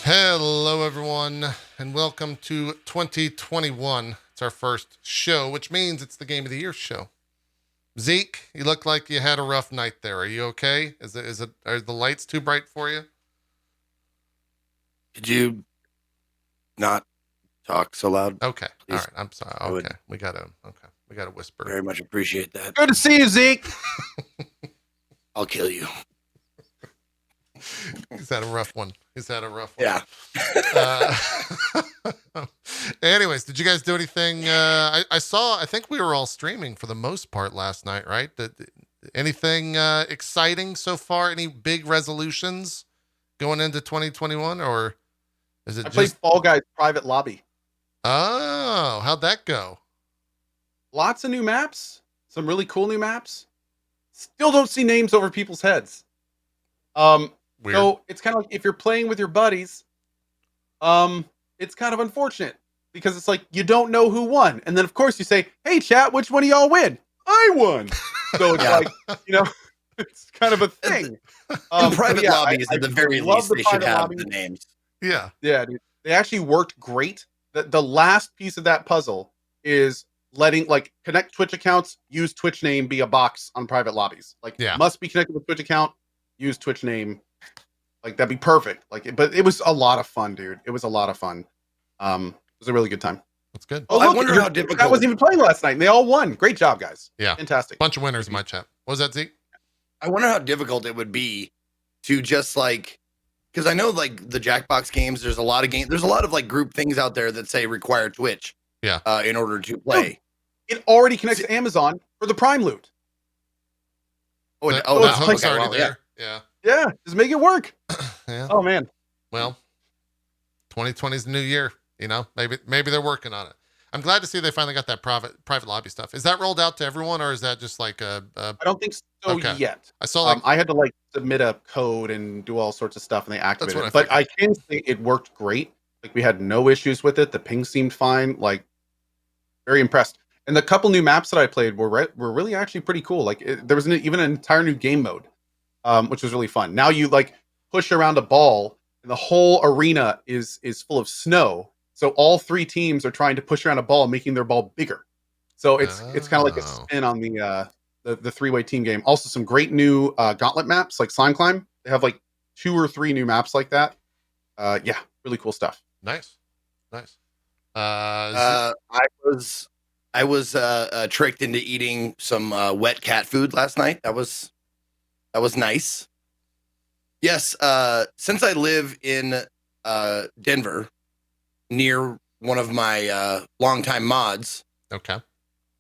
Hello, everyone, and welcome to 2021. It's our first show, which means it's the Game of the Year show. Zeke, you look like you had a rough night there. Are you okay? Are the lights too bright for you? Could you not talk so loud? Okay. Please? All right. I'm sorry. Okay. We gotta whisper. Very much appreciate that. Good to see you, Zeke. I'll kill you. He's had a rough one. Yeah. Anyways, did you guys do anything? I think we were all streaming for the most part last night, right? Anything exciting so far? Any big resolutions going into 2021, or is it I played Fall Guys private lobby. Oh, how'd that go? Lots of new maps. Some really cool new maps. Still don't see names over people's heads. Weird. So it's kind of like if you're playing with your buddies, it's kind of unfortunate because it's like you don't know who won, and then of course you say, "Hey, chat, which one of y'all win?" I won. So it's like it's kind of a thing. In private lobbies, at the very least, they should have the names. Yeah, dude. They actually worked great. The last piece of that puzzle is letting connect Twitch accounts, use Twitch name, be a box on private lobbies. Must be connected with Twitch account, use Twitch name. That'd be perfect. But it was a lot of fun, dude. It was a lot of fun. It was a really good time. That's good. Oh, look, I wonder how difficult. I wasn't even playing last night, and they all won. Great job, guys. Yeah, fantastic. Bunch of winners in my chat. What was that, Zeke? I wonder how difficult it would be to just because I know the Jackbox games. There's a lot of games. There's a lot of group things out there that say require Twitch. Yeah. In order to play. It already connects to Amazon for the Prime loot. It's already there. Yeah. Yeah, just make it work. Yeah. Oh man. Well, 2020 is the new year. Maybe they're working on it. I'm glad to see they finally got that private lobby stuff. Is that rolled out to everyone, or is that just I don't think so yet. I saw I had to submit a code and do all sorts of stuff, and they activated it. But I can say it worked great. We had no issues with it. The ping seemed fine. Very impressed. And the couple new maps that I played were really actually pretty cool. There was even an entire new game mode, which was really fun. Now you push around a ball, and the whole arena is full of snow. So all three teams are trying to push around a ball, making their ball bigger. So it's kind of like a spin on the three-way team game. Also, some great new gauntlet maps like Slime Climb. They have 2 or 3 new maps like that. Yeah, really cool stuff. Nice. I was tricked into eating some wet cat food last night. That was nice. Yes, since I live in Denver, near one of my longtime mods. Okay.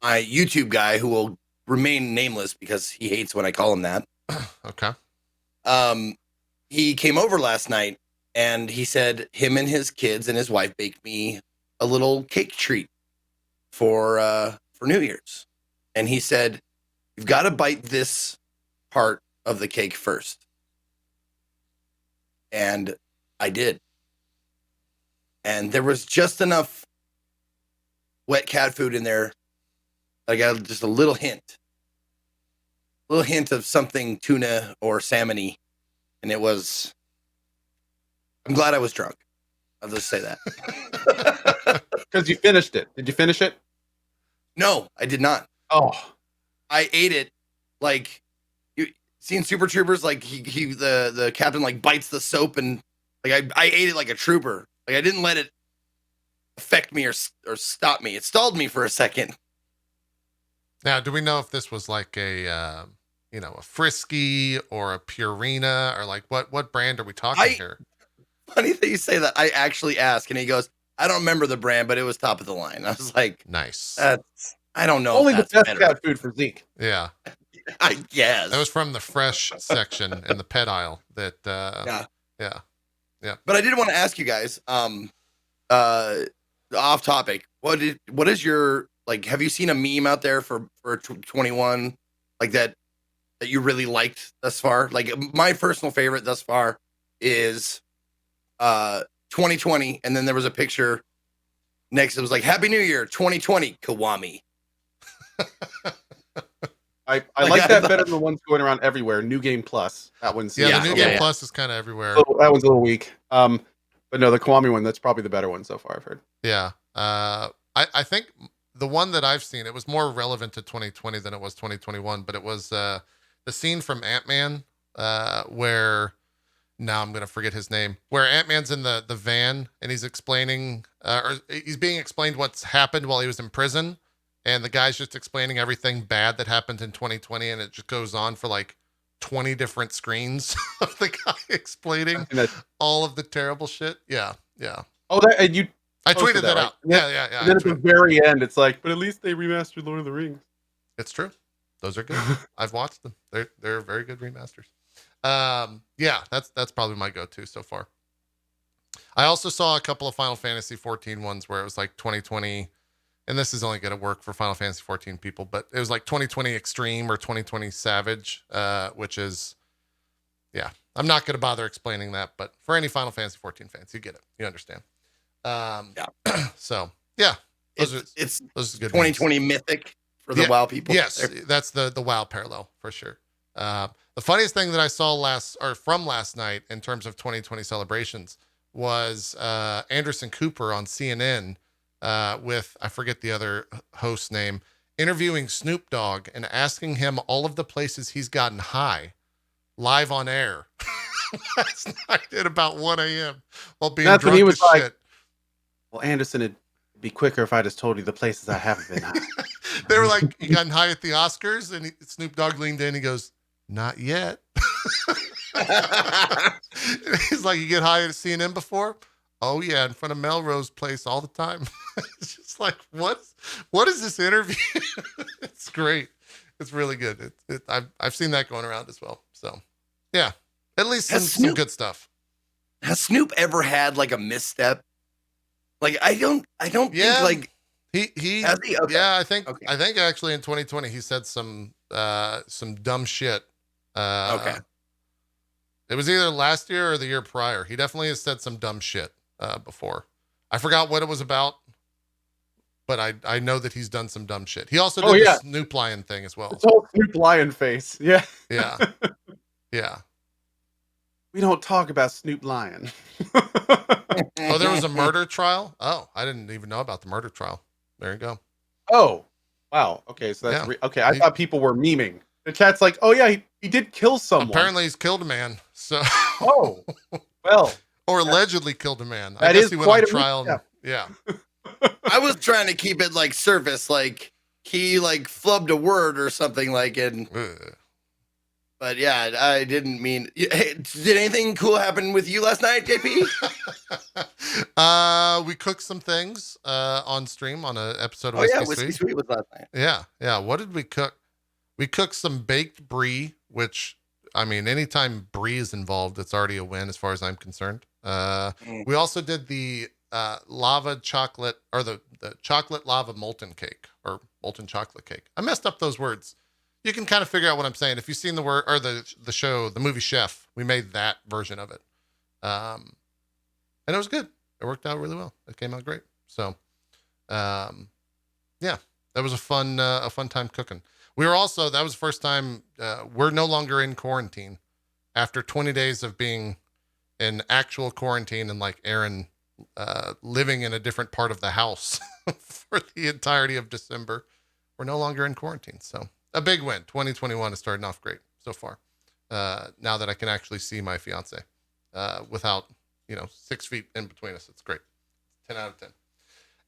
My YouTube guy, who will remain nameless because he hates when I call him that. Okay. He came over last night and he said him and his kids and his wife baked me a little cake treat for New Year's. And he said, "You've got to bite this part of the cake first." And I did. And there was just enough wet cat food in there. I got just a little hint of something tuna or salmon-y. And I'm glad I was drunk. I'll just say that. Because you finished it. Did you finish it? No, I did not. Oh. I ate it you seen Super Troopers, the captain bites the soap, and I ate it like a trooper. I didn't let it affect me or stop me. It stalled me for a second. Now, do we know if this was a Frisky or a Purina, or what brand are we talking here? Funny that you say that. I actually asked, and he goes, "I don't remember the brand, but it was top of the line." I was like, "Nice." I don't know. Only the best cat food for Zeke. Yeah, I guess that was from the fresh section in the pet aisle. Yeah. But I did want to ask you guys, off topic. What is your have you seen a meme out there for 21 that you really liked thus far? My personal favorite thus far is 2020, and then there was a picture next. It was Happy New Year 2020 Kiwami. I like that better than the ones going around everywhere. New Game Plus. That one's the New Game Plus is kind of everywhere. That one's a little weak. But no, the Kiwami one, that's probably the better one so far, I've heard. Yeah. I think the one that I've seen, it was more relevant to 2020 than it was 2021, but it was the scene from Ant-Man where now I'm going to forget his name, where Ant-Man's in the van and he's explaining, or he's being explained what's happened while he was in prison. And the guy's just explaining everything bad that happened in 2020. And it just goes on for like 20 different screens of the guy explaining all of the terrible shit. Yeah. Yeah. Oh, and you, I tweeted that out. Right? Yeah. And then at the very end, it's like, but at least they remastered Lord of the Rings. It's true. Those are good. I've watched them. They're very good remasters. Yeah, that's probably my go-to so far. I also saw a couple of Final Fantasy 14 ones where it was like 2020, and this is only going to work for Final Fantasy 14 people, but it was like 2020 Extreme or 2020 Savage, which is, yeah, I'm not going to bother explaining that, but for any Final Fantasy 14 fans, you get it. You understand. So yeah, those are good 2020 names. Mythic for the WoW people. Yes, that's the WoW parallel for sure. The funniest thing that I saw from last night in terms of 2020 celebrations was Anderson Cooper on CNN with, I forget the other host's name, interviewing Snoop Dogg and asking him all of the places he's gotten high live on air last night at about 1 a.m. while being drunk as shit. Like, well, Anderson, it'd be quicker if I just told you the places I haven't been high. They were like, you gotten high at the Oscars? And Snoop Dogg leaned in and he goes, not yet. He's like, you get high at CNN before? Oh yeah, in front of Melrose Place all the time. It's just like, what is this interview? It's great. It's really good. I've seen that going around as well. So yeah, at least some good stuff. Has Snoop ever had like a misstep? Like I don't think like he okay. Yeah, I think actually in 2020 he said some dumb shit. Okay. It was either last year or the year prior. He definitely has said some dumb shit before. I forgot what it was about, but I know that he's done some dumb shit. He also did the Snoop Lion thing as well. It's all Snoop Lion face. Yeah. Yeah. Yeah. We don't talk about Snoop Lion. Oh, there was a murder trial? Oh, I didn't even know about the murder trial. There you go. Oh, wow. Okay, so that's okay. I thought people were memeing. The chat's like, oh yeah, he did kill someone. Apparently he's killed a man. So oh, well. Or allegedly killed a man. I guess he went on trial. Yeah. I was trying to keep it like surface, like he like flubbed a word or something like it. But yeah, I didn't mean. Hey, did anything cool happen with you last night, JP? We cooked some things on stream on an episode of Whiskey Sweet was last night. Yeah. What did we cook? We cooked some baked brie, which, I mean, anytime brie is involved, it's already a win as far as I'm concerned. We also did the lava chocolate, or the chocolate lava molten cake, or molten chocolate cake. I messed up those words. You can kind of figure out what I'm saying. If you've seen the word or the show, the movie Chef, we made that version of it. And it was good. It worked out really well. It came out great. So, yeah, that was a fun time cooking. We were also, that was the first time, we're no longer in quarantine after 20 days of being in actual quarantine and like Aaron, living in a different part of the house for the entirety of December. We're no longer in quarantine. So a big win. 2021 is starting off great so far. Now that I can actually see my fiance, without, 6 feet in between us. It's great. 10 out of 10.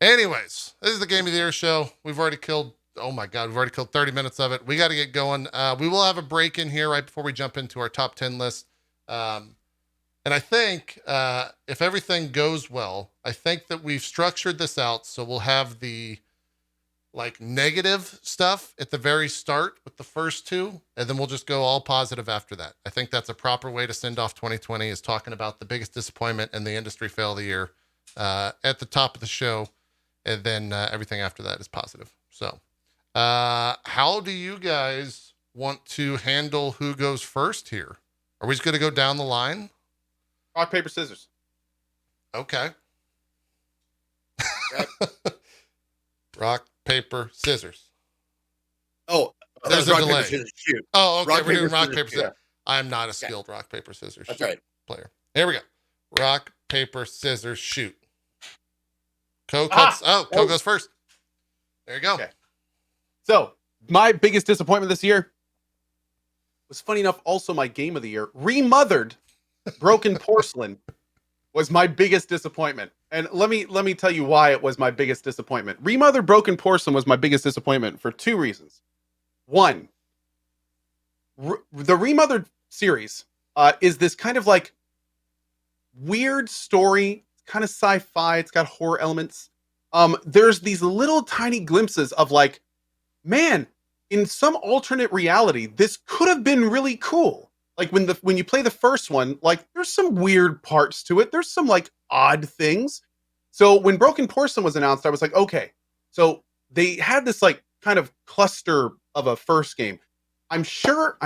Anyways, this is the Game of the Year show. We've already killed 30 minutes of it. We got to get going. We will have a break in here right before we jump into our top 10 list. And I think, if everything goes well, I think that we've structured this out. So we'll have the negative stuff at the very start with the first two, and then we'll just go all positive after that. I think that's a proper way to send off 2020, is talking about the biggest disappointment and the industry fail of the year, at the top of the show. And then, everything after that is positive. So, how do you guys want to handle who goes first here? Are we just going to go down the line? Rock, paper, scissors. Okay. Rock, paper, scissors. Oh, there's a rock, delay. paper, scissors, shoot. Oh, okay. Rock, We're doing paper, rock, scissors, paper, scissors. yeah. I'm not a skilled rock, paper, scissors That's right. player. Here we go. Rock, paper, scissors, shoot. Co goes first. There you go. Okay. So my biggest disappointment this year was, funny enough, also my game of the year. Remothered Broken Porcelain was my biggest disappointment. And let me tell you why it was my biggest disappointment. Remothered Broken Porcelain was my biggest disappointment for two reasons. One, the Remothered series is this kind of like weird story, kind of sci-fi, it's got horror elements. There's these little tiny glimpses of like, man, in some alternate reality, this could have been really cool. Like when you play the first one, like there's some weird parts to it. There's some like odd things. So when Broken Porcelain was announced, I was like, okay. So they had this like kind of cluster of a first game. I'm sure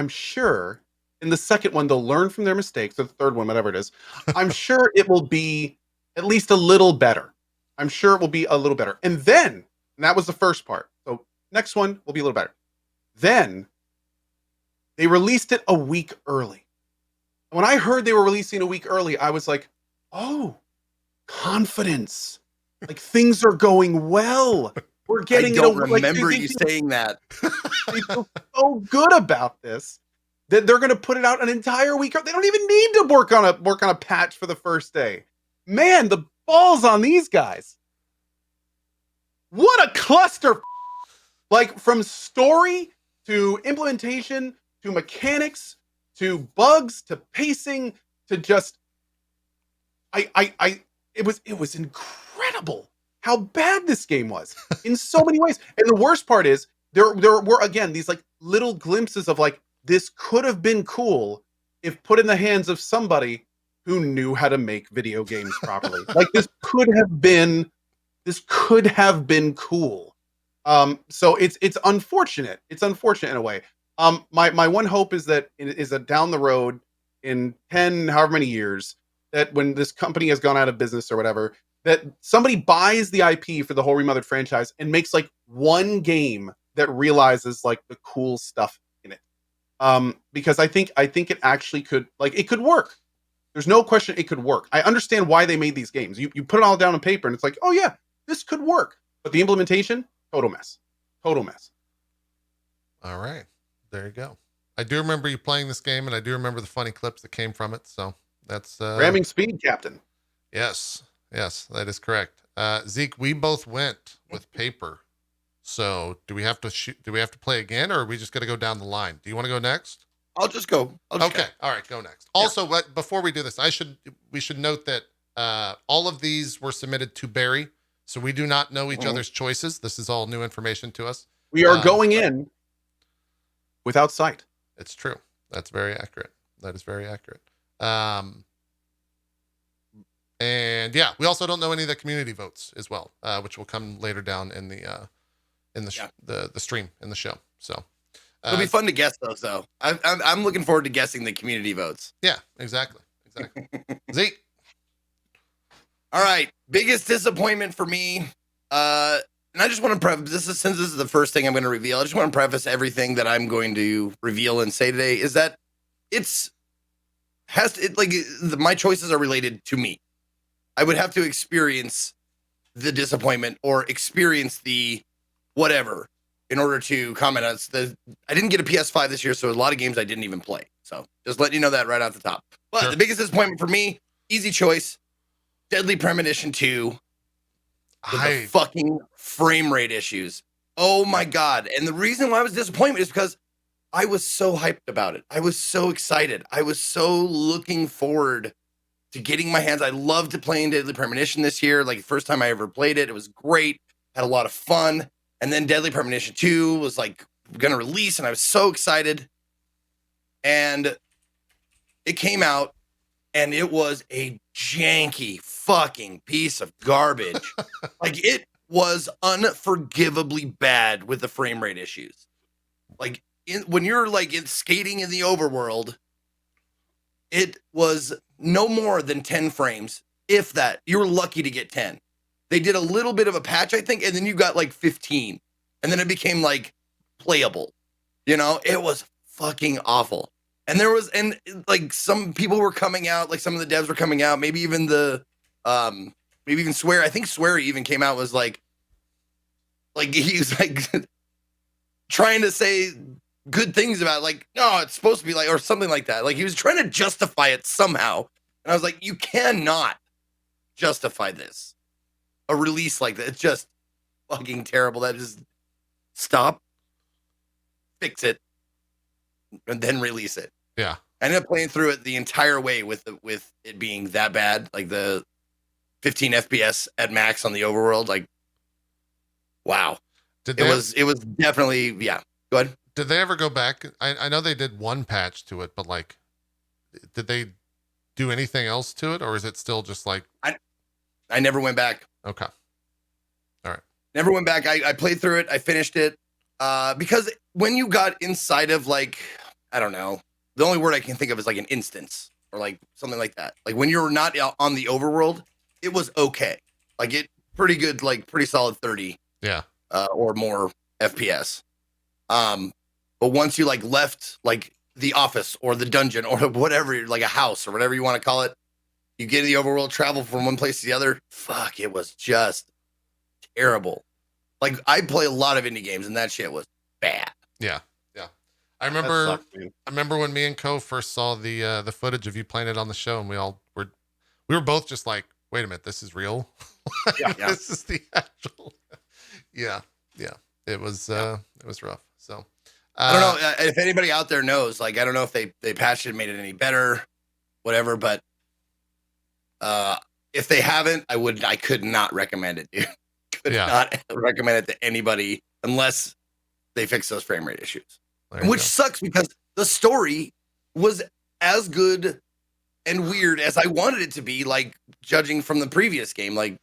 in the second one they'll learn from their mistakes, or the third one, whatever it is. I'm sure it will be at least a little better. I'm sure it will be a little better. And that was the first part. So next one will be a little better. Then they released it a week early. When I heard they were releasing a week early, I was like, oh, confidence. Like things are going well. We're getting I don't remember you saying that. They feel so good about this that they're going to put it out an entire week. They don't even need to work on a patch for the first day. Man, the balls on these guys. What a cluster. Like from story to implementation to mechanics to bugs to pacing to just it was incredible how bad this game was in so many ways. And the worst part is there were again these like little glimpses of like, this could have been cool if put in the hands of somebody who knew how to make video games properly. Like this could have been cool. So it's unfortunate. It's unfortunate in a way. My one hope is that down the road in 10, however many years, that when this company has gone out of business or whatever, that somebody buys the IP for the whole Remothered franchise and makes like one game that realizes like the cool stuff in it. Because I think it actually could, like, it could work. There's no question it could work. I understand why they made these games. You put it all down on paper and it's like, oh yeah, this could work. But the implementation, total mess. Total mess. All right. There you go. I do remember you playing this game, and I do remember the funny clips that came from it. So that's ramming speed, Captain. Yes, that is correct. Zeke, we both went with paper. So do we have to play again, or are we just going to go down the line? Do you want to go next? I'll just go. Okay. All right. Go next. Yeah. Also, before we do this, we should note that all of these were submitted to Barry, so we do not know each other's choices. This is all new information to us. We are going in without sight. It's true. That's very accurate. That is very accurate. And yeah, we also don't know any of the community votes as well, which will come later down in the stream in the show. So it'll be fun to guess those, though. I'm looking forward to guessing the community votes. Yeah, exactly. Zeke. All right, biggest disappointment for me. And I just want to preface since this is the first thing I'm going to reveal. I just want to preface everything that I'm going to reveal and say today is that my choices are related to me. I would have to experience the disappointment or experience the whatever in order to comment on it. I didn't get a PS5 this year, so a lot of games I didn't even play. So just letting you know that right off the top. But sure. The biggest disappointment for me, easy choice, Deadly Premonition 2. The fucking frame rate issues. Oh my God. And the reason why I was disappointed is because I was so hyped about it. I was so excited. I was so looking forward to getting my hands. I loved playing Deadly Premonition this year. Like the first time I ever played it, it was great. Had a lot of fun. And then Deadly Premonition 2 was like going to release and I was so excited. And it came out and it was a janky fucking piece of garbage. Like it was unforgivably bad with the frame rate issues. Like when you're like skating in the overworld, it was no more than 10 frames. If that, you were lucky to get 10. They did a little bit of a patch, I think, and then you got like 15. And then it became like playable. You know, it was fucking awful. And like some people were coming out, like some of the devs were coming out, maybe even the Maybe even Swear. I think Swear even came out was like he was like trying to say good things about it, like, no, it's supposed to be like, or something like that. Like he was trying to justify it somehow. And I was like, you cannot justify this. A release like that. It's just fucking terrible. That just stop, fix it, and then release it. Yeah. I ended up playing through it the entire way with it being that bad, like the 15 FPS at max on the overworld. Like, wow. It was definitely, yeah. Go ahead. Did they ever go back? I know they did one patch to it, but like, did they do anything else to it, or is it still just like? I never went back. Okay. All right. Never went back. I played through it. I finished it. Because when you got inside of like, I don't know, the only word I can think of is like an instance or like something like that. Like when you're not on the overworld, it was okay. Like it pretty good, like pretty solid 30. Yeah. Or more FPS. But once you like left like the office or the dungeon or whatever, like a house or whatever you want to call it, you get in the overworld, travel from one place to the other. Fuck, it was just terrible. Like I play a lot of indie games and that shit was bad. Yeah. Yeah. I remember when me and Co first saw the footage of you playing it on the show, and we were both just like, wait a minute, this is real. Yeah. This is the actual. Yeah. Yeah. It was rough. So I don't know if anybody out there knows, like, I don't know if they patched it and made it any better, whatever, but if they haven't, I could not recommend it, dude. Could not recommend it to anybody unless they fix those frame rate issues. Which sucks because the story was as good and weird as I wanted it to be, like judging from the previous game, like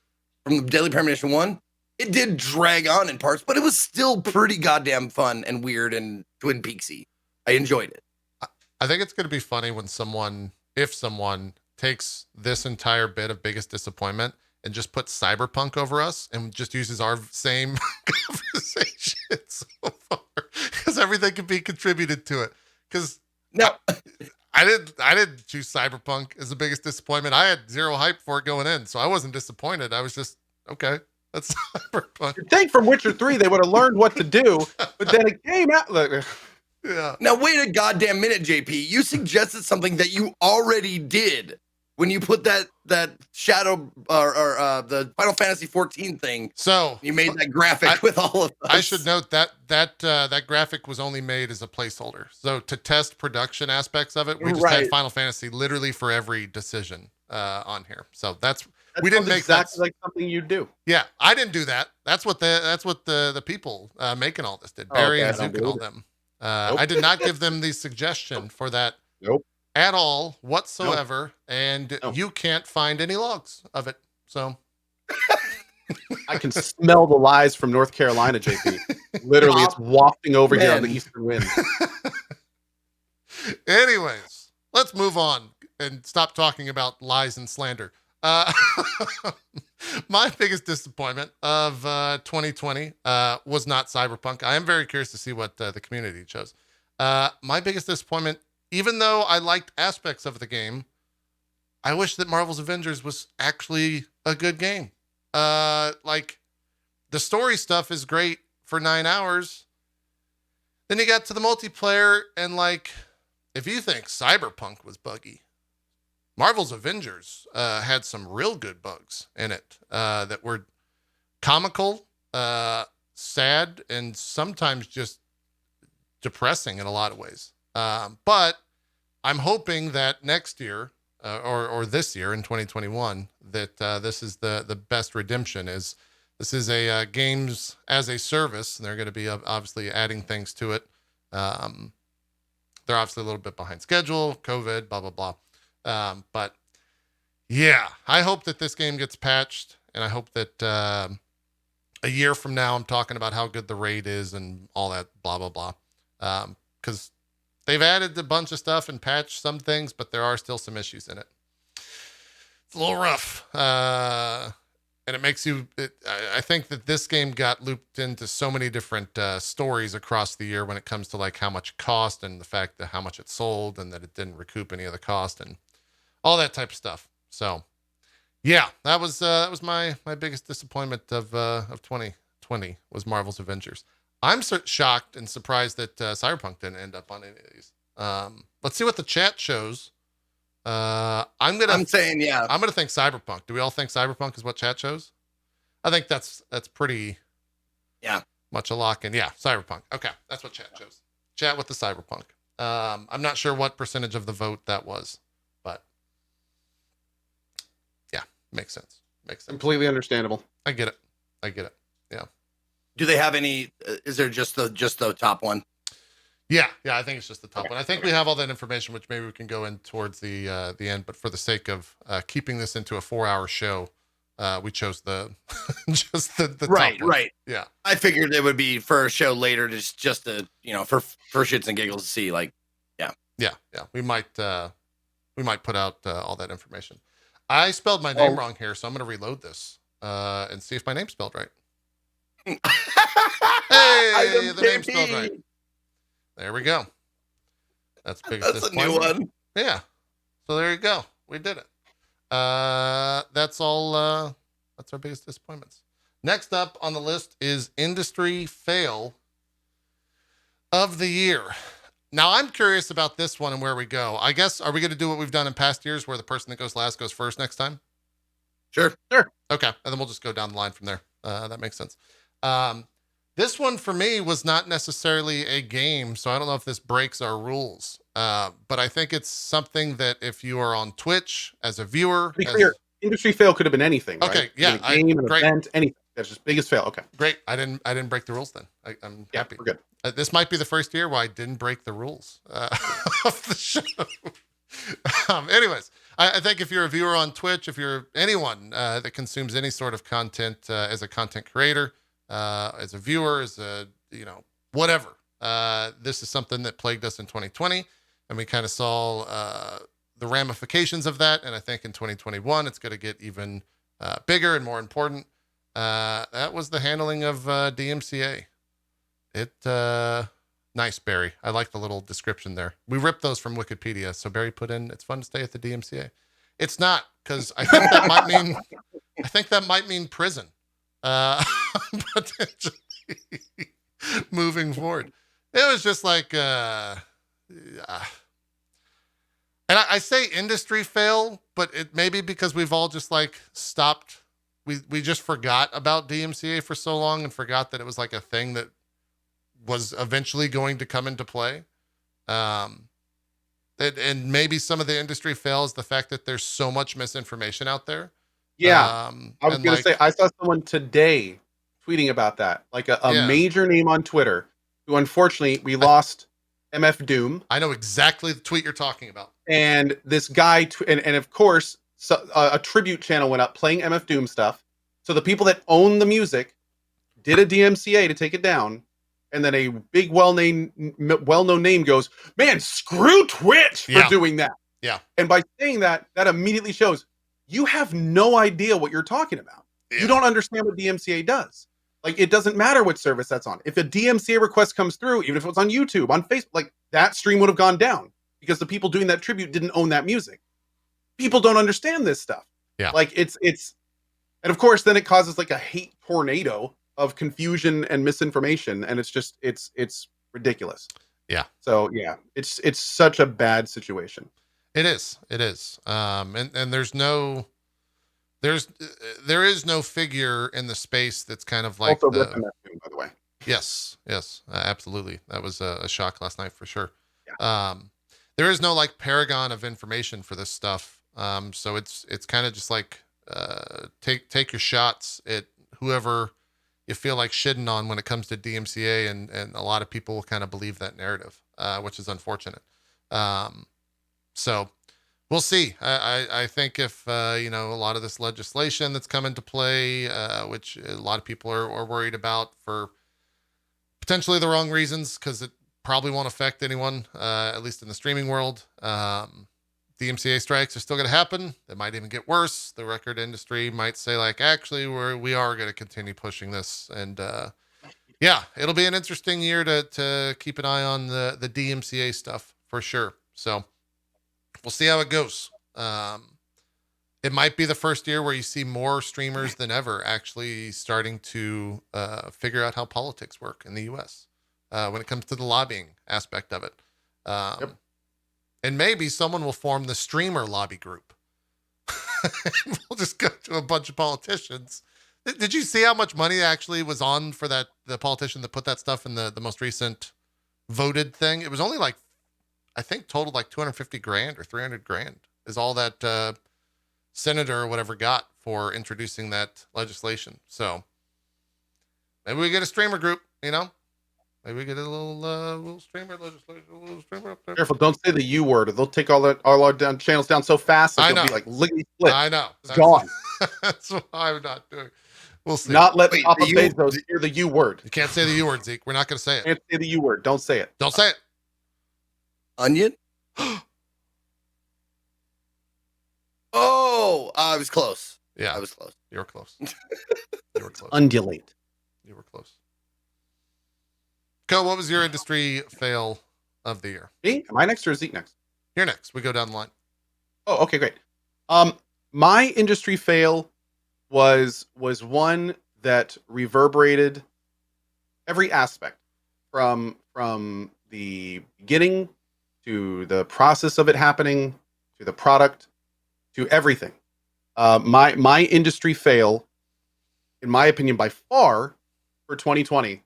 from the Deadly Premonition 1. It did drag on in parts, but it was still pretty goddamn fun and weird and Twin Peaksy. I enjoyed it. I think it's going to be funny when if someone takes this entire bit of biggest disappointment and just puts Cyberpunk over us and just uses our same conversation so far, because everything can be contributed to it. Because no, I didn't choose Cyberpunk as the biggest disappointment. I had zero hype for it going in, so I wasn't disappointed. I was just okay. That's Cyberpunk. You'd think from Witcher 3 they would have learned what to do, but then it came out. Like, yeah. Now wait a goddamn minute, JP. You suggested something that you already did when you put that Shadow or the Final Fantasy 14 thing. So you made that graphic with all of us. I should note that graphic was only made as a placeholder. So to test production aspects of it, we just had Final Fantasy literally for every decision on here. So we didn't make exactly like something you do. Yeah, I didn't do that. That's what the people making all this did. Barry and Zook and all them. I did not give them the suggestion for that. Nope. At all whatsoever, and you can't find any logs of it. So I can smell the lies from North Carolina, JP. Literally, it's wafting over here on the eastern wind. Anyways, let's move on and stop talking about lies and slander. My biggest disappointment of 2020 was not Cyberpunk. I am very curious to see what the community chose. My biggest disappointment, even though I liked aspects of the game, I wish that Marvel's Avengers was actually a good game. Like, the story stuff is great for 9 hours. Then you got to the multiplayer, and like, if you think Cyberpunk was buggy, Marvel's Avengers had some real good bugs in it that were comical, sad, and sometimes just depressing in a lot of ways. But I'm hoping that next year or this year in 2021, that this is the best redemption. This is a games as a service, and they're going to be obviously adding things to it. They're obviously a little bit behind schedule, COVID, blah, blah, blah. But yeah, I hope that this game gets patched, and I hope that a year from now I'm talking about how good the raid is and all that blah, blah, blah. Because they've added a bunch of stuff and patched some things, but there are still some issues in it. It's a little rough. And it makes you, I think that this game got looped into so many different stories across the year when it comes to like how much it cost and the fact that how much it sold and that it didn't recoup any of the cost and all that type of stuff. So Yeah, that was my biggest disappointment of 2020 was Marvel's Avengers. I'm shocked and surprised that Cyberpunk didn't end up on any of these. Let's see what the chat shows. I'm saying, yeah. I'm gonna think Cyberpunk. Do we all think Cyberpunk is what chat shows? I think that's pretty much a lock in. Yeah, Cyberpunk. Okay, that's what chat shows. Chat with the Cyberpunk. I'm not sure what percentage of the vote that was, but yeah, makes sense. Completely understandable. I get it. Yeah. Do they have any? Is there just the top one? Yeah, I think it's just the top one. I think we have all that information, which maybe we can go in towards the end. But for the sake of keeping this into a 4-hour show, we chose the just the right, top one. Right. Yeah, I figured it would be for a show later, just to for shits and giggles to see, like, yeah. We might put out all that information. I spelled my name wrong here, so I'm going to reload this and see if my name's spelled right. Hey, the name's spelled right. There we go. That's a new one. Yeah. So there you go. We did it. That's all. That's our biggest disappointments. Next up on the list is industry fail of the year. Now I'm curious about this one and where we go. I guess, are we going to do what we've done in past years where the person that goes last goes first next time? Sure. Okay. And then we'll just go down the line from there. That makes sense. This one for me was not necessarily a game, so I don't know if this breaks our rules. But I think it's something that if you are on Twitch as a viewer, to be clear, industry fail could have been anything. Right? Okay, yeah, a game, an event, anything. That's just biggest fail. Okay, great. I didn't break the rules then. I'm happy. We're good. This might be the first year where I didn't break the rules of the show. Anyways, I think if you're a viewer on Twitch, if you're anyone that consumes any sort of content as a content creator, as a viewer, as a, whatever, this is something that plagued us in 2020. And we kind of saw the ramifications of that. And I think in 2021, it's going to get even bigger and more important. That was the handling of DMCA. Nice, Barry. I like the little description there. We ripped those from Wikipedia. So Barry put in, it's fun to stay at the DMCA. It's not, because I think that might mean prison. Potentially moving forward. It was just like, and I say industry fail, but it may be because we've all just like stopped. We just forgot about DMCA for so long and forgot that it was like a thing that was eventually going to come into play. And maybe some of the industry fails the fact that there's so much misinformation out there. Yeah, I was going to say, I saw someone today tweeting about that, like a major name on Twitter, who unfortunately we lost MF Doom. I know exactly the tweet you're talking about. And this guy, and of course, a tribute channel went up playing MF Doom stuff. So the people that own the music did a DMCA to take it down. And then a big well-known name goes, man, screw Twitch for doing that. Yeah. And by saying that, that immediately shows you have no idea what you're talking about. Yeah. You don't understand what DMCA does. Like, it doesn't matter what service that's on. If a DMCA request comes through, even if it was on YouTube, on Facebook, like, that stream would have gone down because the people doing that tribute didn't own that music. People don't understand this stuff. Yeah. Like, it's, and of course, then it causes like a hate tornado of confusion and misinformation. And it's just, it's ridiculous. Yeah. So yeah, it's such a bad situation. It is. And there is no figure in the space that's kind of like also by the way. Yes, absolutely. That was a shock last night for sure. Yeah. There is no like paragon of information for this stuff. So it's kind of just like take your shots at whoever you feel like shitting on when it comes to DMCA, and a lot of people will kind of believe that narrative, which is unfortunate. So we'll see. I think if, a lot of this legislation that's come into play, which a lot of people are worried about for potentially the wrong reasons, because it probably won't affect anyone, at least in the streaming world. DMCA strikes are still going to happen. They might even get worse. The record industry might say like, actually, we are going to continue pushing this. And it'll be an interesting year to keep an eye on the DMCA stuff for sure. So we'll see how it goes. It might be the first year where you see more streamers than ever actually starting to figure out how politics work in the U.S. When it comes to the lobbying aspect of it. Yep. And maybe someone will form the streamer lobby group. We'll just go to a bunch of politicians. Did you see how much money actually was on for the politician that put that stuff in the most recent voted thing? It was only like, I think total like 250 grand or 300 grand is all that senator or whatever got for introducing that legislation. So maybe we get a streamer group, you know? Maybe we get a little streamer legislation, a little streamer up there. Careful, don't say the U word. They'll take all our channels down so fast that they'll be like lickety split. I know. It's gone. That's what I'm not doing. We'll see. Not let Papa Bezos hear the U word. You can't say the U word, Zeke. We're not going to say it. Can't say the U word. Don't say it. Don't say it. Onion? Oh, I was close. Yeah. I was close. You were close. You were close. Undulate. You were close. Co, what was your industry fail of the year? Me? Am I next or is Zeke next? You're next. We go down the line. Oh, okay, great. My industry fail was one that reverberated every aspect from the beginning to the process of it happening to the product to everything. My industry fail, in my opinion, by far for 2020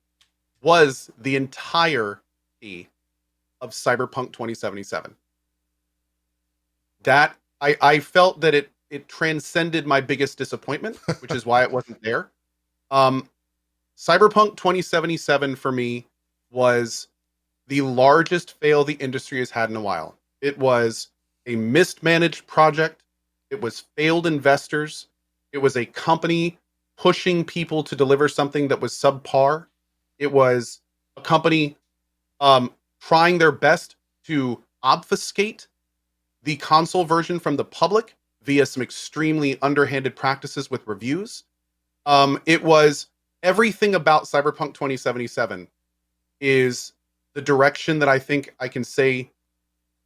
was the entirety of Cyberpunk 2077. That I felt that it transcended my biggest disappointment, which is why it wasn't there. Cyberpunk 2077 for me was the largest fail the industry has had in a while. It was a mismanaged project. It was failed investors. It was a company pushing people to deliver something that was subpar. It was a company trying their best to obfuscate the console version from the public via some extremely underhanded practices with reviews. It was everything about Cyberpunk 2077 is the direction that I think I can say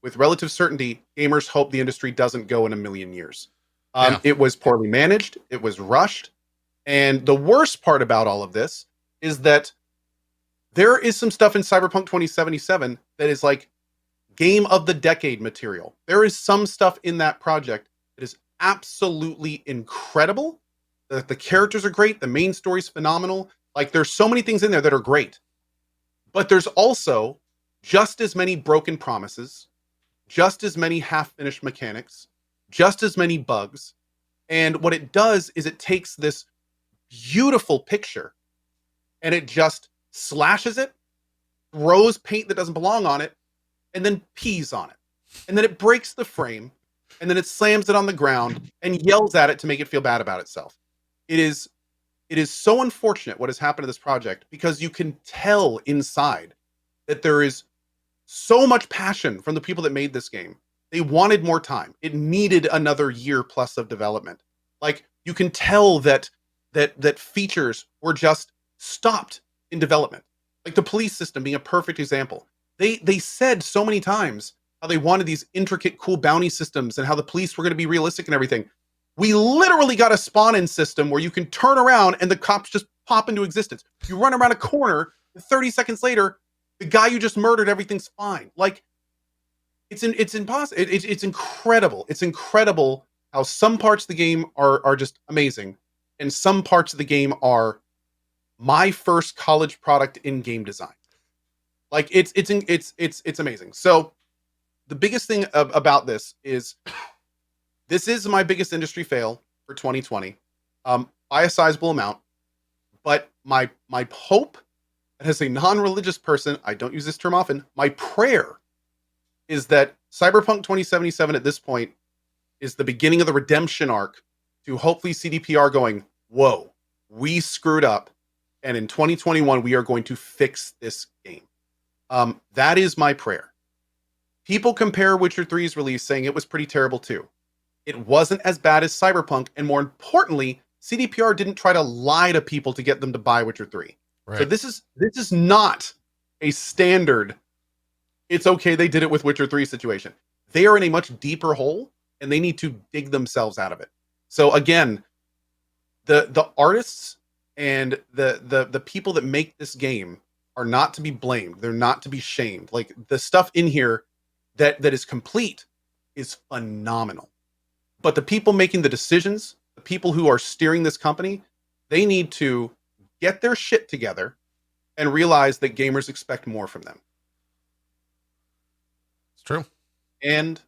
with relative certainty gamers hope the industry doesn't go in a million years. It was poorly managed. It was rushed. And the worst part about all of this is that there is some stuff in Cyberpunk 2077 that is like game of the decade material. There is some stuff in that project that is absolutely incredible. The characters are great. The main story is phenomenal. Like there's so many things in there that are great. But there's also just as many broken promises, just as many half-finished mechanics, just as many bugs. And what it does is it takes this beautiful picture and it just slashes it, throws paint that doesn't belong on it, and then pees on it. And then it breaks the frame, and then it slams it on the ground and yells at it to make it feel bad about itself. It is so unfortunate what has happened to this project because you can tell inside that there is so much passion from the people that made this game. They wanted more time. It needed another year plus of development. Like you can tell that features were just stopped in development. Like the police system being a perfect example. They said so many times how they wanted these intricate, cool bounty systems and how the police were going to be realistic and everything. We literally got a spawn-in system where you can turn around and the cops just pop into existence. You run around a corner, and 30 seconds later, the guy you just murdered, everything's fine. Like, it's impossible. It's incredible. It's incredible how some parts of the game are just amazing, and some parts of the game are my first college product in game design. Like, it's amazing. So, the biggest thing about this is my biggest industry fail for 2020 by a sizable amount. But my hope, as a non-religious person, I don't use this term often, my prayer is that Cyberpunk 2077 at this point is the beginning of the redemption arc to hopefully CDPR going, whoa, we screwed up. And in 2021, we are going to fix this game. That is my prayer. People compare Witcher 3's release saying it was pretty terrible too. It wasn't as bad as Cyberpunk, and more importantly, CDPR didn't try to lie to people to get them to buy Witcher 3. Right. So this is not a standard, it's okay they did it with Witcher 3 situation. They are in a much deeper hole, and they need to dig themselves out of it. So again, the artists and the people that make this game are not to be blamed. They're not to be shamed. Like the stuff in here that is complete is phenomenal. But the people making the decisions, the people who are steering this company, they need to get their shit together and realize that gamers expect more from them. It's true. And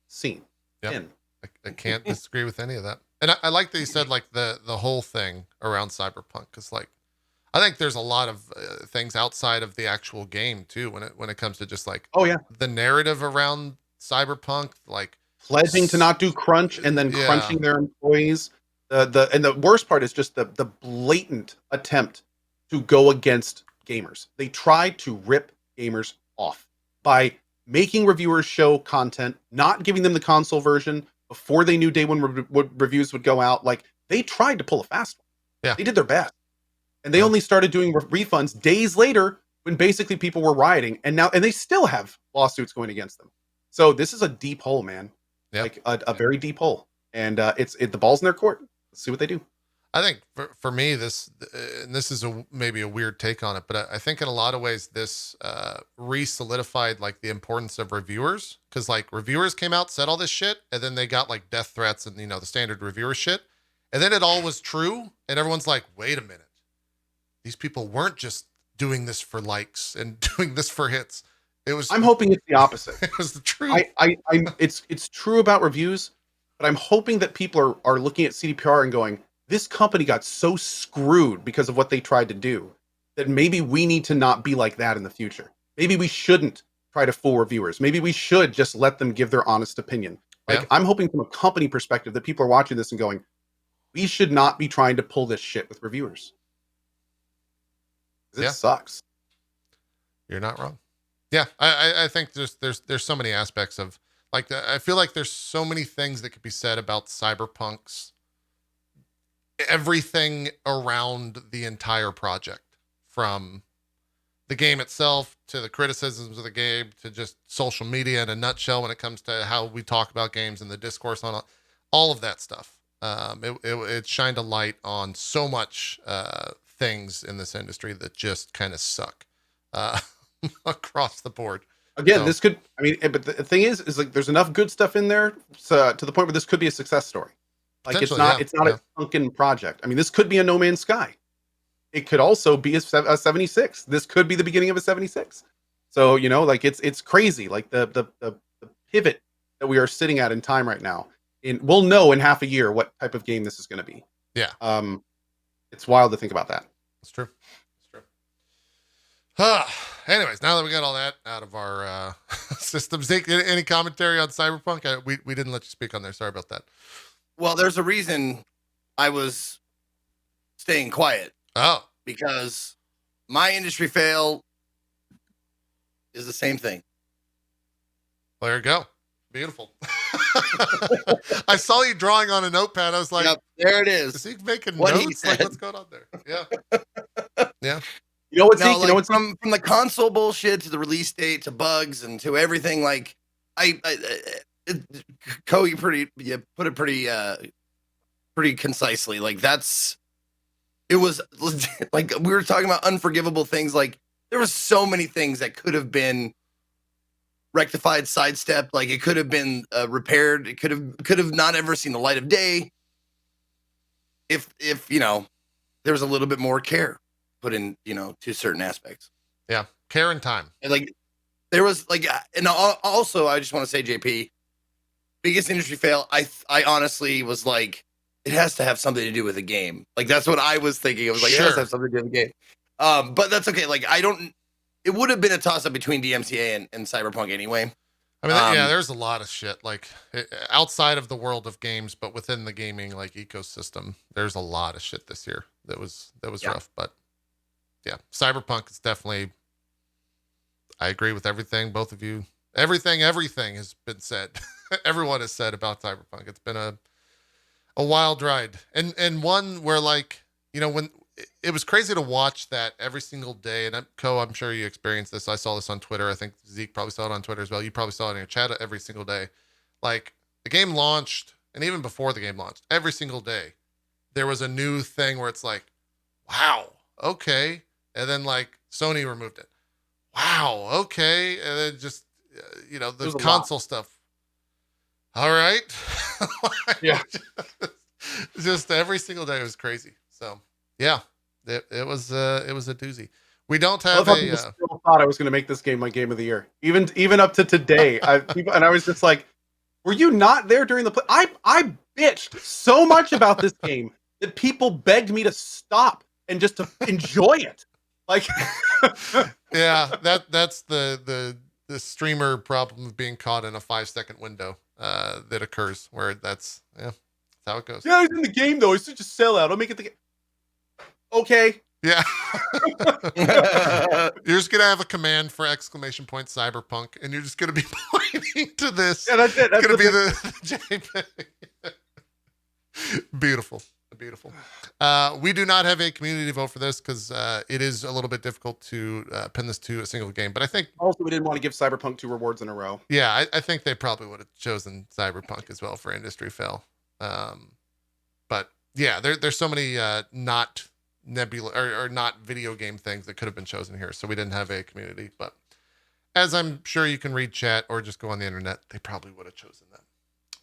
scene. Yeah, I can't disagree with any of that. And I like that you said like the whole thing around Cyberpunk, because like I think there's a lot of things outside of the actual game too when it comes to just like the narrative around Cyberpunk, like pledging to not do crunch and then crunching their employees. And the worst part is just the blatant attempt to go against gamers. They tried to rip gamers off by making reviewers show content, not giving them the console version before they knew day one reviews would go out. Like they tried to pull a fast one. Yeah, they did their best, and they only started doing refunds days later when basically people were rioting, and they still have lawsuits going against them. So this is a deep hole, man. Like a very deep hole, and the ball's in their court. Let's see what they do. I think for me, this is maybe a weird take on it, but I think in a lot of ways this re-solidified like the importance of reviewers, because like reviewers came out, said all this shit, and then they got like death threats and the standard reviewer shit, and then it all was true, and everyone's like, wait a minute, these people weren't just doing this for likes and doing this for hits. It was. I'm hoping it's the opposite. It was the truth. It's true about reviews, but I'm hoping that people are looking at CDPR and going, this company got so screwed because of what they tried to do that maybe we need to not be like that in the future. Maybe we shouldn't try to fool reviewers. Maybe we should just let them give their honest opinion. Like I'm hoping from a company perspective that people are watching this and going, we should not be trying to pull this shit with reviewers. It sucks. You're not wrong. Yeah, I think there's so many aspects of like I feel like there's so many things that could be said about Cyberpunk's everything around the entire project, from the game itself to the criticisms of the game to just social media in a nutshell when it comes to how we talk about games and the discourse on all of that stuff. It shined a light on so much things in this industry that just kind of suck across the board. Again, this could, but the thing is like there's enough good stuff in there to the point where this could be a success story. Like it's not a sunken project. This could be a No Man's Sky. It could also be a 76. This could be the beginning of a 76. So, like it's crazy. Like the pivot that we are sitting at in time right now. We'll know in half a year what type of game this is going to be. Yeah. It's wild to think about that. It's true. Anyways, now that we got all that out of our systems, any commentary on Cyberpunk? We didn't let you speak on there. Sorry about that. Well, there's a reason I was staying quiet. Oh. Because my industry fail is the same thing. Well, there you go. Beautiful. I saw you drawing on a notepad. I was like, there it is. Is he making notes? Like, what's going on there? Yeah. Yeah. You know what's from the console bullshit to the release date to bugs and to everything. Like you put it pretty concisely. Like it was like we were talking about unforgivable things. Like there was so many things that could have been rectified, sidestepped. Like it could have been repaired. It could have not ever seen the light of day. If there was a little bit more care put in, to certain aspects. Yeah. Care and time. And like there was like, and also I just want to say, JP, biggest industry fail. I honestly was like, it has to have something to do with the game. Like that's what I was thinking. I was like, it has to have something to do with the game. But that's okay. Like it would have been a toss up between DMCA and Cyberpunk anyway. There's a lot of shit like outside of the world of games, but within the gaming like ecosystem, there's a lot of shit this year that was rough. But yeah, Cyberpunk is definitely. I agree with everything both of you. Everything has been said. Everyone has said about Cyberpunk. It's been a wild ride, and one where like when it was crazy to watch that every single day. And I'm sure you experienced this. I saw this on Twitter. I think Zeke probably saw it on Twitter as well. You probably saw it in your chat every single day. Like the game launched and even before the game launched, every single day, there was a new thing where it's like, wow, okay. And then like Sony removed it. Wow, okay. And then just, the console stuff. All right. Yeah. Just every single day was crazy. So yeah, it was a doozy. We don't have still thought I was going to make this game my game of the year, even up to today. And I was just like, were you not there during the play? I bitched so much about this game that people begged me to stop and just to enjoy it. Like, yeah, that's the streamer problem of being caught in a 5-second window that occurs where that's how it goes. Yeah, it's in the game though. It's such a sellout. I'll make it the game. Okay. Yeah. You're just gonna have a command for !Cyberpunk, and you're just gonna be pointing to this. Yeah, that's it. That's gonna be the JPEG. Beautiful. We do not have a community vote for this because it is a little bit difficult to pin this to a single game. But I think also we didn't want to give Cyberpunk 2 rewards in a row. Yeah, I think they probably would have chosen Cyberpunk as well for industry fail. But yeah, there's so many not nebula or not video game things that could have been chosen here. So we didn't have a community. But as I'm sure you can read chat or just go on the internet, they probably would have chosen them.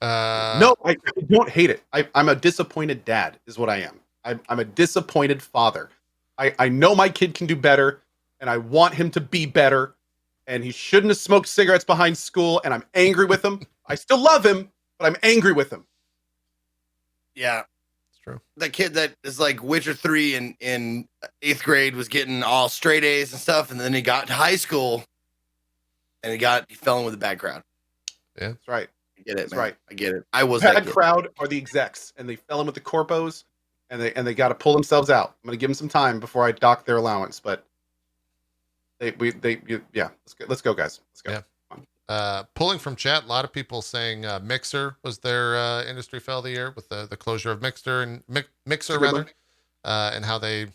No, I don't hate it. I'm a disappointed dad is what I am. I'm a disappointed father. I know my kid can do better, and I want him to be better, and he shouldn't have smoked cigarettes behind school, and I'm angry with him. I still love him, but I'm angry with him. Yeah. It's true. That kid that is like Witcher 3 in 8th grade was getting all straight A's and stuff, and then he got to high school, and he fell in with a bad crowd. Yeah. That's right. I get it, That's man. right. I get it. I was bad crowd are the execs, and they fell in with the corpos, and they got to pull themselves out. I'm gonna give them some time before I dock their allowance, but yeah. Let's go, guys. Let's go. Yeah. Pulling from chat, a lot of people saying Mixer was their industry fail of the year with the closure of Mixer and Mixer rather, and how they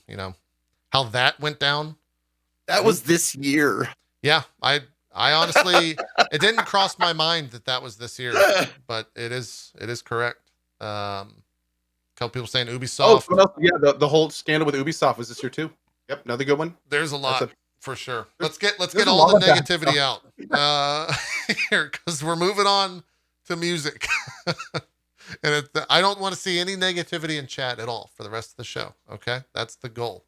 how that went down. That was this year. Yeah, I honestly, it didn't cross my mind that was this year, but it is correct. Couple people saying Ubisoft. Oh, yeah, the whole scandal with Ubisoft was this year too. Yep, another good one. There's a lot for sure. Let's get all the negativity out here because we're moving on to music, and I don't want to see any negativity in chat at all for the rest of the show. Okay, that's the goal.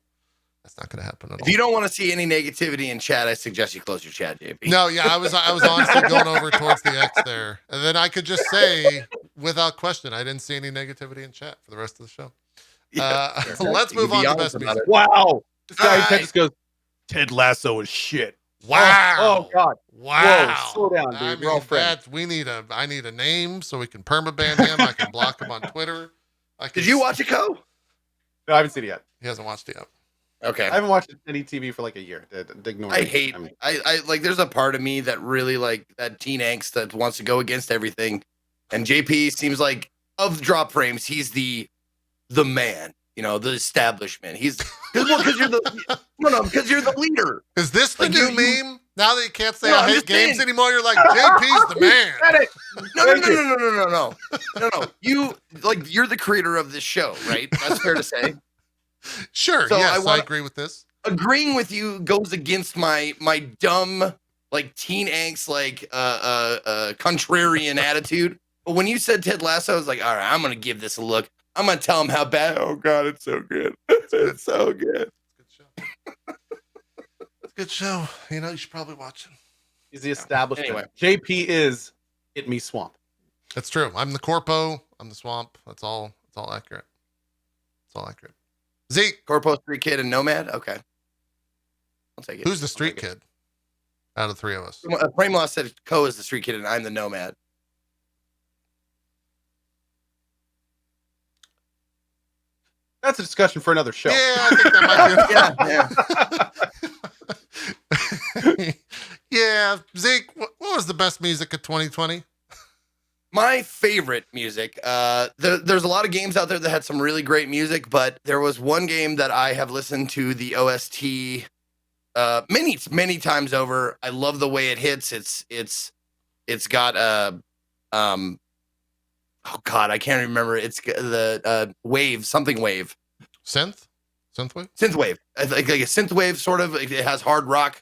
That's not going to happen at all. If you don't want to see any negativity in chat, I suggest you close your chat, JP. No, yeah, I was honestly going over towards the X there, and then I could just say without question, I didn't see any negativity in chat for the rest of the show. Yeah, let's move on to best music. Wow, this guy in Texas goes, Ted Lasso is shit. Wow. Oh God. Wow. Whoa, slow down, dude. We're all friends. I need a name so we can permaban him. I can block him on Twitter. Did you watch it, Co? No, I haven't seen it yet. He hasn't watched it yet. Okay. I haven't watched any TV for like a year. Ignore I hate. I like. There's a part of me that really like that teen angst that wants to go against everything, and JP seems like of the drop frames, he's the man. The establishment. He's because you're the leader. Is this the new meme? Now that you can't say I hate games anymore, you're like JP's the man. No. You're the creator of this show, right? That's fair to say. Sure. So yes, I agree with this. Agreeing with you goes against my dumb like teen angst contrarian attitude. But when you said Ted Lasso, I was like, all right, I'm gonna give this a look. I'm gonna tell him how bad. Oh God, it's so good. It's so good. It's a good show. You should probably watch it. He's the establishment. Anyway. JP is Hit Me Swamp. That's true. I'm the Corpo. I'm the Swamp. That's all. It's all accurate. It's all accurate. Zeke. Corpo, Street Kid, and Nomad. Okay, I'll take it. Who's the Street Kid? Out of the three of us. Premlaw said Co is the Street Kid, and I'm the Nomad. That's a discussion for another show. Yeah, I think that might be. Yeah, Zeke, what was the best music of 2020? My favorite music. There's a lot of games out there that had some really great music, but there was one game that I have listened to the OST many times over. I love the way it hits. It's got oh God, I can't remember. It's the wave, something wave. Synthwave. Synthwave. Like a synthwave sort of. It has hard rock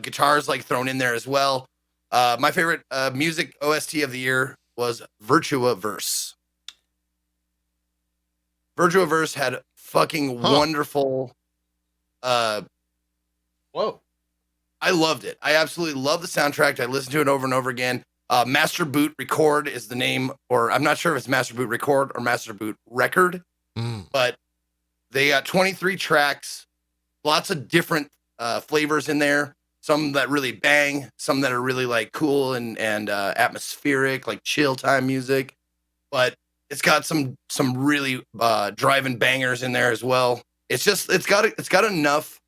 guitars like thrown in there as well. My favorite music OST of the year was Virtua Verse. Virtua Verse had fucking wonderful. Whoa. I loved it. I absolutely love the soundtrack. I listened to it over and over again. Master Boot Record is the name, or I'm not sure if it's Master Boot Record or Master Boot Record, but they got 23 tracks, lots of different flavors in there. Some that really bang, some that are really like cool and atmospheric, like chill time music. But it's got some really driving bangers in there as well. It's got enough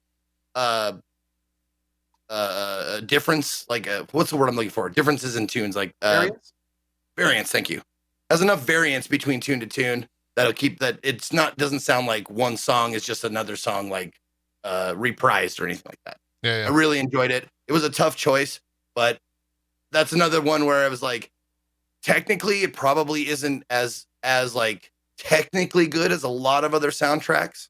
difference, like what's the word I'm looking for? Differences in tunes, like variance. Thank you. Has enough variance between tune to tune that'll keep that it's not doesn't sound like one song is just another song like reprised or anything like that. Yeah. I really enjoyed it. It was a tough choice, but that's another one where I was like, technically, it probably isn't as like technically good as a lot of other soundtracks,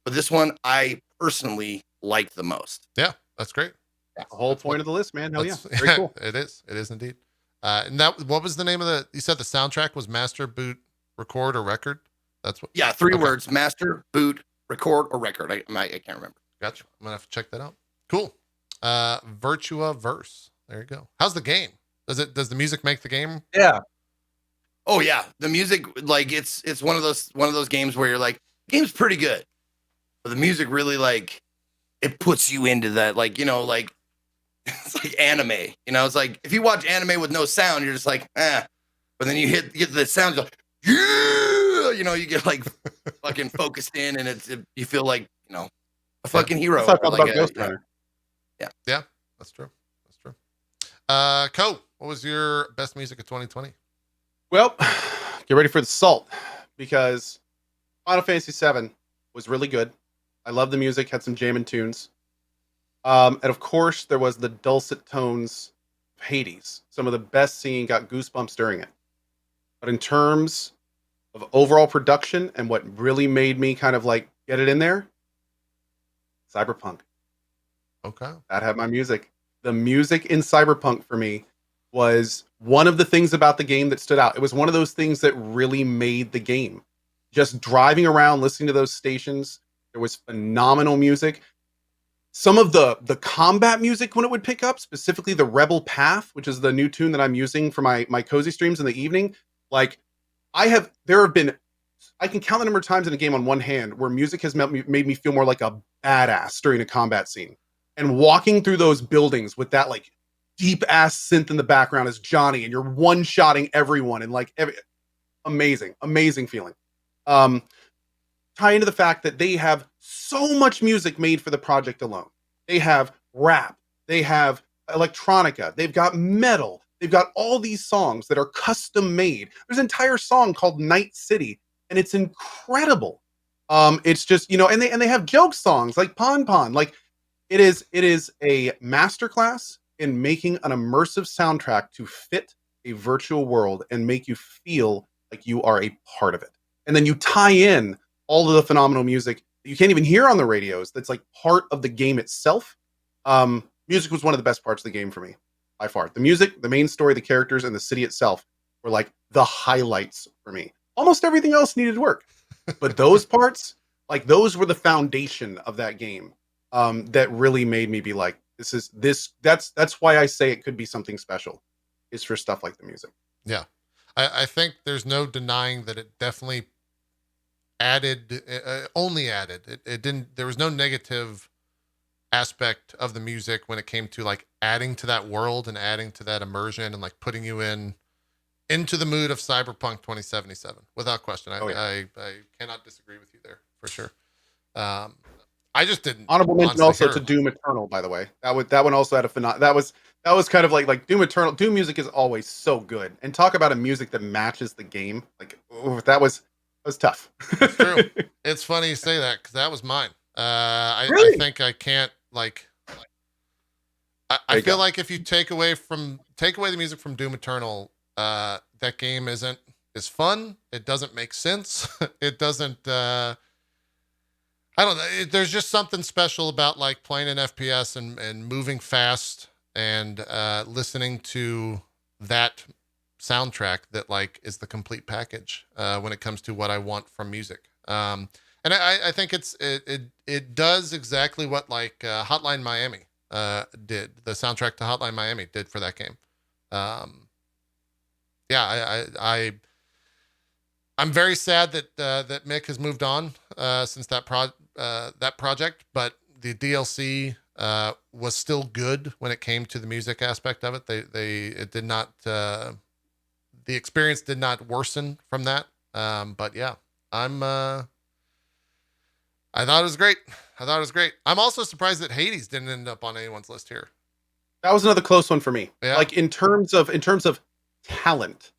but this one I personally liked the most. Yeah, that's great. That's the whole point of the list, man. Hell yeah. Very cool. It is indeed. And what was the name of you said the soundtrack was Master Boot Record or Record? That's what. Yeah, three words: Master Boot Record or Record. I can't remember. Gotcha. I'm gonna have to check that out. Cool. Virtua Verse. There you go. How's the game? Does the music make the game? Yeah. Oh yeah, the music, like it's one of those games where you're like, game's pretty good, but the music really like it puts you into that, like, you know, like it's like anime, you know, it's like if you watch anime with no sound, you're just like, but then you get the sound, you're like, yeah, you know, you get like fucking focused in, and you feel like, you know, a fucking hero. Yeah, that's true. Co, what was your best music of 2020? Well, get ready for the salt, because Final Fantasy VII was really good. I love the music, had some jamming tunes. And of course, there was the dulcet tones of Hades. Some of the best singing, got goosebumps during it. But in terms of overall production and what really made me kind of like get it in there, Cyberpunk. Okay. That had my music. The music in Cyberpunk for me was one of the things about the game that stood out. It was one of those things that really made the game. Just driving around, listening to those stations, there was phenomenal music. Some of the combat music when it would pick up, specifically the Rebel Path, which is the new tune that I'm using for my cozy streams in the evening. Like, I can count the number of times in a game on one hand where music has made me feel more like a badass during a combat scene. And walking through those buildings with that like deep ass synth in the background as Johnny, and you're one-shotting everyone, and like amazing feeling. Tie into the fact that they have so much music made for the project alone. They have rap, they have electronica, they've got metal, they've got all these songs that are custom made. There's an entire song called Night City, and it's incredible. It's just, you know, and they have joke songs like Pon Pon. Like, it is a masterclass in making an immersive soundtrack to fit a virtual world and make you feel like you are a part of it. And then you tie in all of the phenomenal music that you can't even hear on the radios. That's like part of the game itself. Music was one of the best parts of the game for me, by far. The music, the main story, the characters, and the city itself were like the highlights for me. Almost everything else needed work, but those parts, like those were the foundation of that game. That really made me be like, that's why I say it could be something special, is for stuff like the music. Yeah. I think there's no denying that it definitely only added. It didn't, there was no negative aspect of the music when it came to like adding to that world and adding to that immersion and like putting you into the mood of Cyberpunk 2077 without question. I cannot disagree with you there for sure. I just didn't. Honorable mention also to Doom Eternal, by the way. That one also had that was kind of like Doom Eternal. Doom music is always so good, and talk about a music that matches the game. Like, that was tough. It's true. It's funny you say that because that was mine. Really? I think I can't like. I feel like if you take away the music from Doom Eternal, that game isn't is fun. It doesn't make sense. It doesn't. I don't know. There's just something special about like playing an FPS and moving fast and listening to that soundtrack that like is the complete package when it comes to what I want from music. And I think it does exactly what like Hotline Miami did. The soundtrack to Hotline Miami did for that game. I'm very sad that that Mick has moved on since that project, but the DLC was still good when it came to the music aspect of it. It did not the experience did not worsen from that. But yeah, I thought it was great. I'm also surprised that Hades didn't end up on anyone's list here. That was another close one for me. Yeah. Like in terms of talent,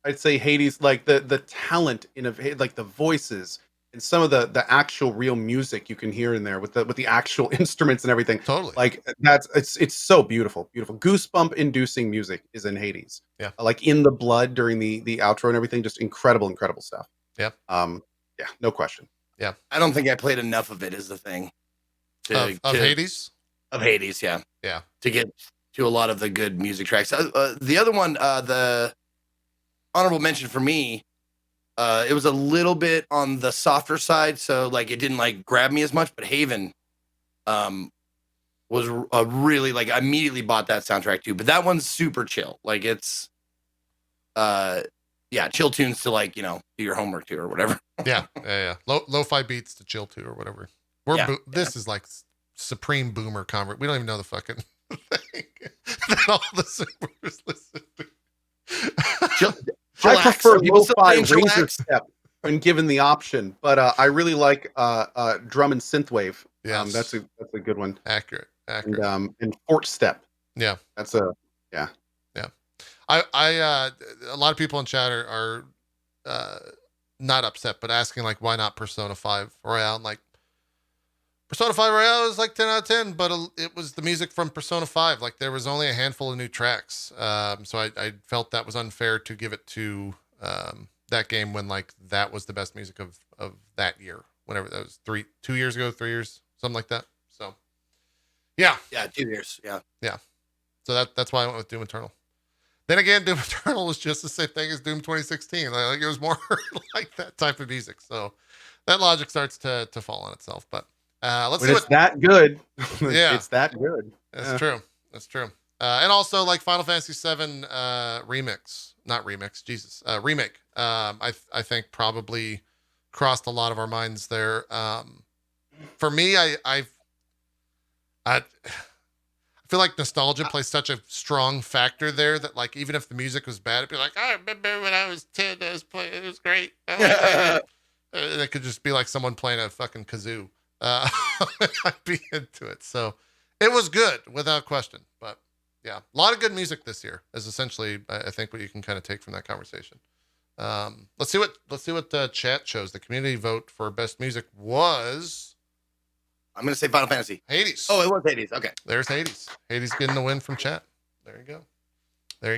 I'd say Hades, like the talent in like the voices and some of the actual real music you can hear in there with the actual instruments and everything. Totally. Like it's so beautiful. Goosebump inducing music is in Hades. Yeah. Like in the blood during the outro and everything, just incredible stuff. Yeah. Yeah, no question. Yeah. I don't think I played enough of it is the thing. Of Hades? Of Hades, yeah. Yeah. To get to a lot of the good music tracks. The other one, the honorable mention for me, it was a little bit on the softer side, so like it didn't like grab me as much, but Haven was a really like I immediately bought that soundtrack too. But that one's super chill. Like it's chill tunes to like, do your homework to or whatever. Yeah. Lo-fi beats to chill to or whatever. This is like supreme boomer convert. We don't even know the fucking thing that all the supers listen to. I prefer lo-fi razor step when given the option, but I really like drum and synthwave. Yes. That's a good one. Accurate. And fort step. Yeah. That's a yeah. I a lot of people in chat are not upset, but asking like why not Persona 5 Royale? And like Persona 5 Royale is like 10 out of 10, but it was the music from Persona 5. Like there was only a handful of new tracks. So I felt that was unfair to give it to that game when like that was the best music of that year. Whenever that was 2 years ago, 3 years, something like that. So yeah. Yeah, 2 years. Yeah. Yeah. So that's why I went with Doom Eternal. Then again, Doom Eternal was just the same thing as Doom 2016. Like it was more like that type of music. So that logic starts to fall on itself. But let's see it's that good. Yeah, it's that good. That's true. That's true. And also like Final Fantasy VII remake. I think probably crossed a lot of our minds there. For me, I feel like nostalgia plays such a strong factor there that like even if the music was bad, it'd be like, I remember when I was 10, it was great. And it could just be like someone playing a fucking kazoo. I'd be into it. So it was good without question. But yeah, a lot of good music this year is essentially I think what you can kind of take from that conversation. Let's see what the chat shows. The community vote for best music was. I'm going to say Final Fantasy. Hades. Oh, it was Hades. Okay. There's Hades. Hades getting the win from chat. There you go.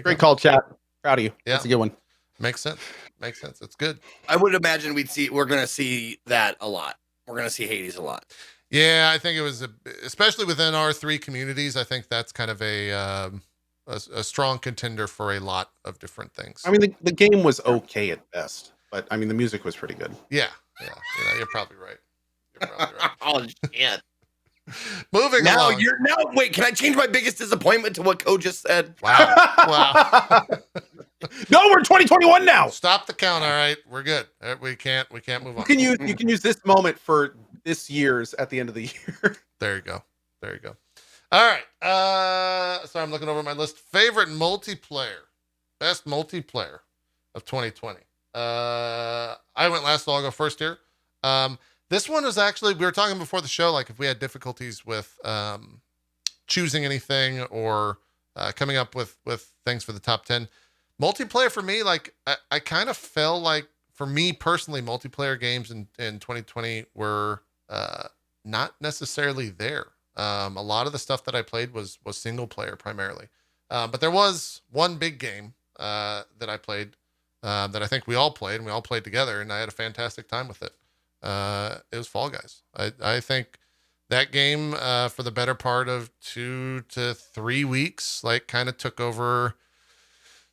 Great call, chat. Proud of you. Yeah. That's a good one. Makes sense. It's good. I would imagine we're going to see that a lot. We're going to see Hades a lot. Yeah, I think it was, especially within our 3 communities, I think that's kind of a strong contender for a lot of different things. I mean, the game was okay at best, but I mean, the music was pretty good. Yeah. You're probably right. Oh shit! Moving now along. Wait, can I change my biggest disappointment to what Code just said? Wow. No, we're 2021 now. Stop the count. All right, we're good. We can't move on. You can use this moment for this year's at the end of the year. There you go. All right. So I'm looking over my list. Favorite multiplayer, best multiplayer of 2020. I went last, so I'll go first here. This one was actually, we were talking before the show, like if we had difficulties with choosing anything or coming up with things for the top 10. Multiplayer for me, like I kind of felt like, for me personally, multiplayer games in 2020 were not necessarily there. A lot of the stuff that I played was single player primarily. But there was one big game that I played that I think we all played, and we all played together, and I had a fantastic time with it. It was Fall Guys. I think that game for the better part of 2 to 3 weeks, like kind of took over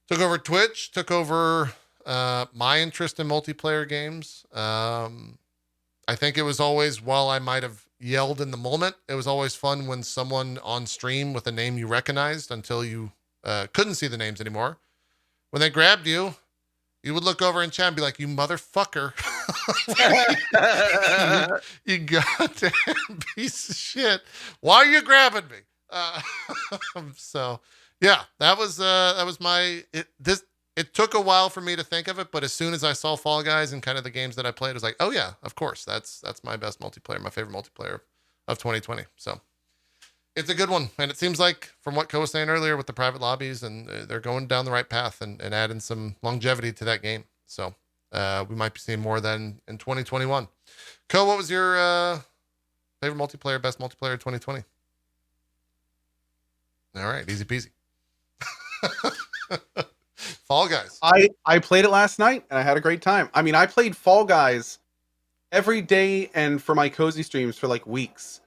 Twitch, took over my interest in multiplayer games. I think it was always, while I might have yelled in the moment, it was always fun when someone on stream with a name you recognized until you couldn't see the names anymore. When they grabbed you, you would look over in chat and be like, "You motherfucker." you goddamn piece of shit. Why are you grabbing me? So yeah, that was my, it took a while for me to think of it, but as soon as I saw Fall Guys and kind of the games that I played, I was like, oh yeah, of course. That's my best multiplayer, my favorite multiplayer of 2020. So it's a good one. And it seems like, from what Co was saying earlier with the private lobbies, and they're going down the right path and adding some longevity to that game. So we might be seeing more than in 2021. Co, what was your favorite multiplayer, best multiplayer of 2020? All right, easy peasy. Fall Guys. I played it last night and I had a great time. I mean, I played Fall Guys every day and for my cozy streams for like weeks.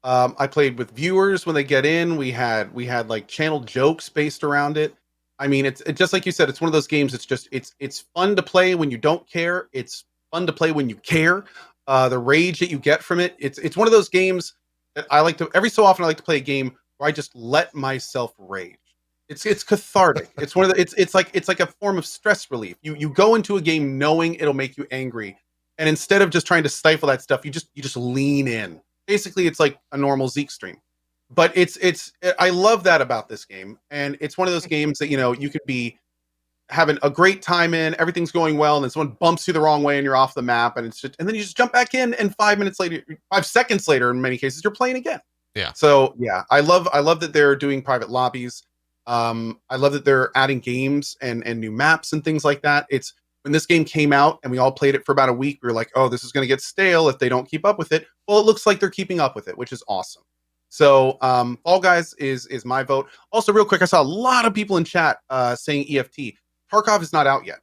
I played with viewers when they get in. We had like channel jokes based around it. I mean, it's just like you said, it's one of those games. It's fun to play when you don't care. It's fun to play when you care. The rage that you get from it. It's one of those games that I like to, every so often I like to play a game where I just let myself rage. It's cathartic. It's one of the, it's like a form of stress relief. You go into a game knowing it'll make you angry, and instead of just trying to stifle that stuff, you just lean in. Basically, it's like a normal Zeke stream. But I love that about this game, and it's one of those games that, you know, you could be having a great time in, everything's going well, and then someone bumps you the wrong way and you're off the map, and then you just jump back in, and 5 seconds later, in many cases, you're playing again. Yeah. So yeah, I love that they're doing private lobbies. I love that they're adding games and new maps and things like that. It's when this game came out and we all played it for about a week, we were like, oh, this is going to get stale if they don't keep up with it. Well, it looks like they're keeping up with it, which is awesome. So Fall Guys is my vote. Also, real quick, I saw a lot of people in chat saying EFT. Tarkov is not out yet.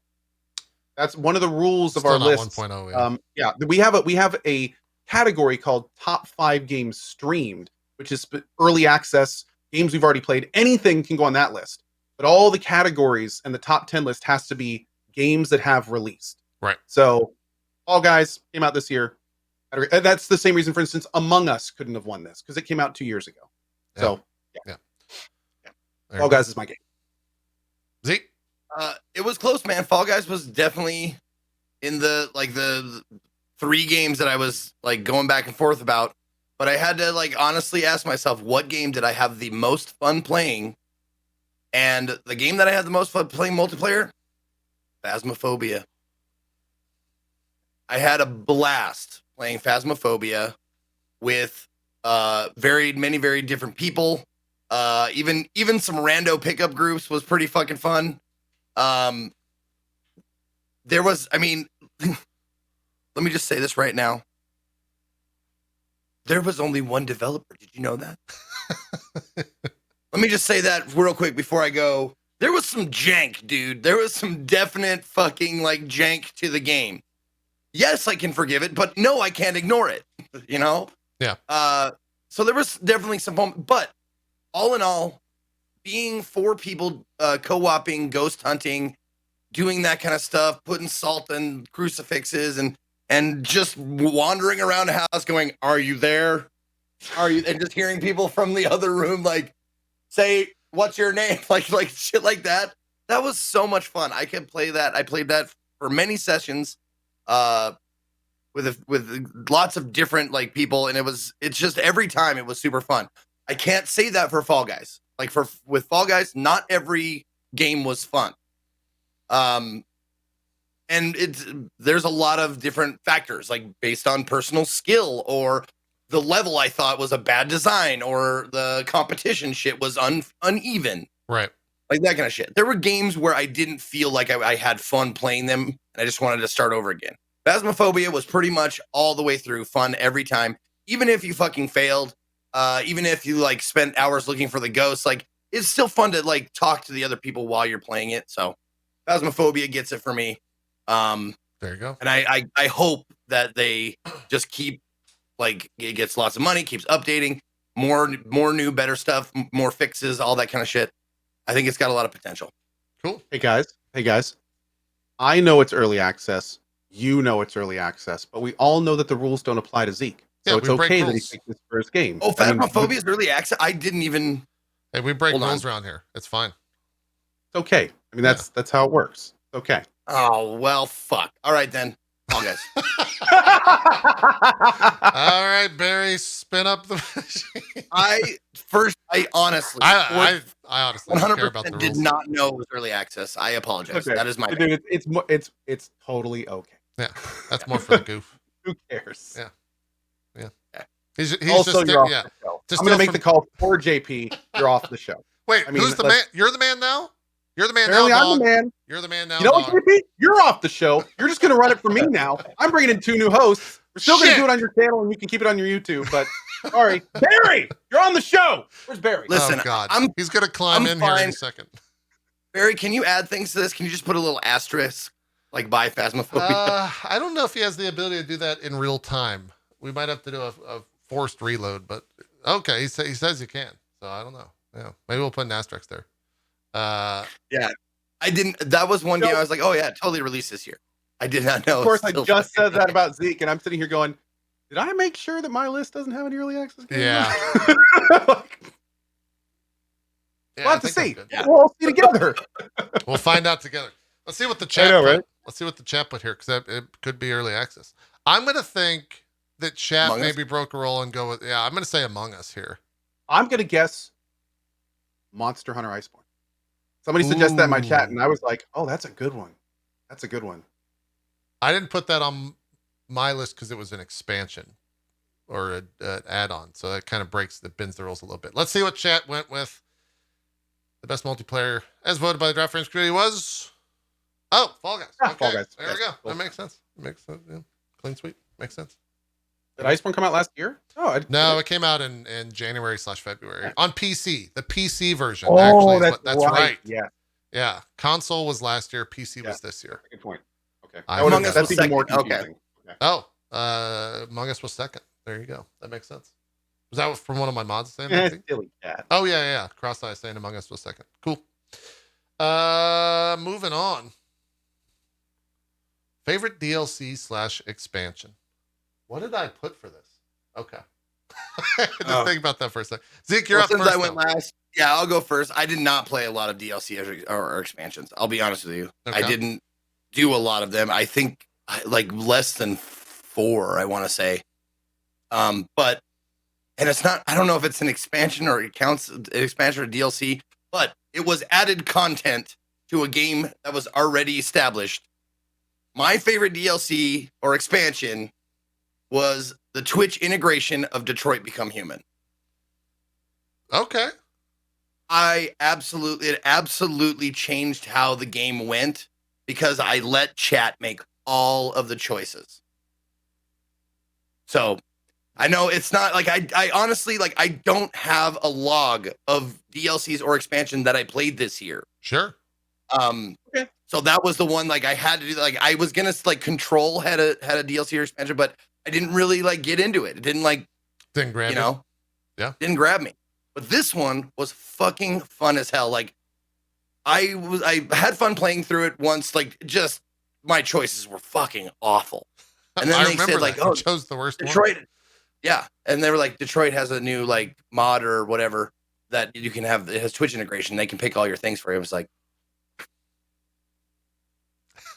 That's one of the rules of our list. 1.0, yeah, we have a category called Top 5 Games Streamed, which is early access. Games we've already played. Anything can go on that list, but all the categories and the top 10 list has to be games that have released. Right. So Fall Guys came out this year. That's the same reason, for instance, Among Us couldn't have won this because it came out 2 years ago. So yeah. Fall Guys is my game. Zeke? It was close, man. Fall Guys was definitely in the 3 games that I was like going back and forth about. But I had to like honestly ask myself, what game did I have the most fun playing? And the game that I had the most fun playing multiplayer, Phasmophobia. I had a blast playing Phasmophobia with very different people. Even some rando pickup groups was pretty fucking fun. There was, I mean, let me just say this right now. There was only one developer. Did you know that? Let me just say that real quick before I go. There was some jank, dude. There was some definite fucking like jank to the game. Yes, I can forgive it, but no, I can't ignore it. You know? Yeah. So there was definitely some fun, but all in all, being 4 people co-oping, ghost hunting, doing that kind of stuff, putting salt and crucifixes and just wandering around a house going, are you there? Are you? And just hearing people from the other room, like, say, what's your name? Like shit like that. That was so much fun. I could play that. I played that for many sessions with lots of different like people. And it's just every time it was super fun. I can't say that for Fall Guys. Like with Fall Guys, not every game was fun. And there's a lot of different factors, like based on personal skill or the level I thought was a bad design or the competition shit was uneven. Right. Like that kind of shit. There were games where I didn't feel like I had fun playing them and I just wanted to start over again. Phasmophobia was pretty much all the way through fun every time. Even if you fucking failed, even if you like spent hours looking for the ghosts, like it's still fun to like talk to the other people while you're playing it. So Phasmophobia gets it for me. There you go. And I hope that they just keep, like, it gets lots of money, keeps updating, more new, better stuff, more fixes, all that kind of shit. I think it's got a lot of potential. Cool. Hey guys. I know it's early access. You know it's early access, but we all know that the rules don't apply to Zeke. So it's okay that he picked his first game. Oh, Phasmophobia is early access? I didn't even... Hey, we break rules around here. It's fine. It's okay. I mean, that's how it works. Okay. Oh, well, fuck. All right, then. All guys. All right, Barry, spin up the machine. I honestly... I honestly 100% care about the rules. did not know it was early access. I apologize. Okay. That is my... Dude, it's totally okay. Yeah, that's more for the goof. Who cares? Yeah. He's also, just you're off the show. I'm going to make the call for JP. You're off the show. Wait, who's the man? You're the man now? You're the man now, dog. I'm the man. You're the man now, you know what, JP? You're off the show. You're just going to run it for me now. I'm bringing in 2 new hosts. We're still going to do it on your channel, and you can keep it on your YouTube, but sorry. Barry, you're on the show. Where's Barry? Listen, God. He's going to climb in here in a second. Barry, can you add things to this? Can you just put a little asterisk, like, by Phasmophobia? I don't know if he has the ability to do that in real time. We might have to do a forced reload, but okay, he says you can, so I don't know. Yeah, maybe we'll put an asterisk there. Yeah, I didn't. That was one game I was like, oh yeah, totally released this year. I did not know. Of course, I just said that about Zeke, and I'm sitting here going, did I make sure that my list doesn't have any early access games? Yeah. We'll have to see. Yeah. We'll all see together. We'll find out together. Let's see what the chat put. Right? Let's see what the chat put here, because it could be early access. I'm going to think that chat maybe broke a roll and go with, I'm going to say Among Us here. I'm going to guess Monster Hunter Iceborne. Somebody suggested that in my chat, and I was like, oh, that's a good one. That's a good one. I didn't put that on my list because it was an expansion or an add-on, so that kind of bends the rules a little bit. Let's see what chat went with. The best multiplayer, as voted by the Draft Frames community, was... Oh, Fall Guys. Okay. Fall Guys. There we go. Cool. That makes sense. Makes sense. Yeah. Clean sweep. Makes sense. Did Iceborne come out last year? Oh, no, it came out in January/February on PC. The PC version. Oh, actually, that's right. Yeah. Yeah. Console was last year. PC was this year. Good point. Okay. That's even more confusing. Okay. Oh, Among Us was second. There you go. That makes sense. Was that from one of my mods saying that? Silly cat. Oh yeah. Cross-eye saying Among Us was second. Cool. Moving on. Favorite DLC/expansion. What did I put for this? Okay. Just think about that for a second. Zeke, you're up first. I went last. Yeah, I'll go first. I did not play a lot of DLC or expansions. I'll be honest with you. Okay. I didn't do a lot of them. I think like less than 4, I want to say. But it's not, I don't know if it's an expansion or it counts an expansion or DLC, but it was added content to a game that was already established. My favorite DLC or expansion was the Twitch integration of Detroit Become Human. Okay. It absolutely changed how the game went because I let chat make all of the choices. So I know it's not like I honestly, like, I don't have a log of DLCs or expansion that I played this year. Sure. Okay. So that was the one, like, I had to do, like, I was gonna, like, Control had a DLC or expansion, but I didn't really, like, get into it. It didn't grab you know? Yeah. Didn't grab me. But this one was fucking fun as hell. Like, I had fun playing through it once, like, just my choices were fucking awful. And then they said, like, oh, chose the worst Detroit. One. Yeah. And they were like, Detroit has a new, like, mod or whatever that you can have. It has Twitch integration. They can pick all your things for you. It was like,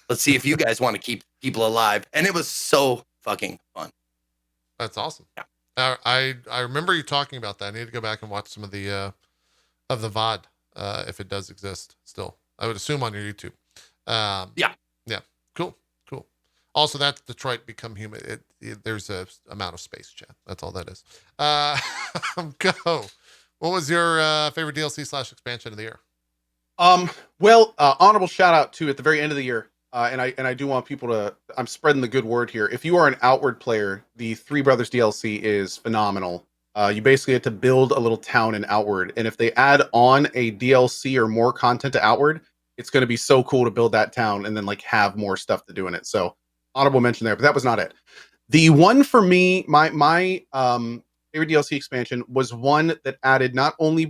let's see if you guys want to keep people alive. And it was so fucking fun. That's awesome. Yeah. I remember you talking about that. I need to go back and watch some of the VOD if it does exist still. I would assume on your YouTube. Yeah. Cool. Also, that's Detroit Become Human. There's a amount of space, chat. That's all that is. Go. What was your favorite DLC/expansion of the year? Honorable shout out to at the very end of the year. And I do want people to, I'm spreading the good word here. If you are an Outward player, the Three Brothers DLC is phenomenal. You basically have to build a little town in Outward. And if they add on a DLC or more content to Outward, it's going to be so cool to build that town and then like have more stuff to do in it. So honorable mention there, but that was not it. The one for me, my favorite DLC expansion was one that added not only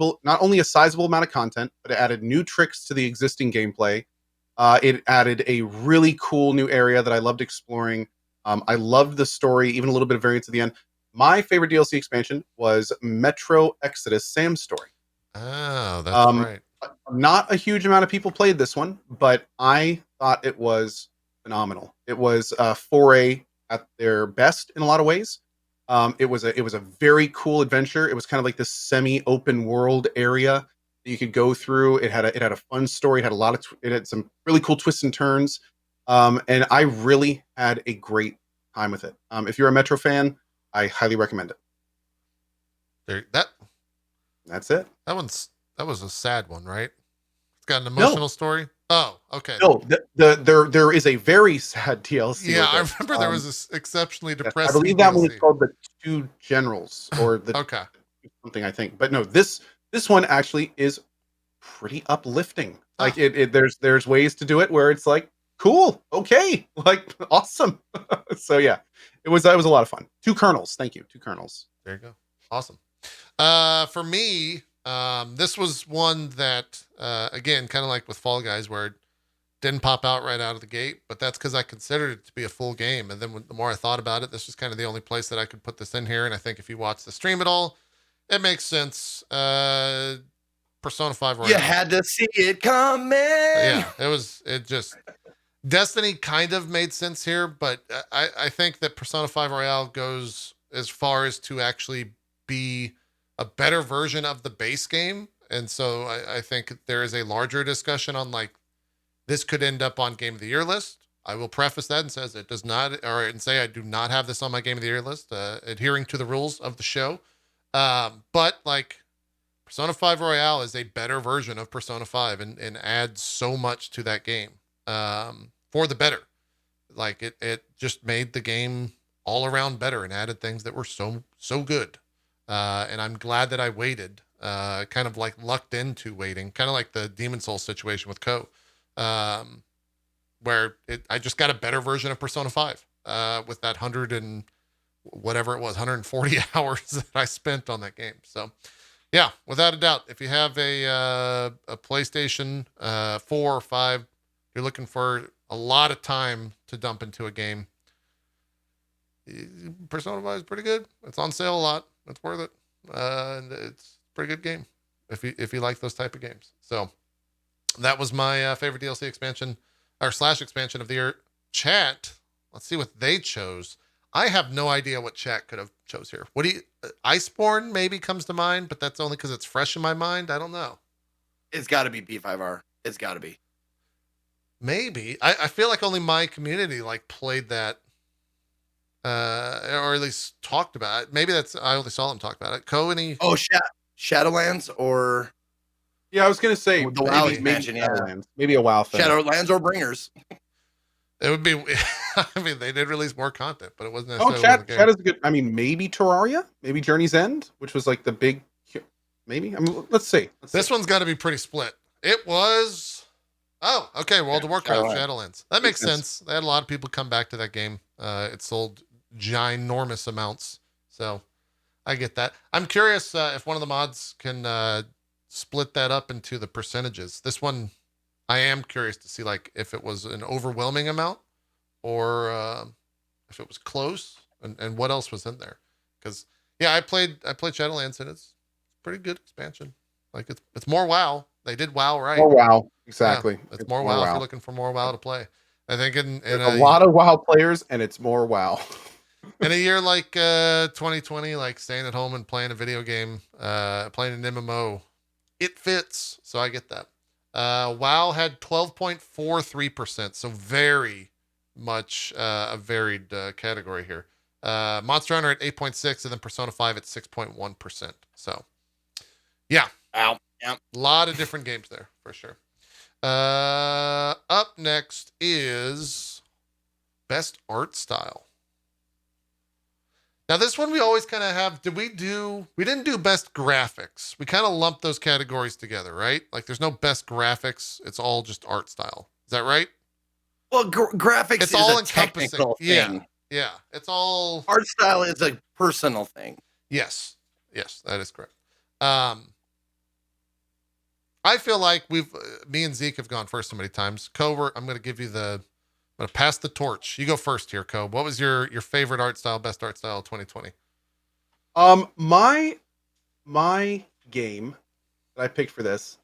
a sizable amount of content, but it added new tricks to the existing gameplay. It added a really cool new area that I loved exploring. I loved the story, even a little bit of variance at the end. My favorite DLC expansion was Metro Exodus Sam's Story. Oh, that's right. Not a huge amount of people played this one, but I thought it was phenomenal. It was a foray at their best in a lot of ways. It was a very cool adventure. It was kind of like this semi-open world area that you could go through. It had a fun story. It had some really cool twists and turns. And I really had a great time with it. If you're a Metro fan, I highly recommend it. That's it. That was a sad one, right? It's got an emotional story. Oh, okay. No, there is a very sad DLC. Yeah, I remember there was this exceptionally depressing. I believe that one is called The Two Generals or the okay something, I think. But no, this one actually is pretty uplifting. Like there's ways to do it where it's like cool, okay, like awesome. So yeah, it was a lot of fun. Two Colonels, thank you. Two Colonels. There you go. Awesome. For me, this was one that, again, kind of like with Fall Guys, where it didn't pop out right out of the gate, but that's because I considered it to be a full game. And then the more I thought about it, this was kind of the only place that I could put this in here. And I think if you watch the stream at all, it makes sense. Persona 5 Royal. You had to see it coming. Yeah, Destiny kind of made sense here, but I think that Persona 5 Royale goes as far as to actually be a better version of the base game. And so I think there is a larger discussion on like, this could end up on Game of the Year list. I will preface that and says it does not, and say I do not have this on my Game of the Year list, adhering to the rules of the show. But like Persona 5 Royale is a better version of Persona 5 and adds so much to that game, for the better. Like it just made the game all around better and added things that were so good. And I'm glad that I waited, kind of like lucked into waiting, kind of like the Demon Souls situation with Ko, where I just got a better version of Persona 5, with that 100 and whatever it was, 140 hours that I spent on that game. So yeah, without a doubt, if you have a PlayStation 4 or 5, you're looking for a lot of time to dump into a game, Persona 5 is pretty good. It's on sale a lot. It's worth it. And it's a pretty good game if you like those type of games. So that was my favorite DLC expansion or / expansion of the year. Chat, let's see what they chose. I have no idea what chat could have chose here. What do you, Iceborne maybe comes to mind, but that's only because it's fresh in my mind. I don't know. It's got to be P5R. It's got to be. Maybe. I feel like only my community like played that, or at least talked about it. Maybe I only saw them talk about it. Ko, any? Oh, Shadowlands or? Yeah, I was gonna say the WoW expansion. Yeah, maybe a WoW thing. Shadowlands or Bringers. It would be. I mean, they did release more content, but it wasn't necessarily. Oh, chat is good. I mean, maybe Terraria, maybe Journey's End, which was like the big. Maybe. I mean, let's see. This one's got to be pretty split. It was. Oh, okay. World of Warcraft, Shadowlands. That makes sense. They had a lot of people come back to that game. It sold ginormous amounts, so I get that. I'm curious if one of the mods can split that up into the percentages. This one, I am curious to see like if it was an overwhelming amount or if it was close and what else was in there. Because yeah, I played Shadowlands and it's pretty good expansion. Like it's more WoW. They did WoW right. More WoW, exactly. Yeah, it's more WoW if you're looking for more WoW to play. I think in a lot of WoW players, and it's more WoW. In a year like 2020, like staying at home and playing a video game, playing an MMO, it fits. So I get that. WoW had 12.43%, so very much a varied category here. Monster Hunter at 8.6, and then Persona 5 at 6.1%. So, yeah. Wow. Yeah. A lot of different games there, for sure. Up next is Best Art Style. Now this one we always kind of have. We didn't do best graphics. We kind of lumped those categories together, right? Like there's no best graphics. It's all just art style. Is that right? Well, graphics it's is all a encompassing. technical thing. Yeah. It's all art style is a personal thing. Yes, that is correct. I feel like me and Zeke have gone first so many times. Co, I'm going to give you I'm going to pass the torch. You go first here, Co. What was your favorite art style, best art style 2020? My game that I picked for this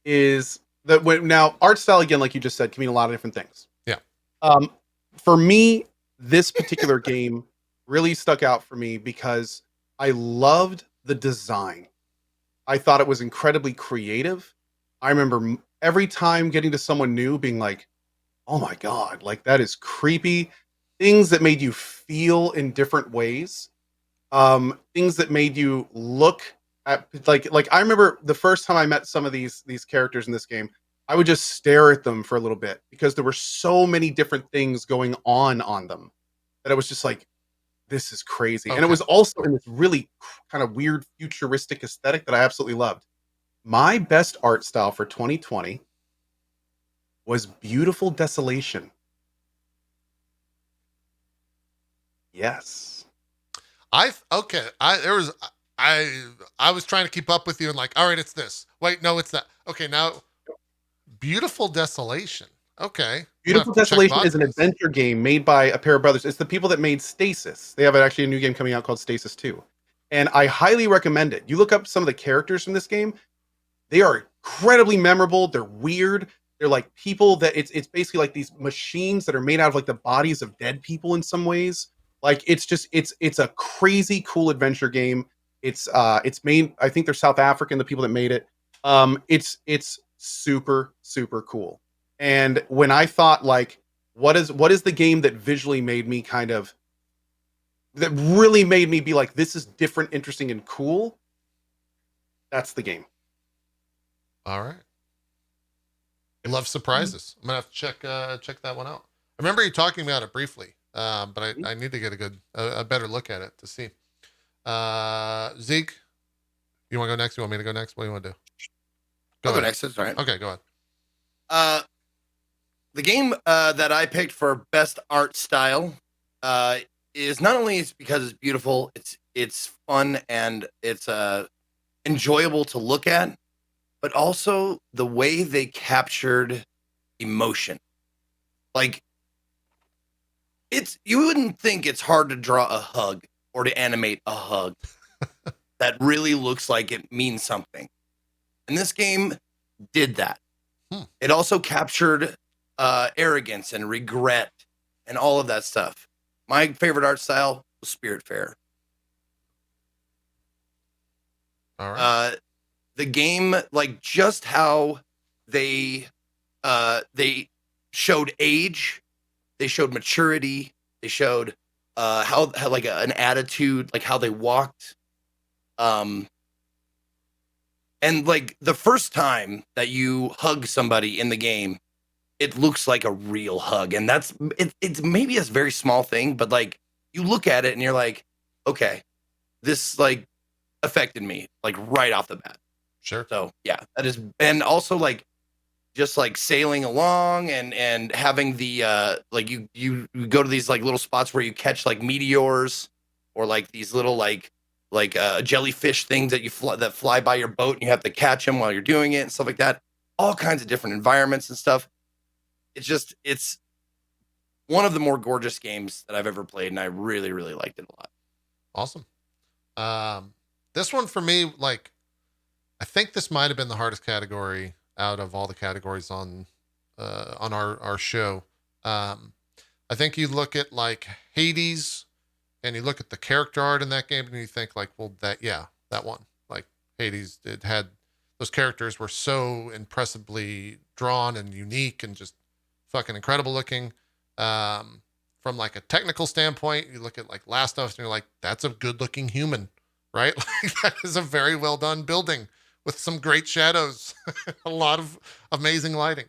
is that now art style, again, like you just said, can mean a lot of different things. Yeah. For me, this particular game really stuck out for me because I loved the design. I thought it was incredibly creative. I remember every time getting to someone new being like, oh my God, like that is creepy. Things that made you feel in different ways. Things that made you look at like I remember the first time I met some of these characters in this game, I would just stare at them for a little bit because there were so many different things going on them that I was just like, this is crazy. Okay. And it was also in this really kind of weird futuristic aesthetic that I absolutely loved. My best art style for 2020 was Beautiful Desolation. Yes. I was trying to keep up with you and like, all right, it's this. Wait, no, it's that. Okay, now Beautiful Desolation. Okay. Beautiful Desolation is an adventure game made by a pair of brothers. It's the people that made Stasis. They have actually a new game coming out called Stasis 2. And I highly recommend it. You look up some of the characters from this game, they are incredibly memorable. They're weird. They're like people that it's basically like these machines that are made out of like the bodies of dead people in some ways. Like it's a crazy cool adventure game. It's made, I think they're South African, the people that made it. It's super, super cool. And when I thought like, what is the game that visually made me that really made me be like, this is different, interesting, and cool? That's the game. All right. I love surprises. I'm gonna have to check that one out. I remember you talking about it briefly, but I need to get a better look at it to see. Zeke, you want to go next? You want me to go next? What do you want to do? Go next. That's right. Okay, go ahead. The game that I picked for best art style is not only because it's beautiful, it's fun and it's enjoyable to look at, but also the way they captured emotion. Like you wouldn't think it's hard to draw a hug or to animate a hug that really looks like it means something. And this game did that. It also captured arrogance and regret and all of that stuff. My favorite art style was Spiritfarer. All right. The game, like just how they showed age, they showed maturity, they showed how like an attitude, like how they walked. And like the first time that you hug somebody in the game, it looks like a real hug. And it's maybe a very small thing, but like you look at it and you're like, okay, this like affected me like right off the bat. Sure. So yeah, that is, and also like just like sailing along and having the like you go to these like little spots where you catch like meteors or like these little like jellyfish things that that fly by your boat and you have to catch them while you're doing it and stuff like that. All kinds of different environments and stuff. It's one of the more gorgeous games that I've ever played, and I really, really liked it a lot. Awesome. This one for me, like, I think this might have been the hardest category out of all the categories on our show. I think you look at like Hades and you look at the character art in that game and you think like, well, that one, like Hades, it had those characters were so impressively drawn and unique and just fucking incredible looking. From like a technical standpoint, you look at like Last of Us and you're like, that's a good looking human, right? Like that is a very well done building with some great shadows, a lot of amazing lighting.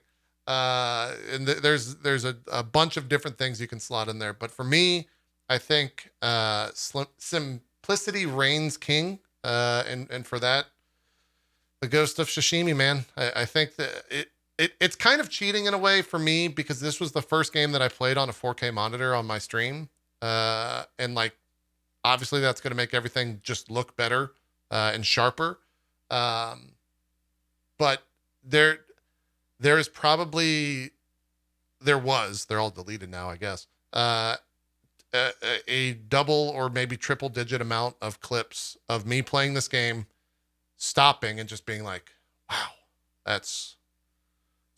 And there's a bunch of different things you can slot in there. But for me, I think simplicity reigns king. And for that, the Ghost of Tsushima, man. I think that it's kind of cheating in a way for me because this was the first game that I played on a 4K monitor on my stream. And like, obviously that's going to make everything just look better and sharper. But there is probably, they're all deleted now, I guess. A double or maybe triple digit amount of clips of me playing this game, stopping and just being like, wow, it's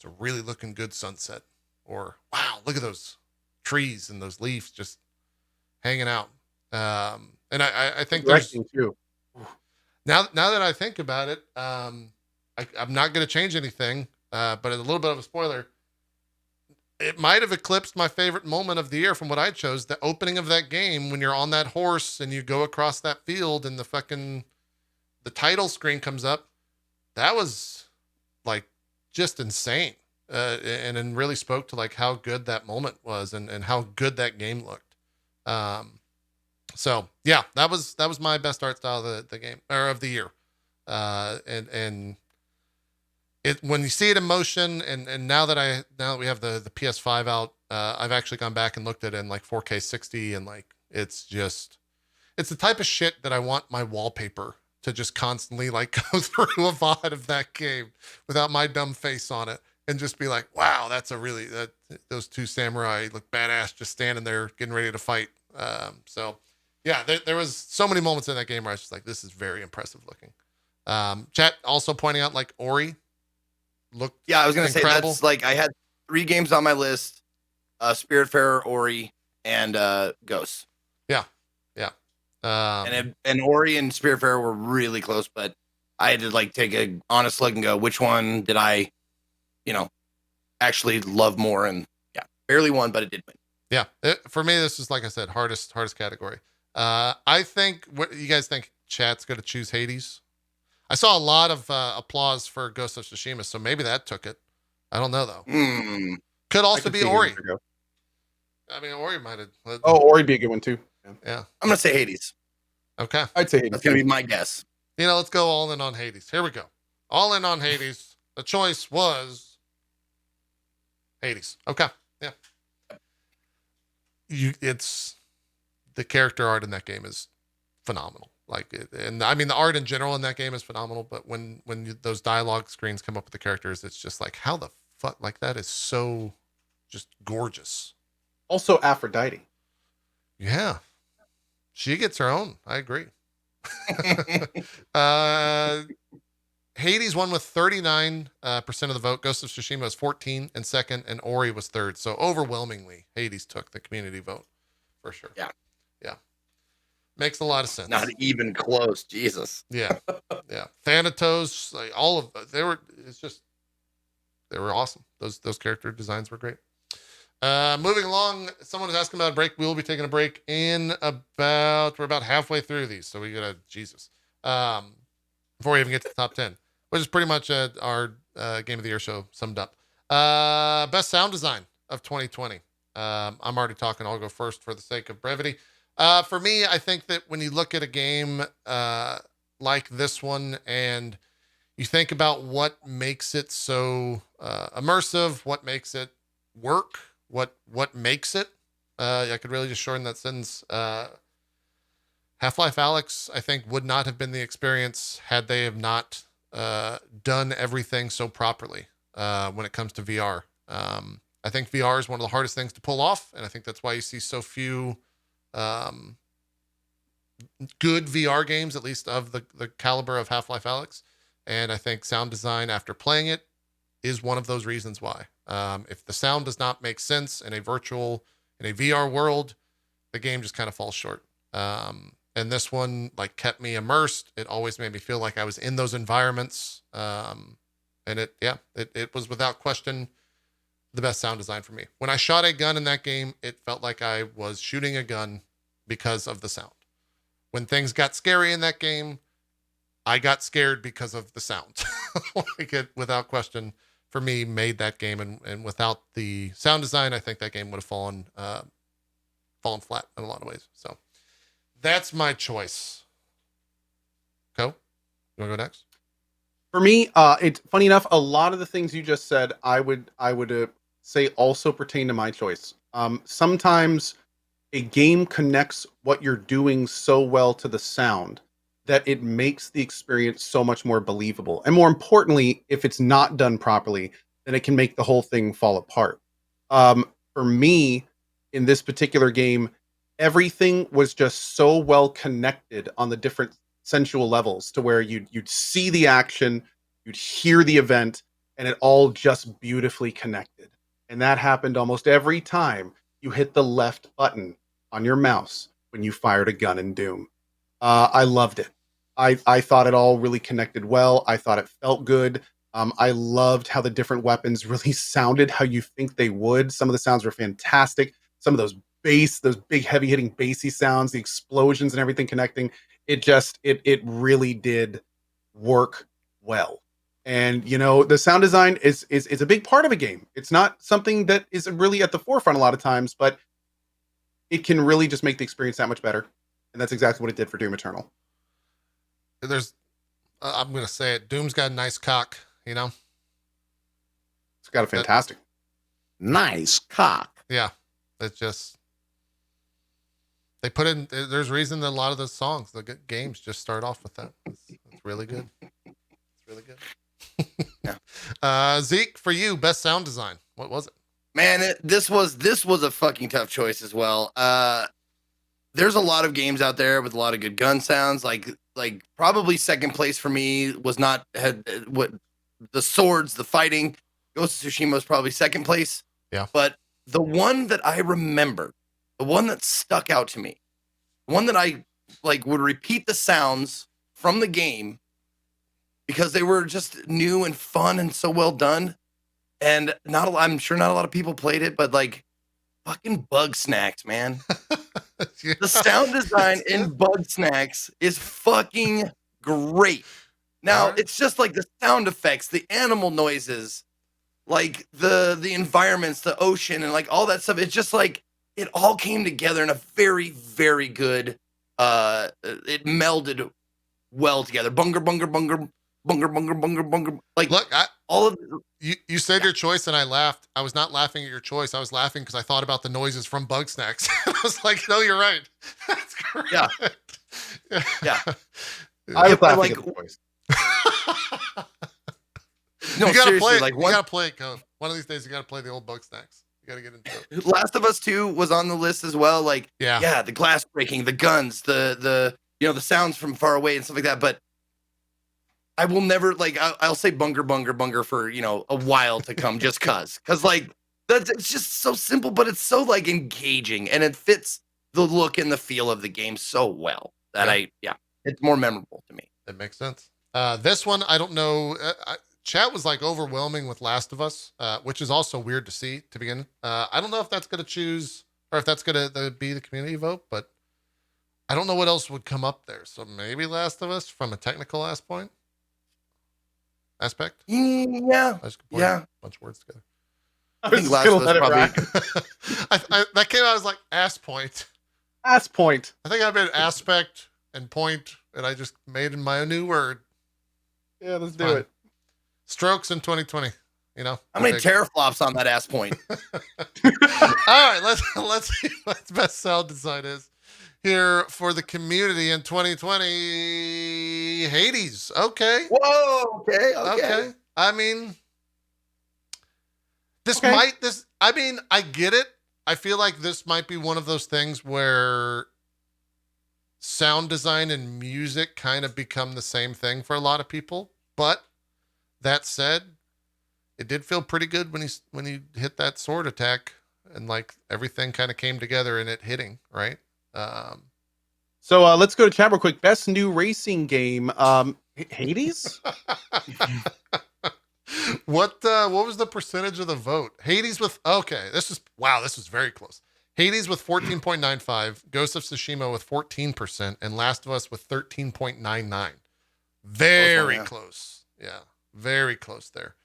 a really looking good sunset. Or, wow, look at those trees and those leaves just hanging out. And I think there's too. Now that I think about it, I'm not going to change anything, but a little bit of a spoiler. It might have eclipsed my favorite moment of the year from what I chose. The opening of that game when you're on that horse and you go across that field and the title screen comes up. That was like just insane. And really spoke to like how good that moment was and how good that game looked. So yeah, that was my best art style of the game or of the year. And it, when you see it in motion and now that we have the PS5 out, I've actually gone back and looked at it in like 4K 60 and like, it's the type of shit that I want my wallpaper to just constantly like go through a VOD of that game without my dumb face on it and just be like, wow, that's those two samurai look badass just standing there getting ready to fight. So yeah, there was so many moments in that game where I was just like, this is very impressive looking. Chat also pointing out like Ori looked I was going to say incredible. that's like I had 3 games on my list: Spiritfarer, Ori, and Ghosts. And Ori and Spiritfarer were really close, but I had to like take a honest look and go, which one did I, actually love more? And yeah, barely won, but it did win. Yeah, for me, this is like I said, hardest category. I think what you guys think? Chat's going to choose Hades. I saw a lot of applause for Ghost of Tsushima, so maybe that took it. I don't know though. Could also be Ori. I mean, Ori might have. Ori'd be a good one too. Yeah. I'm gonna say Hades. Okay. I'd say Hades. That's gonna be my guess. Let's go all in on Hades. Here we go. All in on Hades. The choice was Hades. Okay. Yeah. It's the character art in that game is phenomenal. And I mean the art in general in that game is phenomenal. But when those dialogue screens come up with the characters, it's just like how the fuck, like that is so just gorgeous. Also Aphrodite. Yeah, she gets her own. I agree. Hades won with 39% of the vote. Ghost of Tsushima was 14 and second, and Ori was third. So overwhelmingly, Hades took the community vote for sure. Yeah. Makes a lot of sense. Not even close. Jesus. Yeah. Thanatos, like all of they were awesome. Those character designs were great. Moving along, someone was asking about a break. We will be taking a break we're about halfway through these. So we gotta, Jesus. Before we even get to the top 10, which is pretty much our Game of the Year show summed up. Best sound design of 2020. I'm already talking. I'll go first for the sake of brevity. For me, I think that when you look at a game like this one and you think about what makes it so immersive, what makes it work, what makes it, I could really just shorten that sentence. Half-Life Alyx, I think, would not have been the experience had they have not done everything so properly when it comes to VR. I think VR is one of the hardest things to pull off, and I think that's why you see so few good VR games, at least of the caliber of Half-Life Alyx. And I think sound design after playing it is one of those reasons why. If the sound does not make sense in a VR world, the game just kind of falls short. And this one like kept me immersed. It always made me feel like I was in those environments. And it was without question the best sound design for me. When I shot a gun in that game, it felt like I was shooting a gun because of the sound. When things got scary in that game, I got scared because of the sound. Like it, without question, for me, made that game. And without the sound design, I think that game would have fallen fallen flat in a lot of ways. So that's my choice. Co, you want to go next? For me, it's funny enough. A lot of the things you just said, I would say also pertain to my choice. Sometimes a game connects what you're doing so well to the sound that it makes the experience so much more believable. And more importantly, if it's not done properly, then it can make the whole thing fall apart. For me, in this particular game, everything was just so well connected on the different sensual levels to where you'd see the action, you'd hear the event, and it all just beautifully connected. And that happened almost every time you hit the left button on your mouse when you fired a gun in Doom. I loved it. I thought it all really connected well. I thought it felt good. I loved how the different weapons really sounded how you think they would. Some of the sounds were fantastic. Some of those bass, those big heavy hitting bassy sounds, the explosions and everything connecting. It really did work well. And the sound design is a big part of a game. It's not something that is really at the forefront a lot of times, but it can really just make the experience that much better. And that's exactly what it did for Doom Eternal. I'm going to say it. Doom's got a nice cock, It's got a fantastic. Nice cock. Yeah. It's just, they put in, there's reason that a lot of the songs, the games just start off with that. It's really good. It's really good. Yeah. Zeke, for you, best sound design. What was it? Man, this was a fucking tough choice as well. There's a lot of games out there with a lot of good gun sounds. Like probably second place for me was not had what the swords, the fighting. Ghost of Tsushima was probably second place. Yeah. But the one that I remember, the one that stuck out to me, the one that I would repeat the sounds from the game because they were just new and fun and so well done. And I'm sure not a lot of people played it, but fucking Bug Snacks, man. Yeah. The sound design in Bug Snacks is fucking great. Now, it's just the sound effects, the animal noises, the environments, the ocean, and all that stuff. It's just it all came together in a very, very good, it melded well together. Bunger, bunger, bunger, bunger, bunger, bunger, bunger. Look, all of you said your choice and I laughed. I was not laughing at your choice. I was laughing because I thought about the noises from Bug Snacks. I was like, no, you're right. That's correct. Yeah. Yeah. I was laughing at the choice. No, you gotta seriously, play it. You gotta play it, Code. One of these days you gotta play the old Bug Snacks. You gotta get into it. Last of Us 2 was on the list as well. The glass breaking, the guns, the sounds from far away and stuff like that. But I will never I'll say bunger, bunger, bunger for a while to come, just cause it's just so simple, but it's so engaging and it fits the look and the feel of the game so well that it's more memorable to me. That makes sense. This one I don't know. Chat was overwhelming with Last of Us, which is also weird to see to begin. I don't know if that's gonna choose or if that's gonna be the community vote, but I don't know what else would come up there. So maybe Last of Us from a technical aspect. Yeah. A bunch of words together. I think Last of Us probably. That came out as ass point. Ass point. I think I made aspect and point, and I just made my own new word. Yeah, let's do it. Strokes in 2020. How many teraflops on that ass point? All right, let's see what best sound design is here for the community in 2020. Hades. Okay. Whoa. Okay. I mean, I get it. I feel like this might be one of those things where sound design and music kind of become the same thing for a lot of people. But that said, it did feel pretty good when he hit that sword attack and everything kind of came together and it hitting, right? So let's go to chat real quick. Best new racing game, Hades. What was the percentage of the vote? Hades with this was very close. Hades with 14.95, Ghost of Tsushima with 14%, and Last of Us with 13.99. Very close. Yeah, very close there.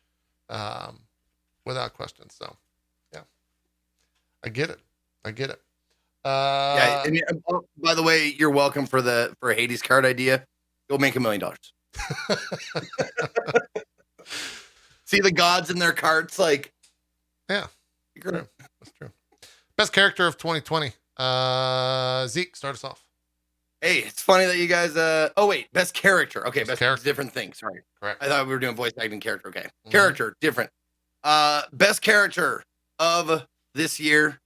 Without question. So, yeah. I get it. Yeah, and by the way, you're welcome for Hades card idea. Go make $1 million. See the gods in their carts, like, yeah, true. That's true. Best character of 2020. Zeke, start us off. Hey, it's funny that you guys. Oh wait, best character. Okay, best character. Different thing. Sorry, correct. I thought we were doing voice acting character. Okay, character different. Best character of this year.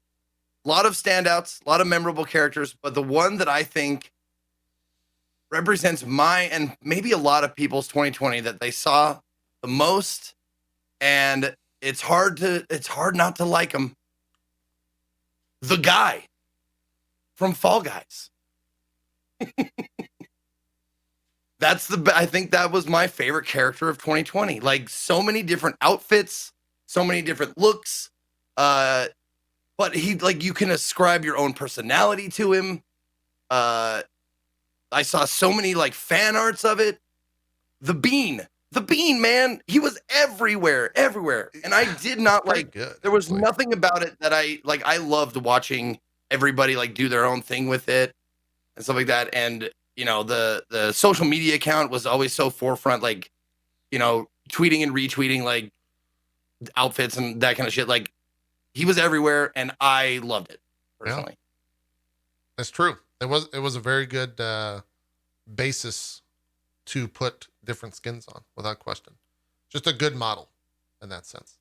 A lot of standouts, a lot of memorable characters, but the one that I think represents my and maybe a lot of people's 2020 that they saw the most, and it's hard not to like him. The guy from Fall Guys. I think that was my favorite character of 2020. Like, so many different outfits, so many different looks. But he, like, you can ascribe your own personality to him. I saw so many like fan arts of it. The Bean, man, he was everywhere. And I did not like, good, there was nothing about it that I like. I loved watching everybody like do their own thing with it and stuff like that. And, you know, the social media account was always so forefront, like, you know, tweeting and retweeting like outfits and that kind of shit. Like, he was everywhere, and I loved it personally. Yeah. That's true. It was a very good basis to put different skins on, without question. Just a good model in that sense.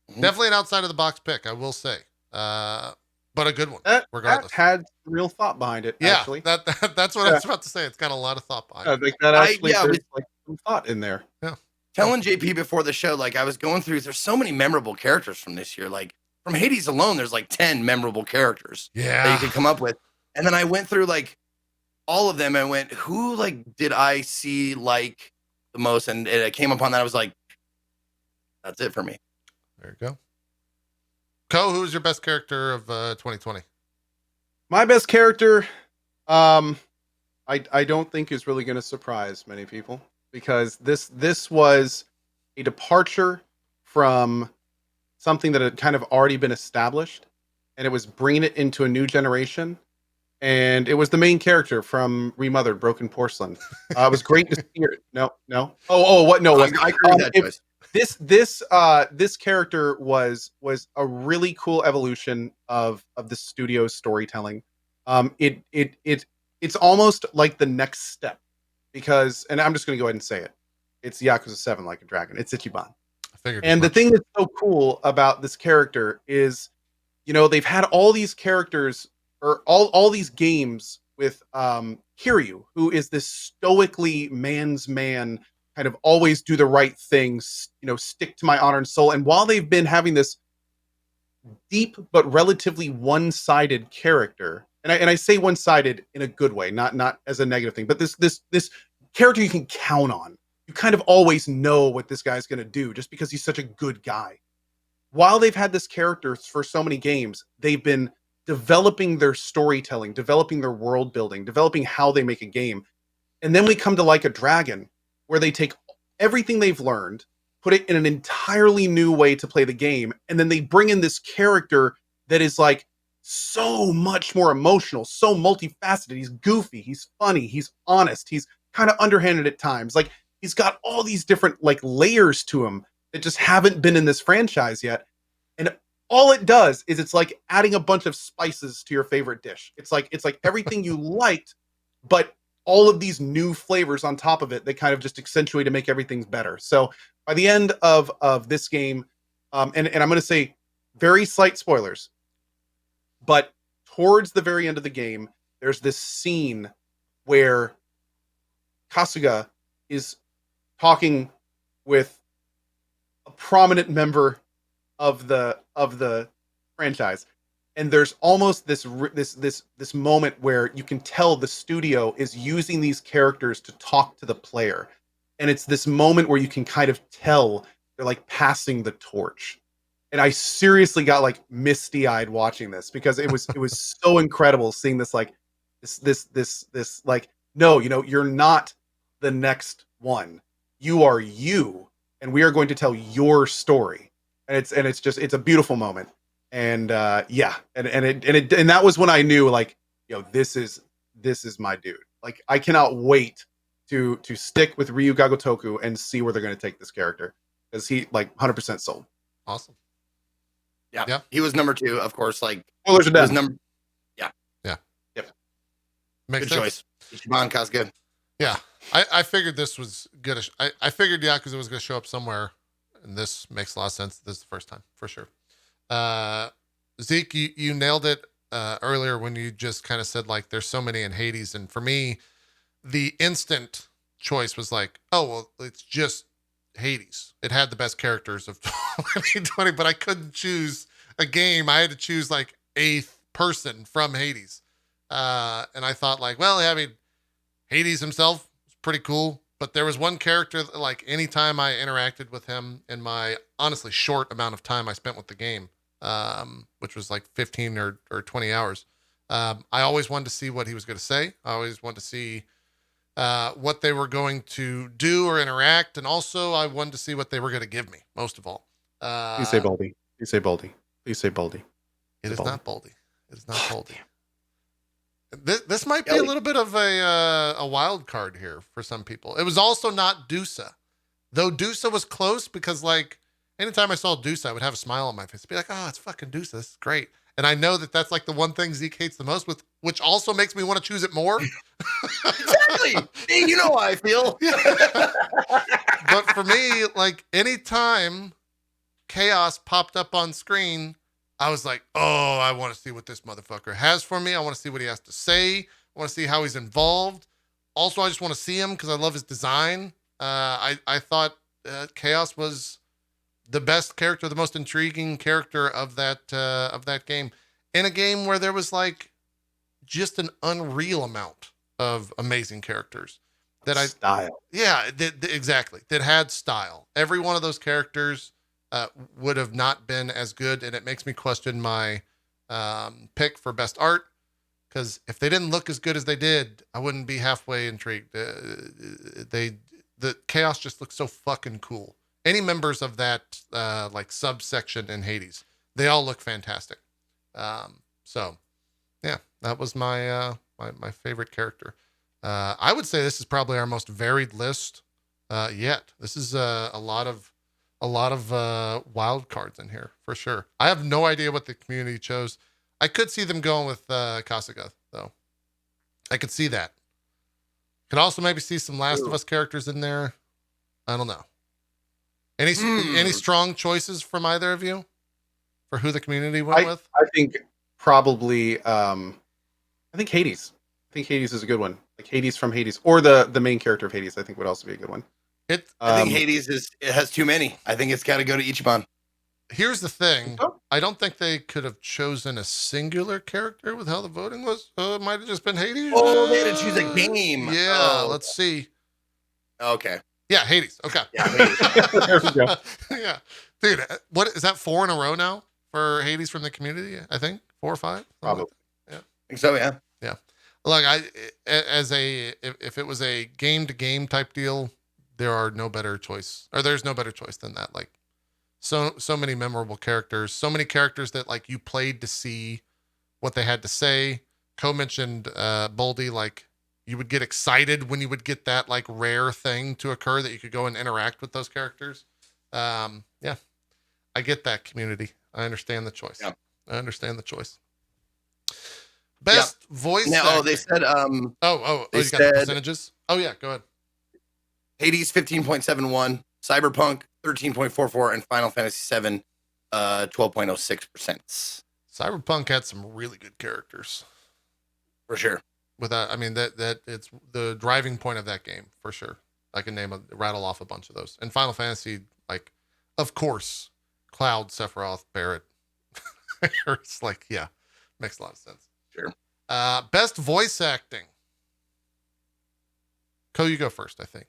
Definitely an outside of the box pick, I will say. But a good one, regardless. That had real thought behind it. Yeah, actually. that's what I was about to say. It's got a lot of thought behind it. I think that actually there's like some thought in there. Yeah. Telling JP before the show, like, I was going through, there's so many memorable characters from this year. Like, from Hades alone, there's like 10 memorable characters that you could come up with. And then I went through like all of them and went, who like did I see like the most? And it came upon that. I was like, that's it for me. There you go. Ko, who's your best character of 2020? My best character, I don't think is really going to surprise many people, because this was a departure from something that had kind of already been established, and it was bringing it into a new generation. And it was the main character from Remothered, Broken Porcelain. It was great to see her. No. Oh, what? No, I agree with that choice. This character was a really cool evolution of the studio's storytelling. It's almost like the next step, because, and I'm just going to go ahead and say it, it's Yakuza 7 Like a Dragon. It's Ichiban. And the thing that's so cool about this character is, you know, they've had all these characters, or all these games with Kiryu, who is this stoically man's man, kind of always do the right things, you know, stick to my honor and soul. And while they've been having this deep but relatively one-sided character, and I say one-sided in a good way, not as a negative thing, but this character you can count on. You kind of always know what this guy's going to do just because he's such a good guy. While they've had this character for so many games, they've been developing their storytelling, developing their world building, developing how they make a game. And then we come to Like a Dragon, where they take everything they've learned, put it in an entirely new way to play the game, and then they bring in this character that is like so much more emotional, so multifaceted. He's goofy, he's funny, he's honest, he's kind of underhanded at times. Like, he's got all these different like layers to him that just haven't been in this franchise yet. And all it does is it's like adding a bunch of spices to your favorite dish. It's like everything you liked, but all of these new flavors on top of it, they kind of just accentuate to make everything better. So by the end of this game, and I'm going to say very slight spoilers, but towards the very end of the game, there's this scene where Kasuga is talking with a prominent member of the franchise, and there's almost this moment where you can tell the studio is using these characters to talk to the player, and it's this moment where you can kind of tell they're like passing the torch. And I seriously got like misty-eyed watching this, because it was so incredible seeing this, like this like, no, you know, you're not the next one. You are you, and we are going to tell your story. And it's a beautiful moment. And yeah, and that was when I knew, like, this is my dude. Like, I cannot wait to stick with Ryu Gagotoku and see where they're going to take this character, because he, like, 100% sold. Awesome. Yeah. He was number 2, of course. Like, spoilers are done. Yeah. Yep. Makes good sense. choice. Ichiban Kasuga. Yeah. I figured this was good. I figured Yakuza was going to show up somewhere, and this makes a lot of sense. This is the first time, for sure. Zeke, you nailed it earlier when you just kind of said, like, there's so many in Hades. And for me, the instant choice was like, oh, well, it's just Hades. It had the best characters of 2020, but I couldn't choose a game. I had to choose, like, a person from Hades. And I thought, like, well, I mean, Hades himself was pretty cool, but there was one character that, like, anytime I interacted with him in my honestly short amount of time I spent with the game, which was like 15 or 20 hours, I always wanted to see what he was going to say. I always wanted to see what they were going to do or interact, and also I wanted to see what they were going to give me, most of all. Please say Baldy. Please say Baldy. Please say Baldy. It is not Baldy. It is not Baldy. This might be a little bit of a wild card here for some people. It was also not Dusa, though Dusa was close, because, like, anytime I saw Dusa, I would have a smile on my face. I'd be like, oh, it's fucking Dusa. This is great. And I know that that's, like, the one thing Zeke hates the most, which also makes me want to choose it more. Exactly. You know how I feel. But for me, like, anytime Chaos popped up on screen, I was like, oh, I want to see what this motherfucker has for me. I want to see what he has to say. I want to see how he's involved. Also, I just want to see him because I love his design. I thought Chaos was the best character, the most intriguing character of that game, in a game where there was, like, just an unreal amount of amazing characters that style. Yeah, exactly. That had style. Every one of those characters would have not been as good, and it makes me question my pick for best art, because if they didn't look as good as they did, I wouldn't be halfway intrigued. The Chaos just looks so fucking cool. Any members of that like subsection in Hades, they all look fantastic. So yeah, that was my my favorite character. I would say this is probably our most varied list yet. This is a lot of wild cards in here for sure. I have no idea what the community chose. I could see them going with Kasuga, though. I could see that. Could also maybe see some Last of Us characters in there. I don't know. Any strong choices from either of you for who the community went with? I think probably I think Hades. I think Hades is a good one. Like Hades from Hades, or the main character of Hades, I think would also be a good one. I think Hades it has too many. I think it's got to go to Ichiban. Here's the thing. I don't think they could have chosen a singular character with how the voting was. It might have just been Hades. Oh, they had to choose a game. Yeah, let's see. Okay. Yeah, Hades. Okay. Yeah, Hades. There we go. Yeah. Dude, what is that, 4 in a row now for Hades from the community? I think 4 or 5. Probably. Yeah. I think so, yeah. Yeah. Look, if it was a game to game type deal, there's no better choice than that. Like, so many memorable characters, so many characters that, like, you played to see what they had to say. Co mentioned Boldy, like, you would get excited when you would get that, like, rare thing to occur that you could go and interact with those characters. Yeah, I get that, community. I understand the choice. Yeah. I understand the choice. Best voice now, acting. they said you got the percentages? Oh yeah, go ahead. Hades 15.71, Cyberpunk 13.44, and Final Fantasy VII 12.06%. Cyberpunk had some really good characters. For sure. Without, I mean, that it's the driving point of that game, for sure. I can rattle off a bunch of those. And Final Fantasy, like, of course, Cloud, Sephiroth, Barrett. It's like, yeah, makes a lot of sense. Sure. Best voice acting. Co, you go first, I think.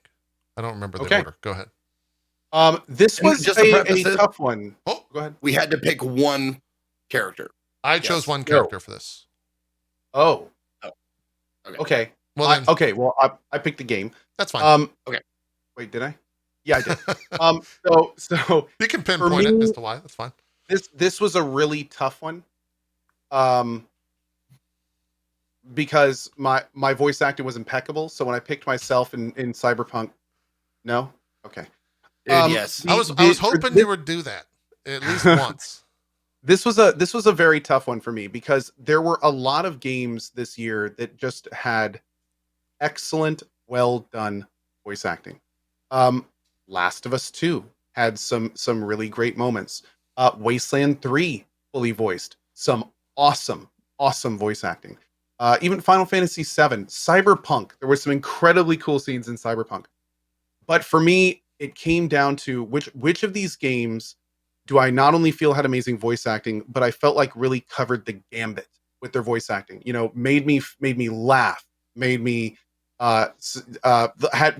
I don't remember the order. Go ahead. This was just a tough one. Oh, go ahead. We had to pick one character. I chose one character for this. Oh. Okay. Well, I picked the game. That's fine. Okay. Wait, did I? Yeah, I did. So you can pinpoint it as to why. That's fine. This was a really tough one. Because my voice acting was impeccable. So when I picked myself in Cyberpunk, no, okay, Dude, yes. I was hoping you would do that at least once. This was a very tough one for me because there were a lot of games this year that just had excellent, well done voice acting. Last of Us 2 had some really great moments. Wasteland 3 fully voiced, some awesome voice acting. Even Final Fantasy VII, Cyberpunk, there were some incredibly cool scenes in Cyberpunk. But for me, it came down to which of these games do I not only feel had amazing voice acting, but I felt like really covered the gambit with their voice acting. You know, made me laugh, made me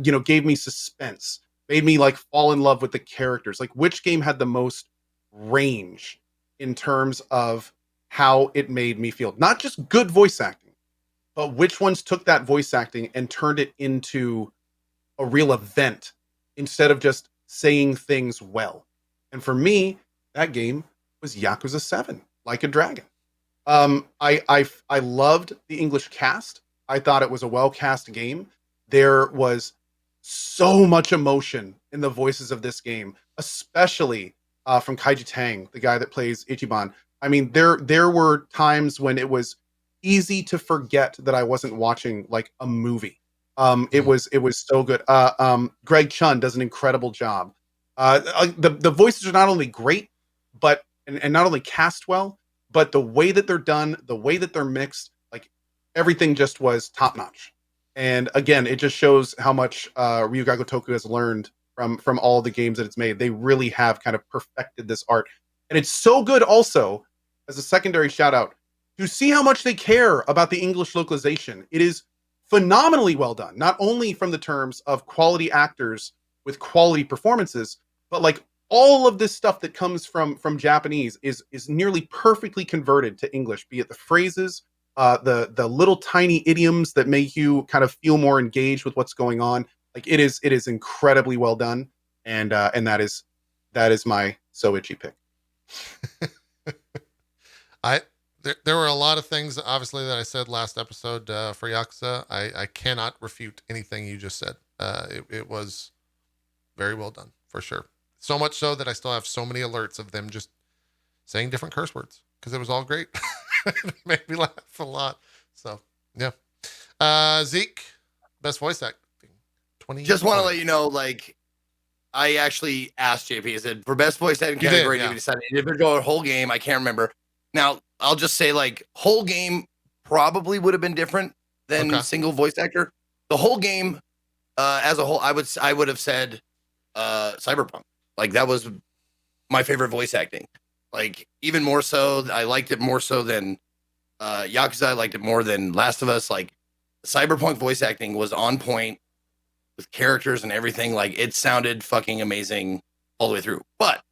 gave me suspense, made me like fall in love with the characters. Like which game had the most range in terms of how it made me feel? Not just good voice acting, but which ones took that voice acting and turned it into a real event instead of just saying things well. And for me, that game was Yakuza 7, Like a Dragon. I loved the English cast. I thought it was a well-cast game. There was so much emotion in the voices of this game, especially from Kaiji Tang, the guy that plays Ichiban. I mean, there were times when it was easy to forget that I wasn't watching like a movie. It was so good. Greg Chun does an incredible job. The voices are not only great, but and not only cast well, but the way that they're done, the way that they're mixed, like everything just was top notch. And again, it just shows how much Ryuga Gotoku has learned from all the games that it's made. They really have kind of perfected this art, and it's so good. Also, as a secondary shout out, to see how much they care about the English localization. It is phenomenally well done, not only from the terms of quality actors with quality performances, but like all of this stuff that comes from Japanese is nearly perfectly converted to English, be it the phrases, the little tiny idioms that make you kind of feel more engaged with what's going on. Like it is incredibly well done, and that is my so itchy pick. There were a lot of things, obviously, that I said last episode for Yakuza. I cannot refute anything you just said. It was very well done, for sure. So much so that I still have so many alerts of them just saying different curse words because it was all great. It made me laugh a lot. So, yeah. Zeke, best voice acting. Just want to let you know, like, I actually asked JP, I said, for best voice acting category, we decided individual or whole game. I can't remember. Now, I'll just say, like, whole game probably would have been different than single voice actor. The whole game, as a whole, I would have said Cyberpunk. Like, that was my favorite voice acting. Like, even more so, I liked it more so than Yakuza. I liked it more than Last of Us. Like, Cyberpunk voice acting was on point with characters and everything. Like, it sounded fucking amazing all the way through. But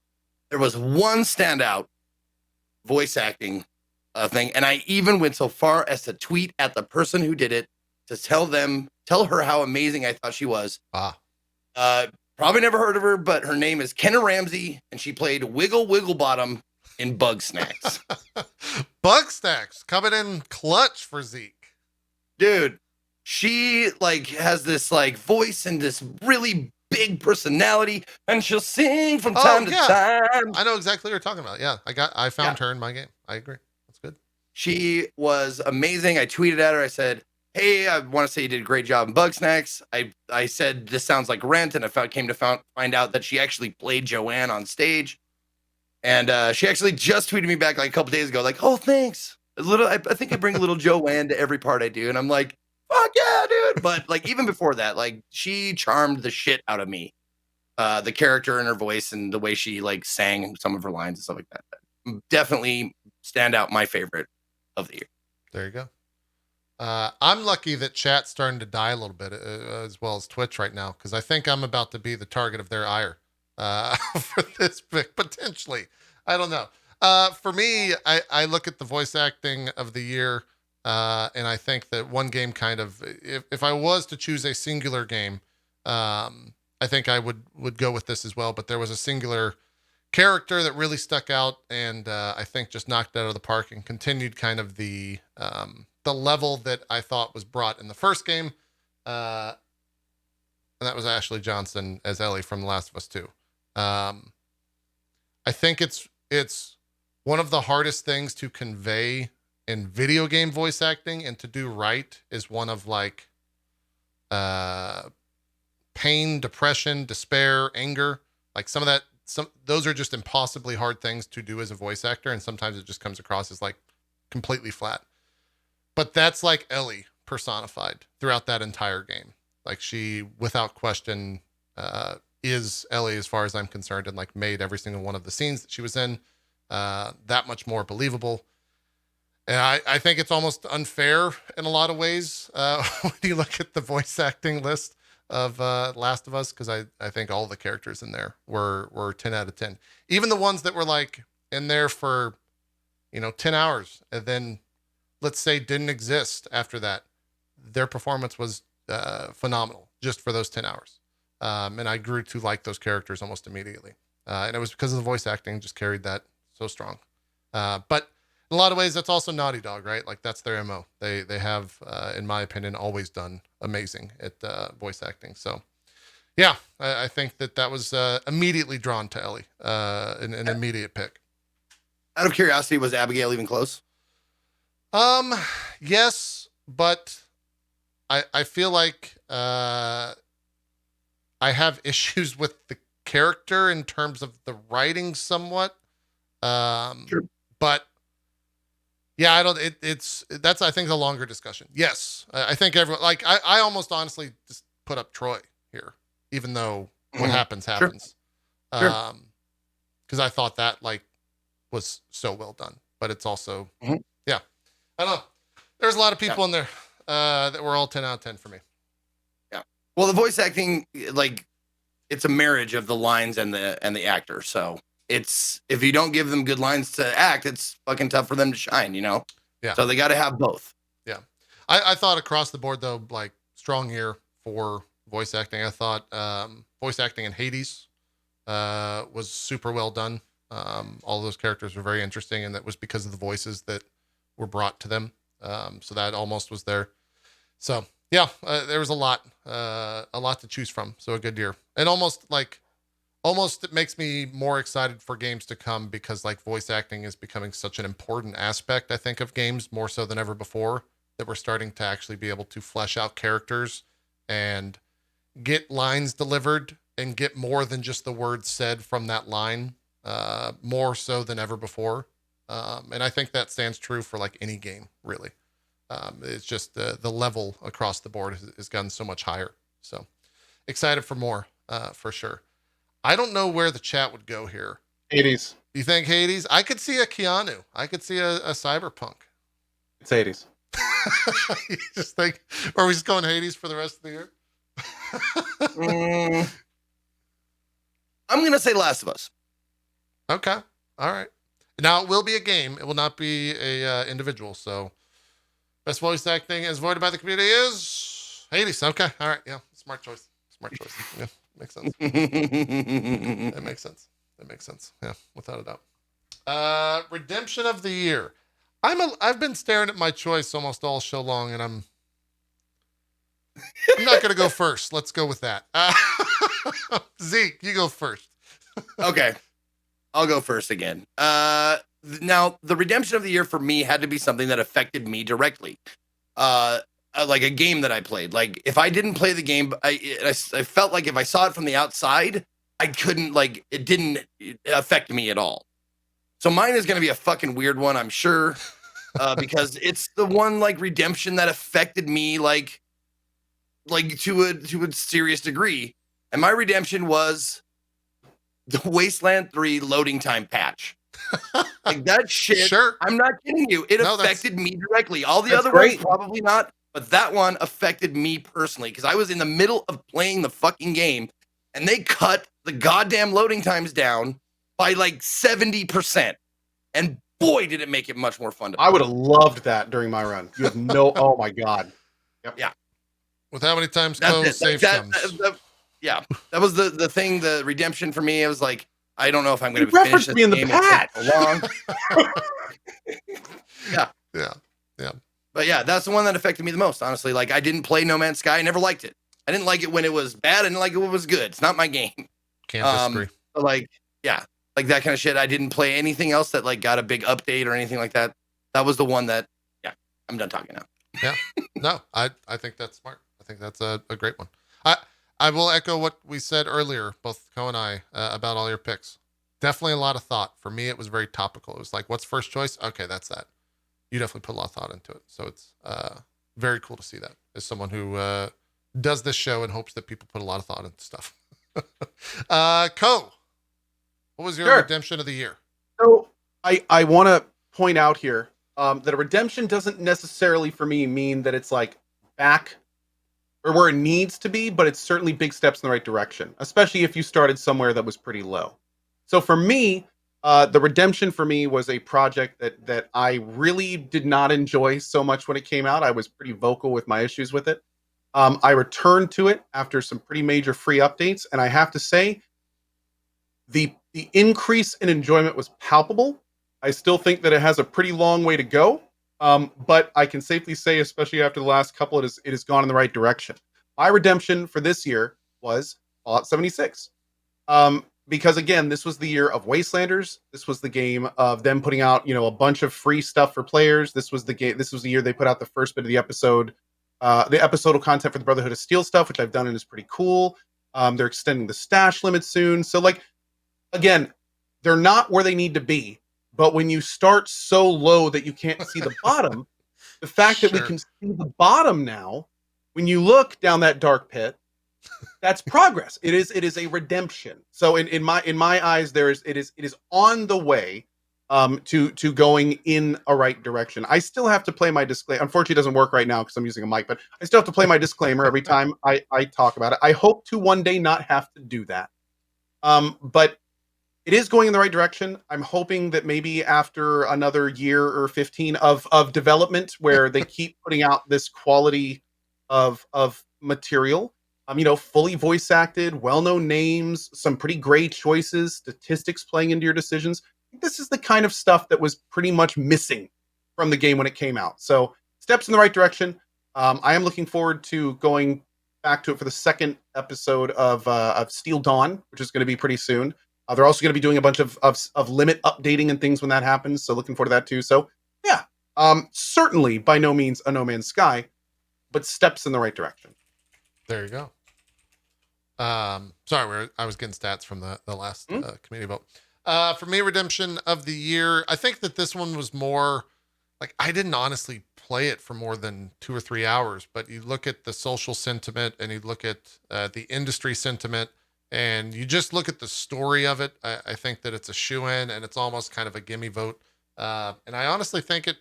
there was one standout voice acting thing, and I even went so far as to tweet at the person who did it to tell her how amazing I thought she was. Probably never heard of her, but her name is Kenna Ramsey, and she played Wiggle Wigglebottom in Bug Snacks. Bug Snacks coming in clutch for Zeke. Dude, she like has this like voice and this really big personality, and she'll sing from time to time. I know exactly what you're talking about. Yeah, I found her in my game. I agree. That's good. She was amazing. I tweeted at her. I said, hey, I want to say you did a great job in Bug Snacks. I said, this sounds like Rent, and I came to find out that she actually played Joanne on stage. And she actually just tweeted me back like a couple days ago, like, oh, thanks. I think I bring a little Joanne to every part I do. And I'm like, fuck yeah, dude. But like, even before that, like, she charmed the shit out of me. The character and her voice and the way she like sang some of her lines and stuff like that. Definitely stand out my favorite of the year. There you go. I'm lucky that chat's starting to die a little bit as well as Twitch right now, because I think I'm about to be the target of their ire for this pick, potentially. I don't know. For me, I look at the voice acting of the year, and I think that one game kind of, if I was to choose a singular game, I think I would go with this as well. But there was a singular character that really stuck out, and I think just knocked it out of the park and continued kind of the level that I thought was brought in the first game. And that was Ashley Johnson as Ellie from The Last of Us 2. I think it's one of the hardest things to convey in video game voice acting, and to do right is one of like pain, depression, despair, anger. Like those are just impossibly hard things to do as a voice actor, and sometimes it just comes across as like completely flat. But that's like Ellie personified throughout that entire game. Like she, without question, is Ellie as far as I'm concerned, and like made every single one of the scenes that she was in that much more believable. And I think it's almost unfair in a lot of ways when you look at the voice acting list of Last of Us, because I think all the characters in there were 10 out of 10. Even the ones that were like in there for 10 hours and then let's say didn't exist after that, their performance was phenomenal just for those 10 hours. And I grew to like those characters almost immediately. And it was because of the voice acting just carried that so strong. But in a lot of ways, that's also Naughty Dog, right? Like that's their MO. They have, in my opinion, always done amazing at voice acting. So yeah, I think that was immediately drawn to Ellie, an immediate pick. Out of curiosity, was Abigail even close? Yes, but I feel like I have issues with the character in terms of the writing somewhat. Sure. But yeah, that's I think a longer discussion. Yes, I think everyone, like I almost honestly just put up Troy here, even though what happens. Sure. Because I thought that like was so well done, but it's also yeah, I don't know. There's a lot of people in there that were all 10 out of 10 for me. Yeah. Well, the voice acting, like, it's a marriage of the lines and the actor. So it's, if you don't give them good lines to act, it's fucking tough for them to shine, Yeah. So they got to have both. Yeah. I thought across the board though, like strong year for voice acting. I thought voice acting in Hades was super well done. All of those characters were very interesting, and that was because of the voices that were brought to them. So that almost was there. So yeah, there was a lot to choose from. So a good year, and almost it makes me more excited for games to come, because like voice acting is becoming such an important aspect, I think, of games more so than ever before, that we're starting to actually be able to flesh out characters and get lines delivered and get more than just the words said from that line, more so than ever before. And I think that stands true for like any game, really. It's just the level across the board has gotten so much higher. So excited for more, for sure. I don't know where the chat would go here. Hades. You think Hades? I could see a Keanu. I could see a Cyberpunk. It's Hades. You just think, or are we just going Hades for the rest of the year? I'm going to say Last of Us. Okay. All right. Now, it will be a game. It will not be a individual. So, best voice acting as voted by the community is Hades. Okay. All right. Yeah. Smart choice. Yeah. Makes sense. That makes sense. Yeah. Without a doubt. Redemption of the year. I've been staring at my choice almost all show long, and I'm not going to go first. Let's go with that. Zeke, you go first. Okay. I'll go first again. Now, the redemption of the year for me had to be something that affected me directly. Like a game that I played. Like, if I didn't play the game, I felt like if I saw it from the outside, I couldn't, like, it didn't affect me at all. So mine is going to be a fucking weird one, I'm sure, because it's the one, like, redemption that affected me, like to a serious degree. And my redemption was the Wasteland 3 loading time patch. Like, that shit, sure. I'm not kidding you. It affected me directly. All the other ones, probably not. But that one affected me personally, because I was in the middle of playing the fucking game, and they cut the goddamn loading times down by like 70%. And boy, did it make it much more fun to play. I would have loved that during my run. You have no, oh my God. Yep. Yeah. With how many times Code save comes. Yeah, that was the thing, the redemption for me. It was like, I don't know if I'm going to finish this me in the game. patch. It's so long. Yeah. But yeah, that's the one that affected me the most, honestly. Like, I didn't play No Man's Sky. I never liked it. I didn't like it when it was bad. I didn't like it when it was good. It's not my game. Can't disagree. Like, yeah, like that kind of shit. I didn't play anything else that like got a big update or anything like that. That was the one that, yeah, I'm done talking now. Yeah. No, I think that's smart. I think that's a great one. I will echo what we said earlier, both Co and I, about all your picks. Definitely a lot of thought. For me, it was very topical. It was like, what's first choice? Okay, that's that. You definitely put a lot of thought into it. So it's very cool to see that as someone who does this show and hopes that people put a lot of thought into stuff. Co, what was your redemption of the year? So I want to point out here that a redemption doesn't necessarily for me mean that it's like back or where it needs to be, but it's certainly big steps in the right direction, especially if you started somewhere that was pretty low. So for me, the redemption for me was a project that I really did not enjoy so much when it came out. I was pretty vocal with my issues with it. I returned to it after some pretty major free updates, and I have to say, the increase in enjoyment was palpable. I still think that it has a pretty long way to go, but I can safely say, especially after the last couple, it has gone in the right direction. My redemption for this year was Fallout 76. Because again, this was the year of Wastelanders. This was the game of them putting out, a bunch of free stuff for players. This was the year they put out the first bit of the episodal content for the Brotherhood of Steel stuff, which I've done and is pretty cool. They're extending the stash limit soon. So like, again, they're not where they need to be. But when you start so low that you can't see the bottom, the fact that we can see the bottom now, when you look down that dark pit, that's progress. It is a redemption. So in my eyes, it is on the way to going in a right direction. I still have to play my disclaimer. Unfortunately, it doesn't work right now because I'm using a mic, but I still have to play my disclaimer every time I talk about it. I hope to one day not have to do that. But it is going in the right direction. I'm hoping that maybe after another year or 15 of development where they keep putting out this quality of material, fully voice acted, well-known names, some pretty great choices, statistics playing into your decisions. This is the kind of stuff that was pretty much missing from the game when it came out. So steps in the right direction. I am looking forward to going back to it for the second episode of Steel Dawn, which is going to be pretty soon. They're also going to be doing a bunch of limit updating and things when that happens. So looking forward to that too. So yeah, certainly by no means a No Man's Sky, but steps in the right direction. There you go. Sorry, I was getting stats from the last community vote. For me, redemption of the year, I think that this one was more like, I didn't honestly play it for more than 2 or 3 hours, but you look at the social sentiment and you look at the industry sentiment, and you just look at the story of it. I think that it's a shoo-in, and it's almost kind of a gimme vote. And I honestly think it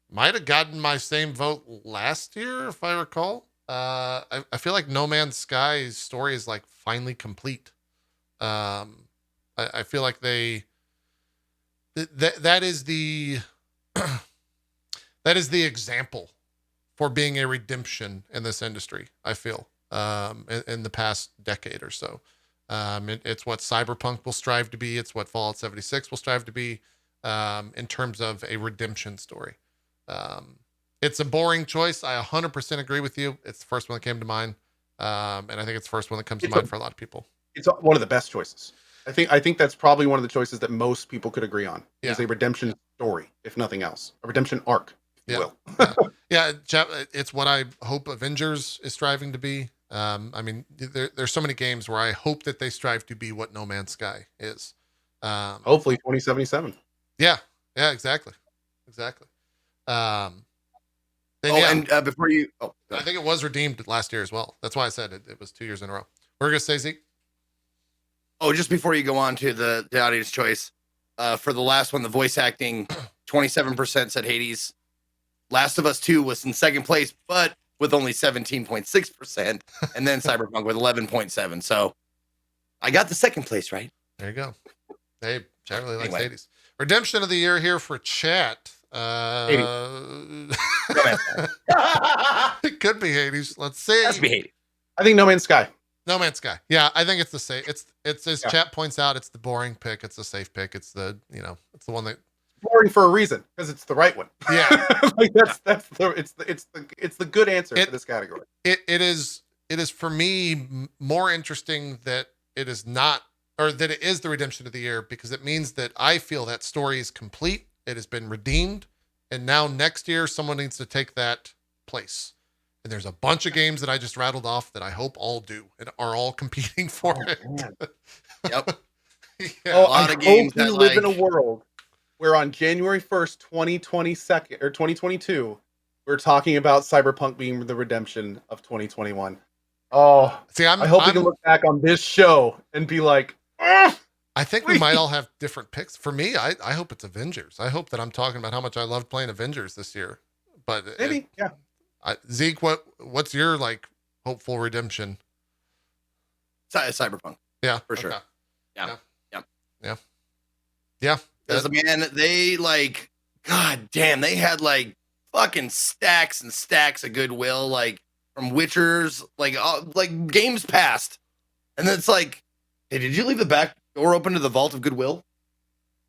might have gotten my same vote last year, if I recall. I feel like No Man's Sky's story is like finally complete. I feel like that is the that is the example for being a redemption in this industry, I feel. In the past decade or so. It's what Cyberpunk will strive to be. It's what Fallout 76 will strive to be, in terms of a redemption story. It's a boring choice. I 100% agree with you. It's the first one that came to mind. And I think it's the first one that comes to mind for a lot of people. It's one of the best choices. I think that's probably one of the choices that most people could agree on. Yeah. Is a redemption story, if nothing else. A redemption arc, if you will. Yeah, it's what I hope Avengers is striving to be. I mean, there's so many games where I hope that they strive to be what No Man's Sky is. Hopefully 2077. Yeah, exactly. Before you, I think it was redeemed last year as well. That's why I said it was 2 years in a row. We're gonna say, Zeke. Oh, just before you go on to the audience choice, for the last one, the voice acting, 27% said Hades. Last of Us 2 was in second place, but with only 17.6%, and then Cyberpunk with 11.7%. So I got the second place right. There you go. Hey, chat really likes Hades. Redemption of the year here for chat. It could be Hades. Let's see. Has to be Hades. I think No Man's Sky. No Man's Sky. Yeah, I think it's the safe. It's as chat points out, it's the boring pick. It's the safe pick. It's the it's the one that boring for a reason because it's the right one. Yeah, like it's the good answer for this category. It is for me more interesting that it is not, or that it is the redemption of the year, because it means that I feel that story is complete. It has been redeemed, and now next year someone needs to take that place. And there's a bunch of games that I just rattled off that I hope all do and are all competing for it. Yep. A lot of games that live in a world where on January 1st, 2022, we're talking about Cyberpunk being the redemption of 2021. Oh, see, I hope we can look back on this show and be like, I think we might all have different picks. For me, I hope it's Avengers. I hope that I'm talking about how much I loved playing Avengers this year. But maybe, yeah. Zeke, what's your hopeful redemption? Cyberpunk. Yeah, for sure. Yeah. Because man, they god damn, they had fucking stacks and stacks of goodwill, from Witchers, games past, and then it's hey, did you leave the back door open to the vault of goodwill?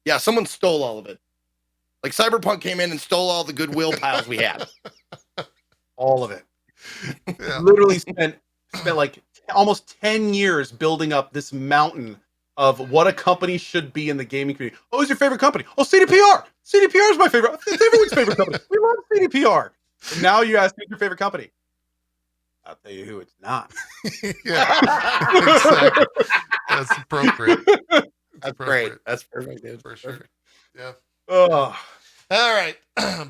Yeah, someone stole all of it. Cyberpunk came in and stole all the goodwill piles we had. All of it. Yeah. Literally spent almost 10 years building up this mountain of what a company should be in the gaming community. Oh, who's your favorite company? Oh, CDPR. CDPR is my favorite. It's everyone's favorite company. We love CDPR. And now you ask who's your favorite company. I'll tell you who it's not. Yeah, exactly. That's appropriate. That's great. That's perfect, dude. For sure. Yeah. Oh. All right.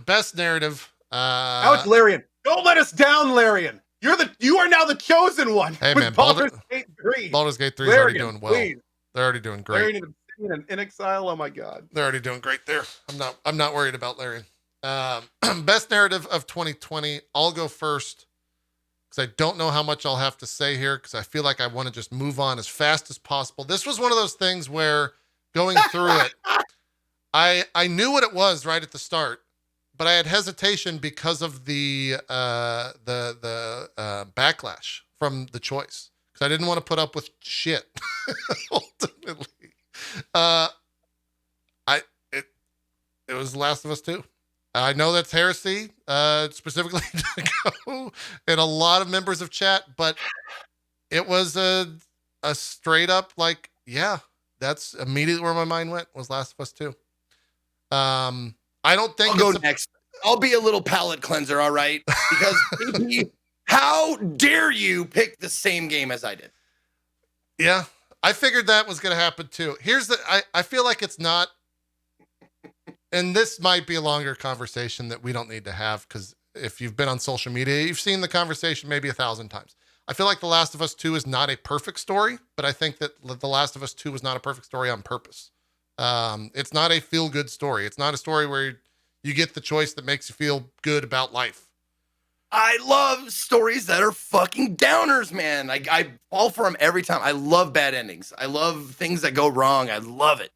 Best narrative. Now it's Larian. Don't let us down, Larian. You are now the chosen one. Hey man, Baldur's Gate 3. Baldur's Gate 3 is already doing well. Please. They're already doing great. Larian and In Exile. Oh my god. They're already doing great there. I'm not worried about Larian. Best narrative of 2020. I'll go first because I don't know how much I'll have to say here because I feel like I want to just move on as fast as possible. This was one of those things where going through it, I knew what it was right at the start, but I had hesitation because of the backlash from the choice because I didn't want to put up with shit. Ultimately, it was Last of Us 2. I know that's heresy, specifically to go and a lot of members of chat, but it was a straight up that's immediately where my mind went was Last of Us 2. I don't think I'll go next. I'll be a little palate cleanser, all right? Because how dare you pick the same game as I did? Yeah, I figured that was going to happen too. I feel like it's not, and this might be a longer conversation that we don't need to have because if you've been on social media, you've seen the conversation maybe 1,000 times. I feel like The Last of Us 2 is not a perfect story, but I think that The Last of Us 2 was not a perfect story on purpose. It's not a feel-good story. It's not a story where you get the choice that makes you feel good about life. I love stories that are fucking downers, man. I fall for them every time. I love bad endings. I love things that go wrong. I love it.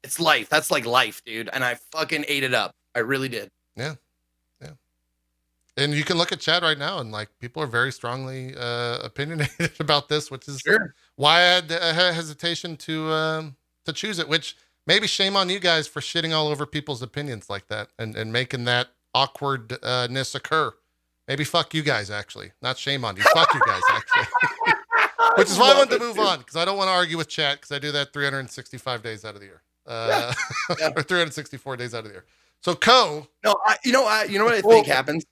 It's life. That's like life, dude. And I fucking ate it up. I really did. Yeah. And you can look at chat right now and people are very strongly opinionated about this, which is why I had a hesitation to choose it, which maybe shame on you guys for shitting all over people's opinions like that and making that awkwardness occur. Maybe fuck you guys, actually. Not shame on you. Fuck you guys, actually. Which is why I wanted to move on, because I don't want to argue with chat, because I do that 365 days out of the year. Or 364 days out of the year. So, No, you know what I think happens?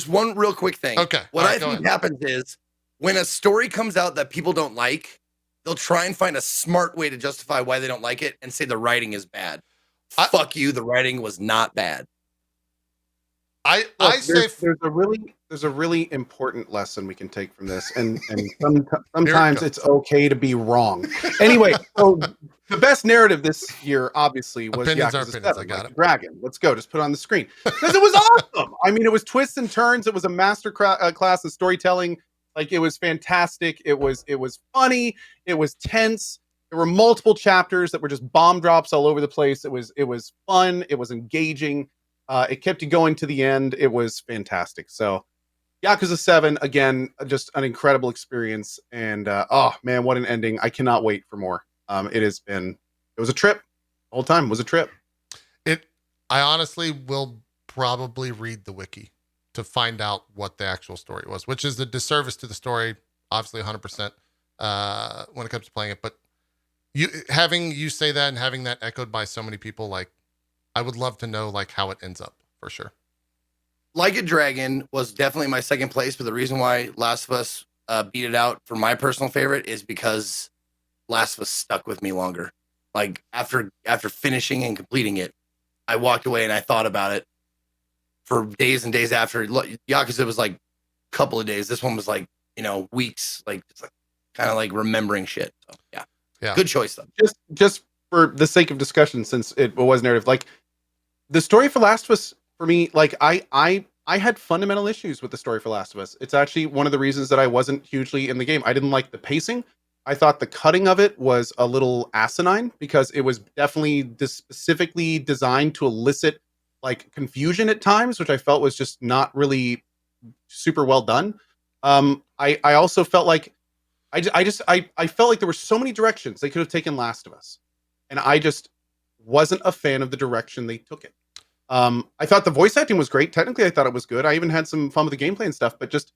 One real quick thing. Okay. What I think happens is when a story comes out that people don't like, they'll try and find a smart way to justify why they don't like it and say the writing is bad. Fuck you. The writing was not bad. There's a really important lesson we can take from this, and sometimes it's okay to be wrong. Anyway, so the best narrative this year obviously was Yakuza 7, I got it. Dragon. Let's go. Just put it on the screen because it was awesome. I mean, it was twists and turns. It was a master class in storytelling. It was fantastic. It was funny. It was tense. There were multiple chapters that were just bomb drops all over the place. It was fun. It was engaging. It kept you going to the end. It was fantastic. So Yakuza 7, again, just an incredible experience. And oh man, what an ending. I cannot wait for more. It was a trip. The whole time was a trip. I honestly will probably read the wiki to find out what the actual story was, which is a disservice to the story, obviously 100% when it comes to playing it. But having you say that and having that echoed by so many people, like, I would love to know like how it ends up for sure. Like a Dragon was definitely my second place, but the reason why Last of Us beat it out for my personal favorite is because Last of Us stuck with me longer. Like after finishing and completing it, I walked away and I thought about it for days and days after. Yakuza was like a couple of days. This one was like, weeks, like it's like kind of like remembering shit. So yeah. Good choice though. Just for the sake of discussion, since it was narrative, like the story for Last of Us for me, like I had fundamental issues with the story for Last of Us. It's actually one of the reasons that I wasn't hugely in the game. I didn't like the pacing. I thought the cutting of it was a little asinine because it was definitely specifically designed to elicit like confusion at times, which I felt was just not really super well done. I also felt like I felt like there were so many directions they could have taken Last of Us, and I just wasn't a fan of the direction they took it. I thought the voice acting was great. Technically, I thought it was good. I even had some fun with the gameplay and stuff, but just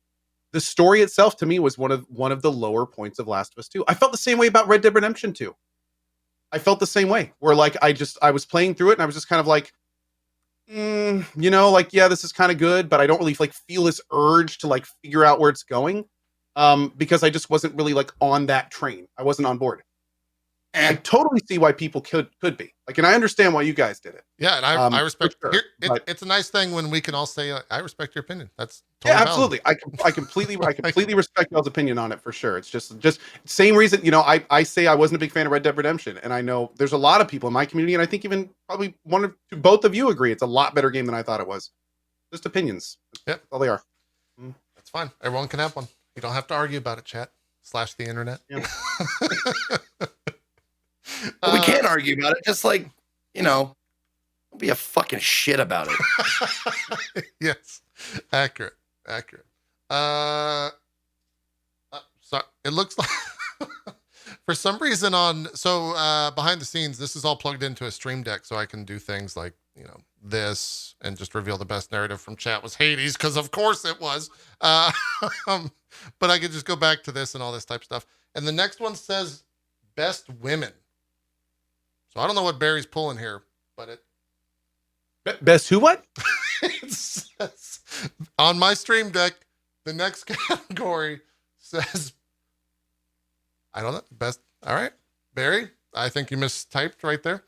the story itself to me was one of the lower points of Last of Us 2. I felt the same way about Red Dead Redemption 2. I felt the same way where like I was playing through it and I was just kind of like, like, yeah, this is kind of good, but I don't really like feel this urge to like figure out where it's going. Because I just wasn't really like on that train. I wasn't on board. And I totally see why people could be like, and I understand why you guys did it. Yeah, and I respect. Sure, it's a nice thing when we can all say, "I respect your opinion." That's totally absolutely. I completely respect y'all's opinion on it for sure. It's just same reason. I say I wasn't a big fan of Red Dead Redemption, and I know there's a lot of people in my community, and I think even probably both of you agree it's a lot better game than I thought it was. Just opinions. Yep, all they are. That's fine. Everyone can have one. You don't have to argue about it, chat. / the internet. Yeah. Well, we can't argue about it. Just like, don't be a fucking shit about it. Yes. Accurate. So it looks like for some reason behind the scenes, this is all plugged into a stream deck so I can do things like, this and just reveal the best narrative from chat was Hades, because of course it was. But I could just go back to this and all this type of stuff. And the next one says best women. So I don't know what Barry's pulling here, but it best who what? It says, on my stream deck, the next category says, I don't know, best. All right, Barry, I think you mistyped right there.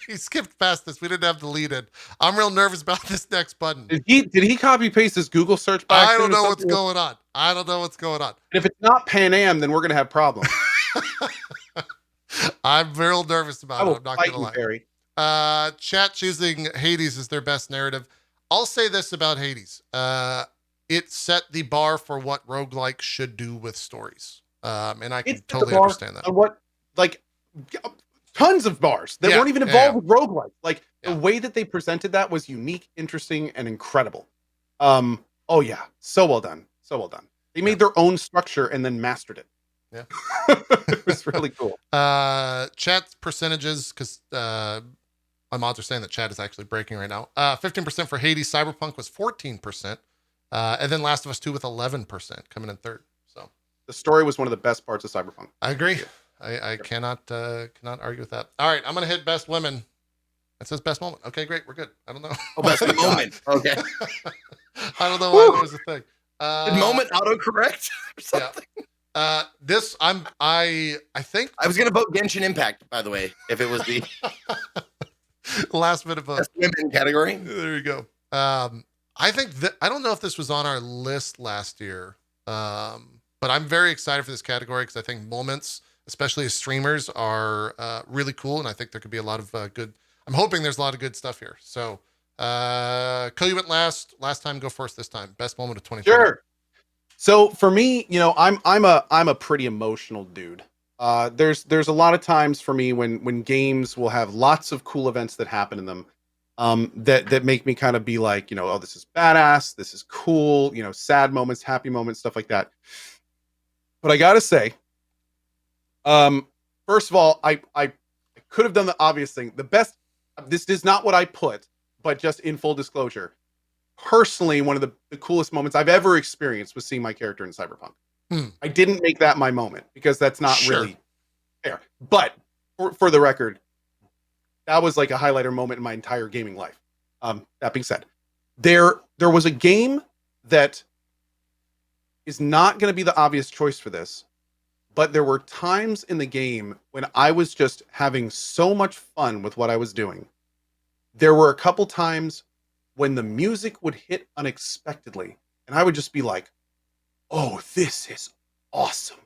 He skipped past this. We didn't have deleted. I'm real nervous about this next button. Did he copy paste his Google search box? I don't know what's going on. And if it's not Pan Am, then we're gonna have problems. I'm real nervous about it. I'm not gonna lie. Barry. Chat choosing Hades as their best narrative. I'll say this about Hades. It set the bar for what roguelike should do with stories. And I can totally understand that. On what, like, tons of bars that weren't even involved with roguelike. Like, the way that they presented that was unique, interesting, and incredible. Oh yeah, so well done. They made their own structure and then mastered it. Yeah. It was really cool. Chat's percentages, because my mods are saying that chat is actually breaking right now. 15% for Hades. Cyberpunk was 14%. And then Last of Us 2 with 11% coming in third. So the story was one of the best parts of Cyberpunk. I agree. I cannot argue with that. All right, I'm gonna hit best women. It says best moment. Okay, great, we're good. I don't know. Oh, best moment. Okay. I don't know why there was a thing. Did moment autocorrect or something? Yeah. I think I was gonna vote Genshin Impact, by the way, if it was the last minute vote. Best women category. There you go. I think I don't know if this was on our list last year, but I'm very excited for this category because I think moments, especially as streamers, are really cool, and I think there could be a lot of good. I'm hoping there's a lot of good stuff here. So, Co, you went last time. Go first this time. Best moment of 2020. Sure. So for me, I'm a pretty emotional dude. There's a lot of times for me when games will have lots of cool events that happen in them. that make me kind of be like, oh, this is badass, this is cool, sad moments, happy moments, stuff like that. But I gotta say, first of all, I could have done the obvious thing. The best, this is not what I put, but just in full disclosure, personally, one of the coolest moments I've ever experienced was seeing my character in Cyberpunk. I didn't make that my moment because that's not really fair. But for the record, that was like a highlighter moment in my entire gaming life. That being said, there was a game that is not going to be the obvious choice for this, but there were times in the game when I was just having so much fun with what I was doing. There were a couple times when the music would hit unexpectedly, and I would just be like, oh, this is awesome.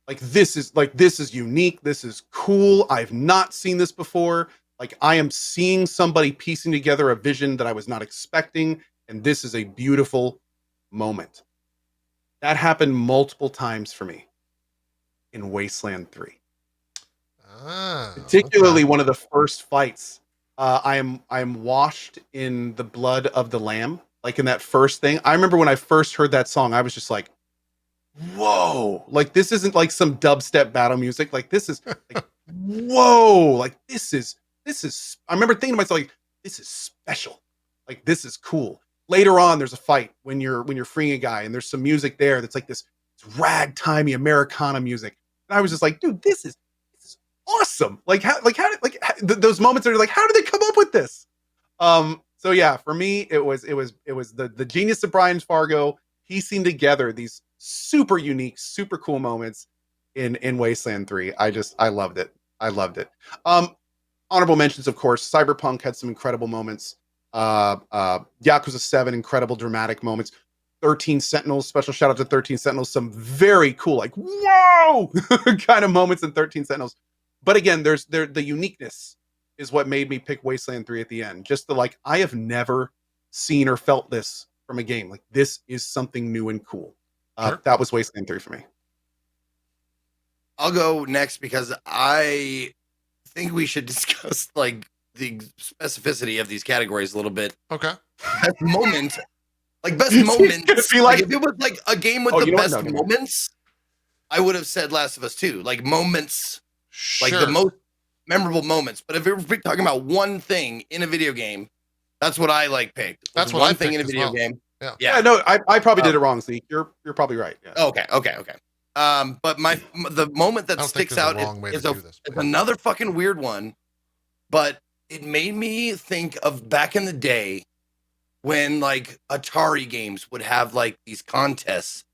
Like, this is unique. This is cool. I've not seen this before. Like, I am seeing somebody piecing together a vision that I was not expecting, and this is a beautiful moment. That happened multiple times for me in Wasteland 3. Particularly one of the first fights. I am washed in the blood of the Lamb. Like, in that first thing. I remember when I first heard that song, I was just like, whoa. Like, this isn't like some dubstep battle music. Like, this is like, whoa. Like, this is, I remember thinking to myself, like, this is special. Like, this is cool. Later on, there's a fight when you're freeing a guy, and there's some music there that's like this ragtimey Americana music. And I was just like, dude, this is awesome. Those moments are like, how did they come up with this? So yeah, for me, it was the genius of Brian Fargo piecing together these super unique, super cool moments in Wasteland 3. I loved it. I loved it. Honorable mentions, of course, Cyberpunk had some incredible moments. Yakuza 7, incredible dramatic moments. 13 Sentinels, special shout out to 13 Sentinels, some very cool, like, whoa kind of moments in 13 Sentinels. But again, the uniqueness is what made me pick Wasteland 3 at the end. Just the, like, I have never seen or felt this from a game. Like, this is something new and cool. Sure. That was Wasteland 3 for me. I'll go next because I think we should discuss like the specificity of these categories a little bit. Okay. Best moment, like best moments. Like, if it was like a game with the best moments, I would have said Last of Us 2. Like moments, like the most memorable moments. But if we're talking about one thing in a video game, that's what I like picked. That's what one I thing in a picked video as well. game. Yeah. No, I probably did it wrong, Zeke. You're probably right. Yeah. Okay. But the moment that sticks out is another fucking weird one, but it made me think of back in the day when like Atari games would have like these contests,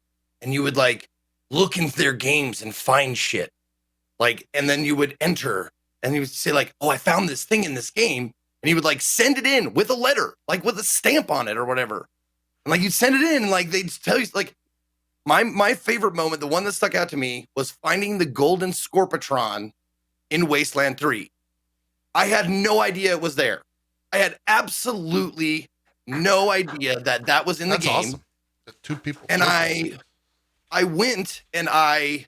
and you would like look into their games and find shit, like, and then you would enter and you would say like, oh, I found this thing in this game, and you would like send it in with a letter, like with a stamp on it or whatever, and like you'd send it in, and like they'd tell you like. My favorite moment, the one that stuck out to me, was finding the golden Scorpitron in Wasteland 3. I had no idea it was there. I had absolutely no idea that was in the game. Awesome. Two people. And I went and I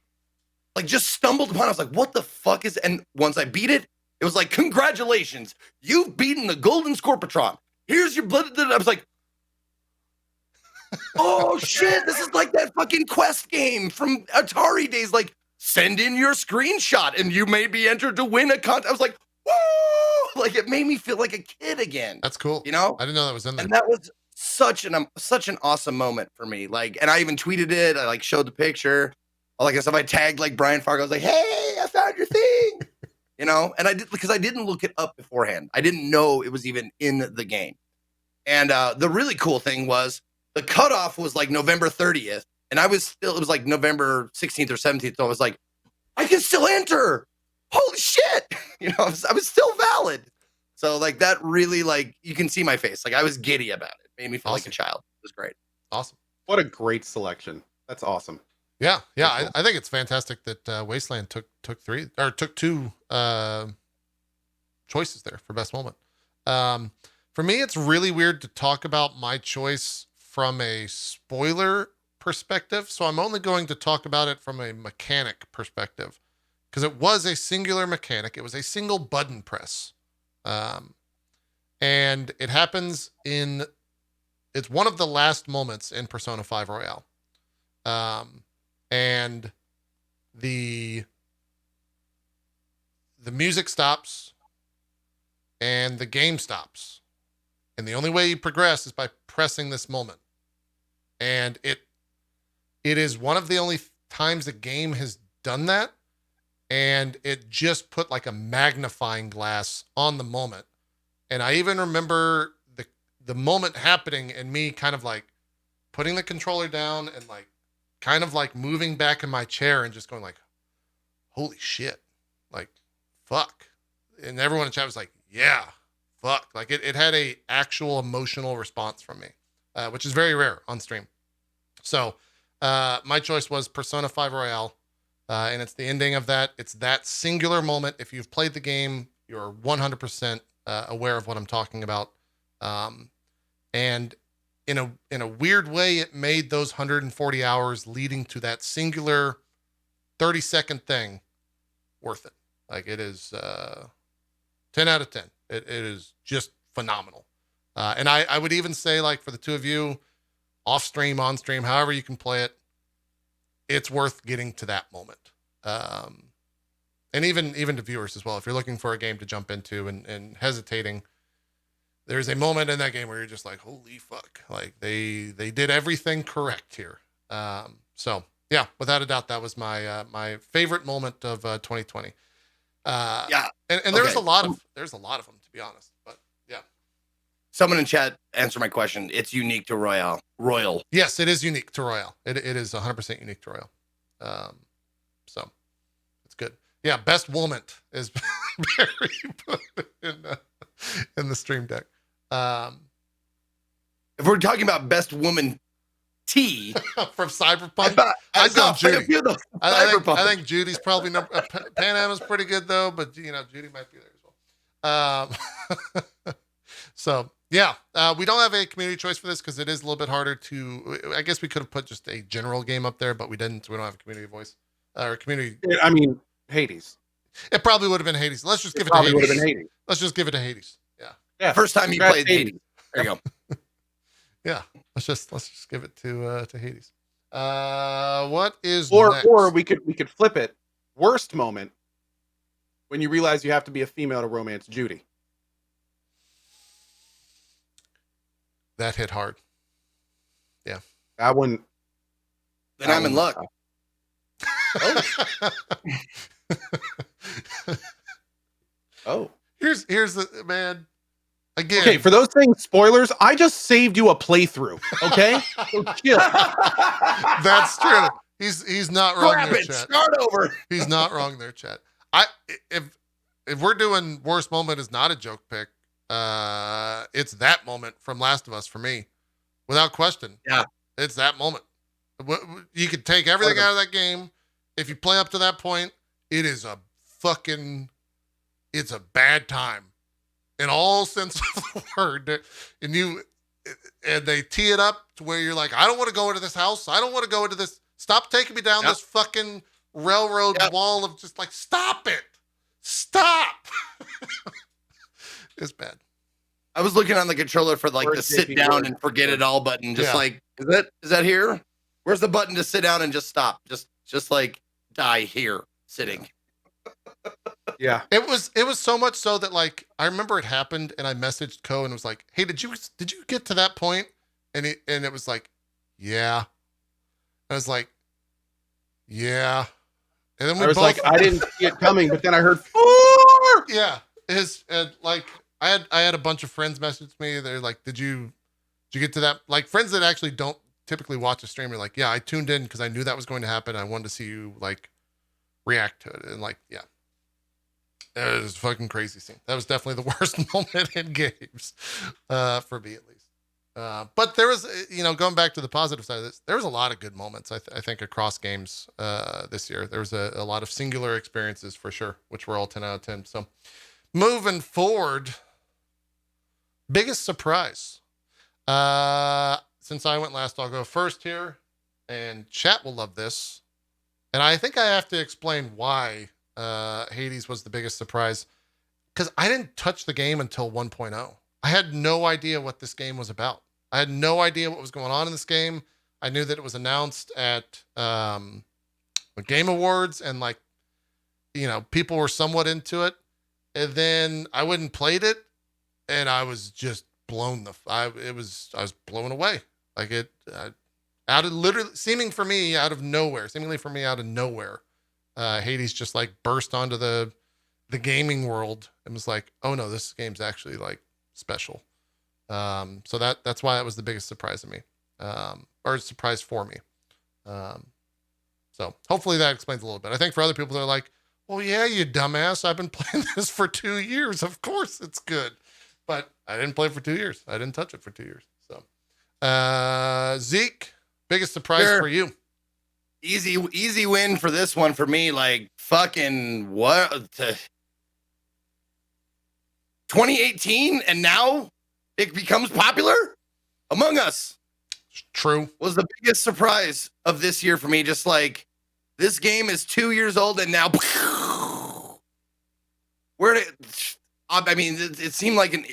like just stumbled upon it. I was like, what the fuck is, and once I beat it, it was like, congratulations, you've beaten the golden Scorpitron. Here's your blood. I was like, oh shit, this is like that fucking Quest game from Atari days. Like, send in your screenshot and you may be entered to win a contest. I was like, whoa! Like, it made me feel like a kid again. That's cool. You know? I didn't know that was in there. And that was such an awesome moment for me. Like, and I even tweeted it. I like showed the picture. All that stuff. I tagged like Brian Fargo. I was like, hey, I found your thing. You know? And I did, because I didn't look it up beforehand. I didn't know it was even in the game. And the really cool thing was, the cutoff was like November 30th, and it was like November 16th or 17th. So I was like, I can still enter. Holy shit. You know, I was still valid. So like that really, like, you can see my face. Like I was giddy about it. It made me feel like a child. It was great. Awesome. What a great selection. That's awesome. Yeah. Yeah. I think it's fantastic that Wasteland took two choices there for best moment. For me, it's really weird to talk about my choice from a spoiler perspective. So I'm only going to talk about it from a mechanic perspective, because it was a singular mechanic. It was a single button press. And And it happens it's one of the last moments in Persona 5 Royale. And the music stops and the game stops. And the only way you progress is by pressing this moment. And it is one of the only times the game has done that. And it just put like a magnifying glass on the moment. And I even remember the moment happening and me kind of like putting the controller down and like kind of like moving back in my chair and just going like, holy shit, like, fuck. And everyone in chat was like, yeah, fuck. Like it had a actual emotional response from me, which is very rare on stream. So my choice was Persona 5 Royale. And it's the ending of that. It's that singular moment. If you've played the game, you're 100% aware of what I'm talking about. And in a weird way, it made those 140 hours leading to that singular 30-second thing worth it. Like it is 10 out of 10. It is just phenomenal. And I would even say, like, for the two of you, off stream, on stream, however you can play it, it's worth getting to that moment. And even to viewers as well. If you're looking for a game to jump into and hesitating, there's a moment in that game where you're just like, holy fuck. Like they did everything correct here. So yeah, without a doubt, that was my favorite moment of 2020. Yeah. And okay. There's a lot of them, to be honest, but yeah. Someone in chat answered my question. It's unique to Royal. Yes, it is unique to Royale. It is 100% unique to Royale. So it's good. Yeah. Best moment is Barry put in the stream deck. If we're talking about best woman tea from Cyberpunk, I'd go Judy. I think Judy's probably Pan Am is pretty good though, but Judy might be there as well. So yeah, we don't have a community choice for this because it is a little bit harder to. I guess we could have put just a general game up there, but we didn't. We don't have a community voice or community. I mean, Hades. It probably would have been Hades. Let's just give it to Hades. Would have been Hades. Let's just give it to Hades. Yeah. First time you played Hades. There you go. Yeah. Let's just give it to Hades. What is next? Or we could flip it. Worst moment when you realize you have to be a female to romance Judy. That hit hard. Yeah. That one. Then I'm in luck. Oh. Oh. Here's the man. Again. Okay, for those things, spoilers, I just saved you a playthrough. Okay? So chill. That's true. He's not wrong there, chat. Start over. He's not wrong there, chat. If we're doing worst moment is not a joke pick, it's that moment from Last of Us for me. Without question. Yeah. It's that moment. You could take everything out of that game. If you play up to that point, it is it's a bad time. In all sense of the word. And they tee it up to where you're like, I don't want to go into this house. I don't want to go into this. Stop taking me down this fucking railroad wall of just like, stop it. Stop. It's bad. I was looking on the controller for like the sit down and forget it all button. Just like, is that here? Where's the button to sit down and just stop? Just like die here sitting. Yeah. It was so much so that like I remember it happened and I messaged Ko and was like, hey, did you get to that point? And it was like, yeah. I was like, yeah. And then I was like, I didn't see it coming, but then I heard 4. Yeah. Like I had a bunch of friends message me. They're like, did you get to that? Like friends that actually don't typically watch a stream are like, yeah, I tuned in because I knew that was going to happen. I wanted to see you like react to it. And like, yeah. It was a fucking crazy scene. That was definitely the worst moment in games, for me at least. But there was, going back to the positive side of this, there was a lot of good moments, I think, across games this year. There was a lot of singular experiences for sure, which were all 10 out of 10. So moving forward, biggest surprise. Since I went last, I'll go first here, and chat will love this. And I think I have to explain why Hades was the biggest surprise, because I didn't touch the game until 1.0. I had no idea what this game was about. I had no idea what was going on in this game. I knew that it was announced at the Game Awards, and like, people were somewhat into it. And then I went and played it, and I was just blown I was blown away. Like seemingly for me out of nowhere, Hades just like burst onto the gaming world and was like, oh no, this game's actually like special. So that's why it was the biggest surprise to me, or surprise for me. So hopefully that explains a little bit. I think for other people, they're like, well, yeah, you dumbass, I've been playing this for 2 years. Of course it's good. But I didn't play it for 2 years. I didn't touch it for 2 years. So, Zeke, biggest surprise for you? Easy win for this one for me. Like fucking what? 2018, and now it becomes popular. Among Us. True. Was the biggest surprise of this year for me. Just like this game is 2 years old, and now it seemed like an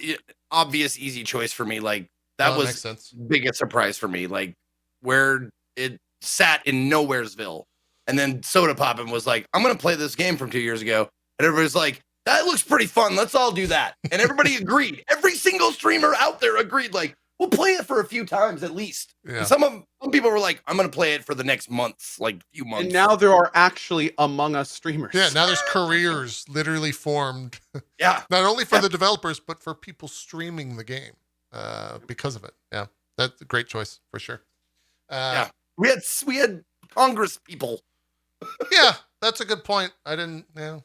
obvious, easy choice for me. Like that was makes sense. Biggest surprise for me. Like where it sat in Nowheresville, and then Soda Poppin' was like, I'm gonna play this game from 2 years ago, and everybody's like, that looks pretty fun. Let's all do that, and everybody agreed. Every single streamer out there agreed. Like, we'll play it for a few times at least. Yeah. And some people were like, I'm gonna play it for the next months, like few months. And now there are actually Among Us streamers. Yeah, now there's careers literally formed. Yeah. Not only for the developers, but for people streaming the game because of it. Yeah, that's a great choice for sure. Yeah, we had Congress people. Yeah, that's a good point. I didn't. Yeah, it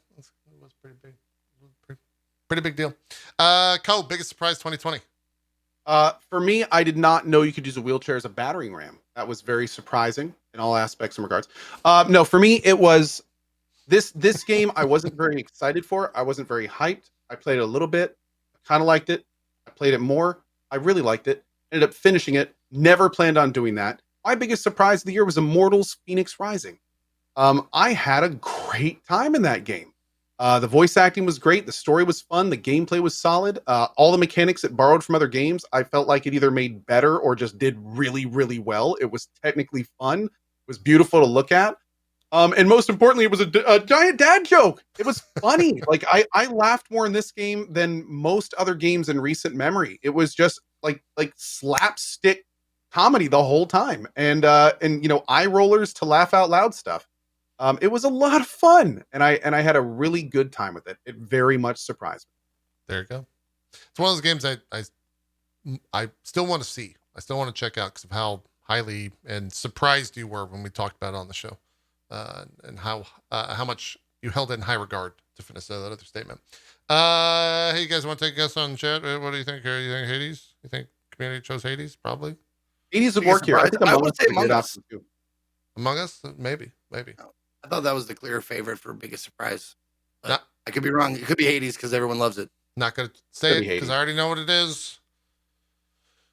was pretty big. Pretty big deal. Cole, biggest surprise 2020. For me, I did not know you could use a wheelchair as a battering ram. That was very surprising in all aspects and regards. No, for me, it was this game I wasn't very excited for. I wasn't very hyped. I played it a little bit. I kind of liked it. I played it more. I really liked it. Ended up finishing it. Never planned on doing that. My biggest surprise of the year was Immortals Phoenix Rising. I had a great time in that game. The voice acting was great. The story was fun. The gameplay was solid. All the mechanics it borrowed from other games, I felt like it either made better or just did really, really well. It was technically fun. It was beautiful to look at. And most importantly, it was a giant dad joke. It was funny. Like I laughed more in this game than most other games in recent memory. It was just like slapstick comedy the whole time. And eye rollers to laugh out loud stuff. It was a lot of fun, and I had a really good time with it. It very much surprised me. There you go. It's one of those games I still want to see. I still want to check out because of how highly and surprised you were when we talked about it on the show, and how much you held it in high regard, to finish that other statement. Hey, you guys want to take a guess on chat? What do you think? You think Hades? You think community chose Hades? Probably. Hades would work here. I think I would say Among Us. Among Us, maybe. I thought that was the clear favorite for biggest surprise. I could be wrong. It could be Hades because everyone loves it. Not going to say it because I already know what it is.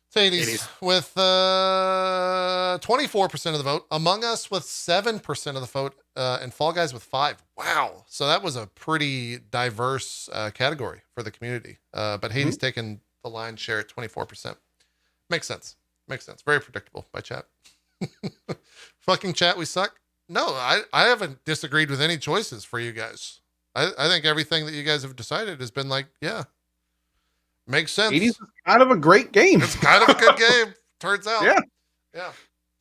It's Hades. With 24% of the vote. Among Us with 7% of the vote. And Fall Guys with 5%. Wow. So that was a pretty diverse category for the community. But Hades taking the lion's share at 24%. Makes sense. Very predictable by chat. Fucking chat, we suck. No, I haven't disagreed with any choices for you guys. I think everything that you guys have decided has been like, yeah, makes sense. Hades is kind of a great game. It's kind of a good game, turns out. Yeah.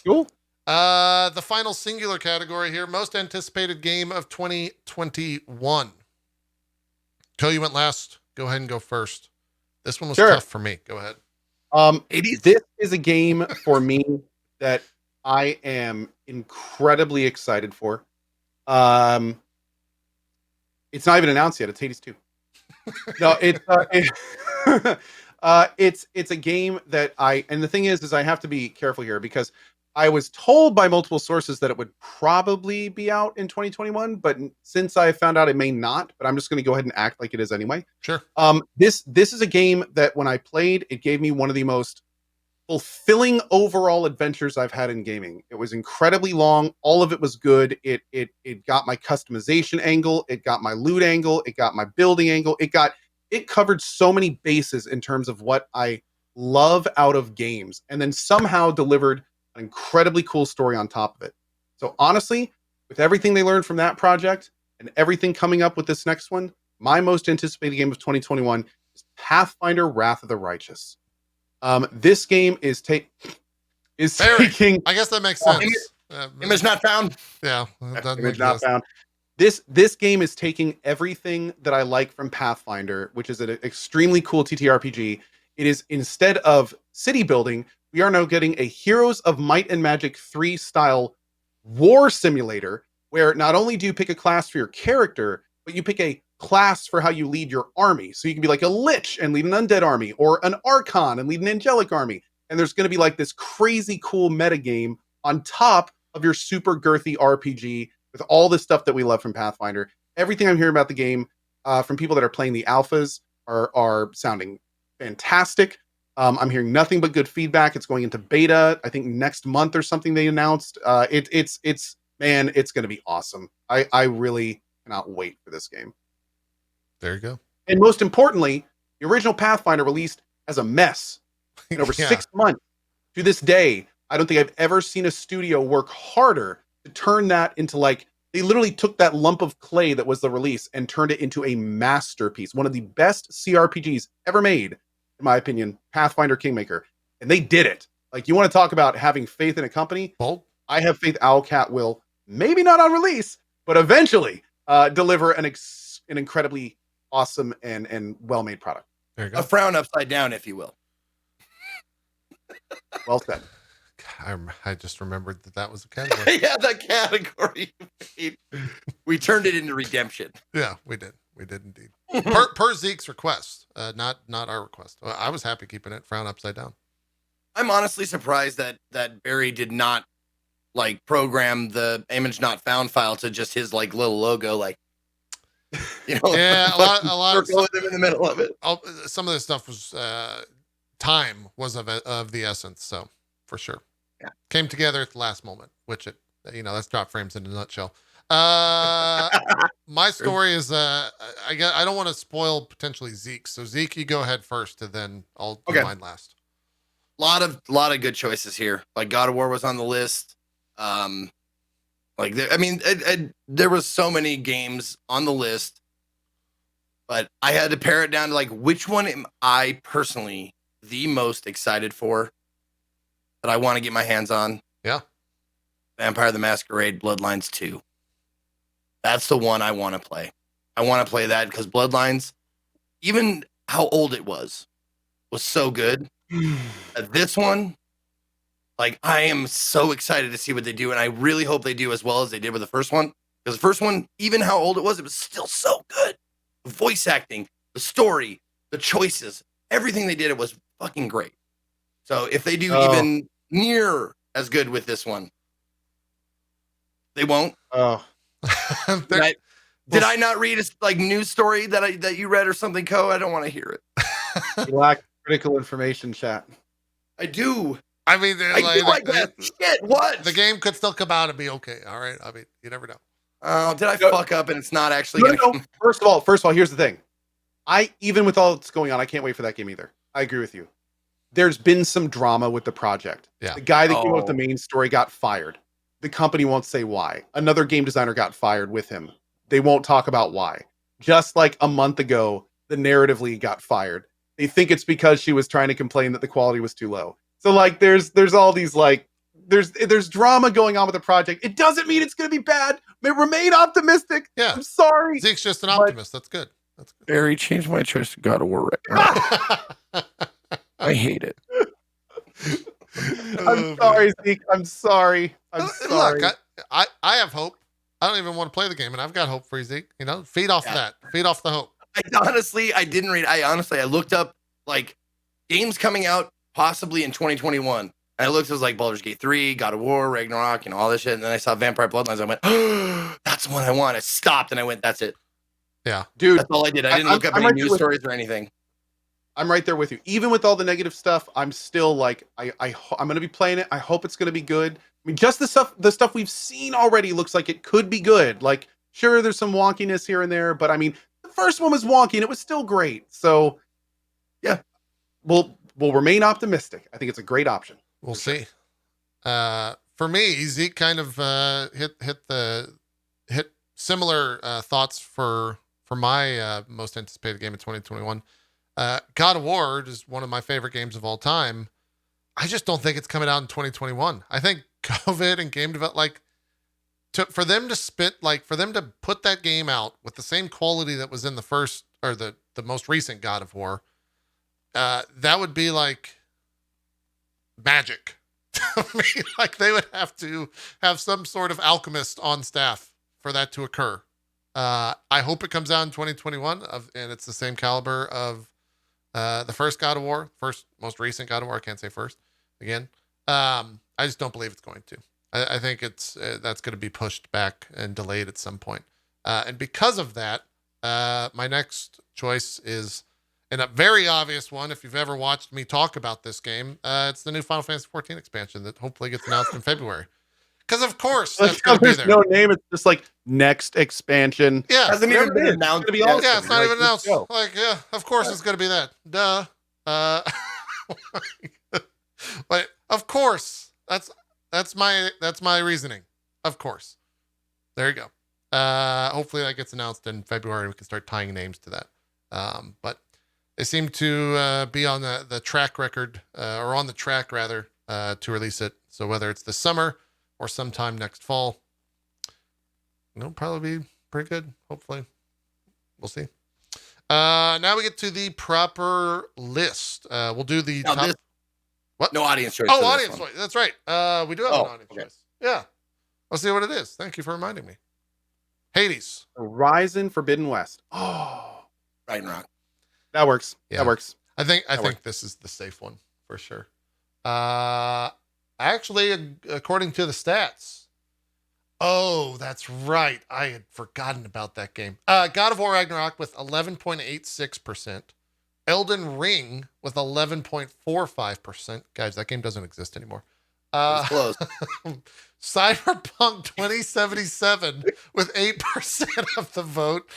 Cool. The final singular category here, most anticipated game of 2021. Till you went last. Go ahead and go first. This one was tough for me. Go ahead. This is a game for me that I am incredibly excited for. It's not even announced yet. It's Hades 2. No, it's a game that and the thing is I have to be careful here because I was told by multiple sources that it would probably be out in 2021, but since I found out it may not, but I'm just going to go ahead and act like it is anyway. Sure. This is a game that when I played, it gave me one of the most fulfilling overall adventures I've had in gaming. It was incredibly long. All of it was good. It got my customization angle. It got my loot angle. It got my building angle. It it covered so many bases in terms of what I love out of games, and then somehow delivered an incredibly cool story on top of it. So honestly, with everything they learned from that project and everything coming up with this next one, my most anticipated game of 2021 is Pathfinder: Wrath of the Righteous. This game is taking. I guess that makes sense. Image not found. Yeah, image not found. This game is taking everything that I like from Pathfinder, which is an extremely cool TTRPG. It is, instead of city building, we are now getting a Heroes of Might and Magic 3 style war simulator, where not only do you pick a class for your character, but you pick a class for how you lead your army. So you can be like a Lich and lead an undead army, or an Archon and lead an angelic army. And there's going to be like this crazy cool meta game on top of your super girthy RPG with all the stuff that we love from Pathfinder. Everything I'm hearing about the game from people that are playing the alphas are sounding fantastic. I'm hearing nothing but good feedback. It's going into beta, I think next month or something they announced. It's going to be awesome. I really cannot wait for this game. There you go. And most importantly, the original Pathfinder released as a mess. In over 6 months to this day, I don't think I've ever seen a studio work harder to turn that into, like, they literally took that lump of clay that was the release and turned it into a masterpiece. One of the best CRPGs ever made, in my opinion, Pathfinder Kingmaker. And they did it. Like, you want to talk about having faith in a company? Bold. I have faith Owlcat will, maybe not on release, but eventually deliver an incredibly awesome and well-made product. There you go. A frown upside down, if you will. Well said. I just remembered that was a category. Yeah, the category. We turned it into redemption. Yeah, we did. We did indeed. per Zeke's request, not our request. I was happy keeping it frown upside down. I'm honestly surprised that Barry did not like program the image not found file to just his like little logo, like, you know. Yeah, a lot of with him in the middle of it. Some of this stuff was time was of the essence, so for sure. Yeah. Came together at the last moment, which that's drop frames in a nutshell. My story is I don't want to spoil potentially Zeke. So Zeke, you go ahead first, and then I'll do mine last. Lot of good choices here. Like God of War was on the list. There was so many games on the list, but I had to pare it down to like, which one am I personally the most excited for that I want to get my hands on? Yeah. Vampire the Masquerade Bloodlines 2. That's the one I want to play. I want to play that because Bloodlines, even how old it was so good. This one, like, I am so excited to see what they do, and I really hope they do as well as they did with the first one. Because the first one, even how old it was still so good. The voice acting, the story, the choices, everything they did, it was fucking great. So if they do even near as good with this one, they won't. Oh. Did I not read a news story that you read or something, Co? I don't want to hear it. You lack critical information, chat. I do. I mean, shit, what? The game could still come out and be okay. All right. I mean, you never know. Oh, did I fuck up and it's not actually going to come? First of all, here's the thing. Even with all that's going on, I can't wait for that game either. I agree with you. There's been some drama with the project. Yeah. The guy that came up with the main story got fired. The company won't say why. Another game designer got fired with him. They won't talk about why. Just like a month ago, the narrative lead got fired. They think it's because she was trying to complain that the quality was too low. So like there's all these like there's drama going on with the project. It doesn't mean it's going to be bad. Remain optimistic. Yeah. I'm sorry. Zeke's just an optimist. That's good. Barry, change my choice to God of War right now. I hate it. I'm sorry, Zeke. I'm sorry. Look, I have hope. I don't even want to play the game, and I've got hope for you, Zeke. Feed off that. Feed off the hope. I looked up like games coming out possibly in 2021. And I looked, it was like Baldur's Gate 3, God of War, Ragnarok, all this shit. And then I saw Vampire Bloodlines. I went, oh, that's the one I want. I stopped and I went, that's it. Yeah. Dude. That's all I did. I didn't look up any news stories or anything. I'm right there with you. Even with all the negative stuff, I'm still like, I'm going to be playing it. I hope it's going to be good. I mean, just the stuff we've seen already looks like it could be good. Like, sure, there's some wonkiness here and there, but I mean, the first one was wonky and it was still great. So yeah, we'll remain optimistic. I think it's a great option. We'll see. For me, Zeke kind of hit similar thoughts for my most anticipated game of 2021. God of War is one of my favorite games of all time. I just don't think it's coming out in 2021. I think COVID and game development, for them to put that game out with the same quality that was in the first or the most recent God of War, that would be like magic. I mean, like they would have to have some sort of alchemist on staff for that to occur. I hope it comes out in 2021 and it's the same caliber of the first God of War, most recent God of War. I can't say first again. I just don't believe it's going to. I think that's going to be pushed back and delayed at some point. And because of that, my next choice is, and a very obvious one, if you've ever watched me talk about this game, it's the new Final Fantasy 14 expansion that hopefully gets announced in February. Because of course that's going to be there. No name. It's just like next expansion. Yeah, hasn't even been announced. It's awesome. Yeah, it's not even announced. Like, yeah, of course it's going to be that. Duh. But of course, that's my reasoning. Of course. There you go. Hopefully that gets announced in February. We can start tying names to that. But they seem to be on the track record, or on the track rather, to release it. So whether it's this summer or sometime next fall, it'll probably be pretty good. Hopefully. We'll see. Now we get to the proper list. We'll do the top. What? No audience choice. Oh, audience choice. That's right. We do have an audience okay. choice. Yeah. Let's see what it is. Thank you for reminding me. Hades. Horizon Forbidden West. Oh, Ragnarok. That works. Yeah. That works. I think this is the safe one for sure. Actually, according to the stats. Oh, that's right. I had forgotten about that game. God of War Ragnarok with 11.86%. Elden Ring with 11.45%. Guys, that game doesn't exist anymore. Close. Cyberpunk 2077 with 8% of the vote.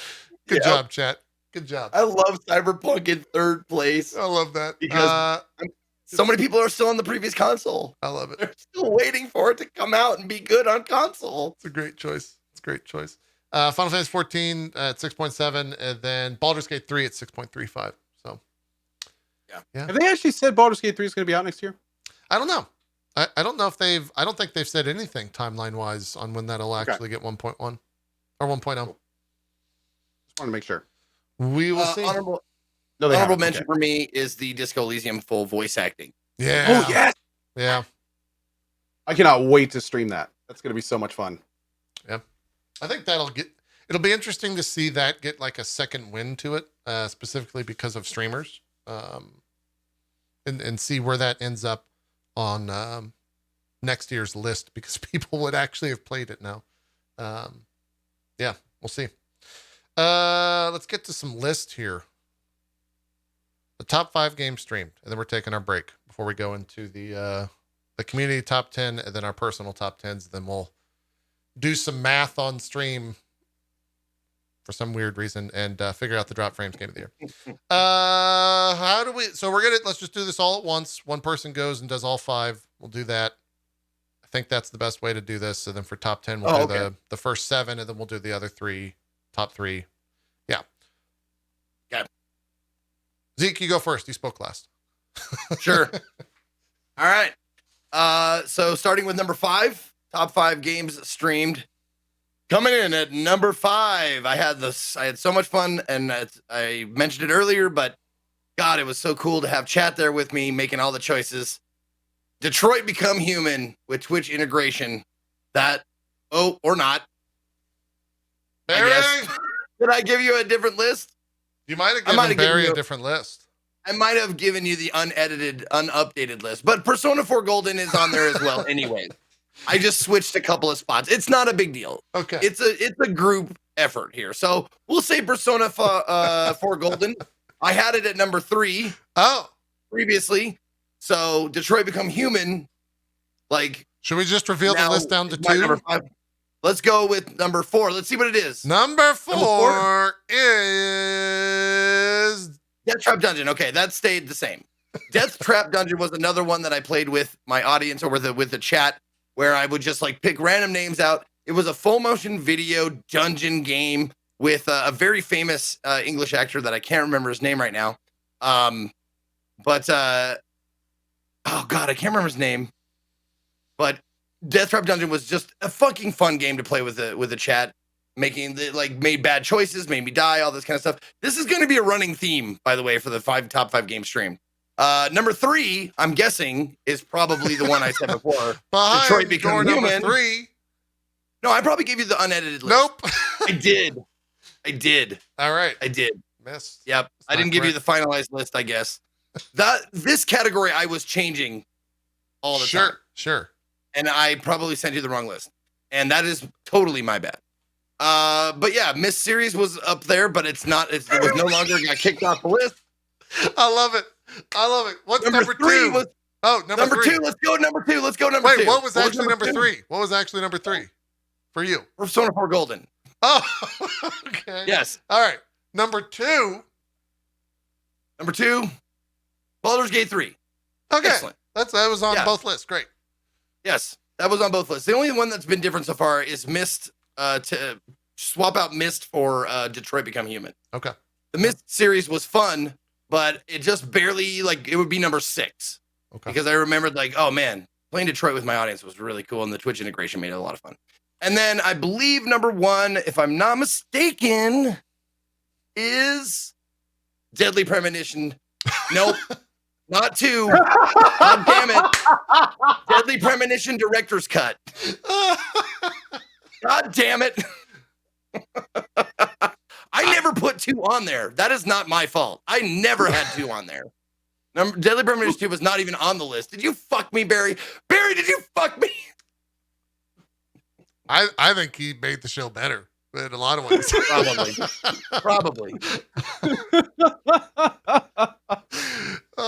Good job, chat. Good job. I love Cyberpunk in third place. I love that. Because so many people are still on the previous console. I love it. They're still waiting for it to come out and be good on console. It's a great choice. Final Fantasy 14 at 6.7, and then Baldur's Gate 3 at 6.35. So, yeah. Have they actually said Baldur's Gate 3 is going to be out next year? I don't know. I don't know if I don't think they've said anything timeline wise on when that'll actually get 1.1 or 1.0. Just want to make sure. We will see. Honorable mention for me is the Disco Elysium full voice acting. Yeah. Oh, yes. Yeah. I cannot wait to stream that. That's going to be so much fun. Yeah. I think it'll be interesting to see that get like a second win to it, specifically because of streamers, and see where that ends up on next year's list, because people would actually have played it now. Yeah, we'll see. Let's get to some list here. The top 5 games streamed, and then we're taking our break before we go into the community top 10 and then our personal top 10s. Then we'll do some math on stream for some weird reason and figure out the Drop Frames game of the year. Let's just do this all at once. One person goes and does all 5. We'll do that. I think that's the best way to do this. So then for top 10, we'll do the first 7, and then we'll do the other 3, top 3. Yeah. Okay. Zeke, you go first. You spoke last. Sure. All right. So starting with number 5, top 5 games streamed. Coming in at number 5, I had so much fun, and I mentioned it earlier, but God, it was so cool to have chat there with me making all the choices. Detroit Become Human with Twitch integration. Or not. Barry? I guess. Did I give you a different list? You might have given Barry a different list. I might have given you the unedited, unupdated list, but Persona 4 Golden is on there as well anyways. I just switched a couple of spots. It's not a big deal. Okay. It's a group effort here. So we'll say Persona 4 Golden. I had it at number 3. Oh. Previously. So Detroit Become Human. Like, should we just reveal the list down to 2? Number 5. Let's go with number 4. Let's see what it is. Number 4 is Death Trap Dungeon. Okay, that stayed the same. Death Trap Dungeon was another one that I played with my audience or with the chat, where I would just like pick random names out. It was a full motion video dungeon game with a very famous English actor that I can't remember his name right now. Oh God, I can't remember his name. But Death Trap Dungeon was just a fucking fun game to play with the chat, made bad choices, made me die, all this kind of stuff. This is going to be a running theme, by the way, for the top 5 game stream. Number 3, I'm guessing, is probably the one I said before. Detroit Become Human. Number 3. No, I probably gave you the unedited list. Nope. I did. All right. I did. Missed. Yep. I didn't give you the finalized list, I guess. This category I was changing all the time. Sure. And I probably sent you the wrong list. And that is totally my bad. But yeah, Miss Series was up there, but it was no longer got kicked off the list. I love it. What's number 2? Number 2. Let's go number 2. Wait, what was actually number 3? What was actually number 3 for you? Persona 4 Golden. Oh, okay. Yes. All right. Number 2, Baldur's Gate 3. Okay. Excellent. That was on both lists. Great. Yes, that was on both lists. The only one that's been different so far is Myst, to swap out Myst for Detroit Become Human. Okay. The Myst series was fun, but it just barely, it would be number 6. Okay. Because I remembered, oh man, playing Detroit with my audience was really cool, and the Twitch integration made it a lot of fun. And then I believe number 1, if I'm not mistaken, is Deadly Premonition. Nope. Not 2. God damn it. Deadly Premonition Director's Cut. God damn it. I never put 2 on there. That is not my fault. I never had 2 on there. Deadly Premonition 2 was not even on the list. Did you fuck me, Barry? Barry, did you fuck me? I think he made the show better in a lot of ways. Probably.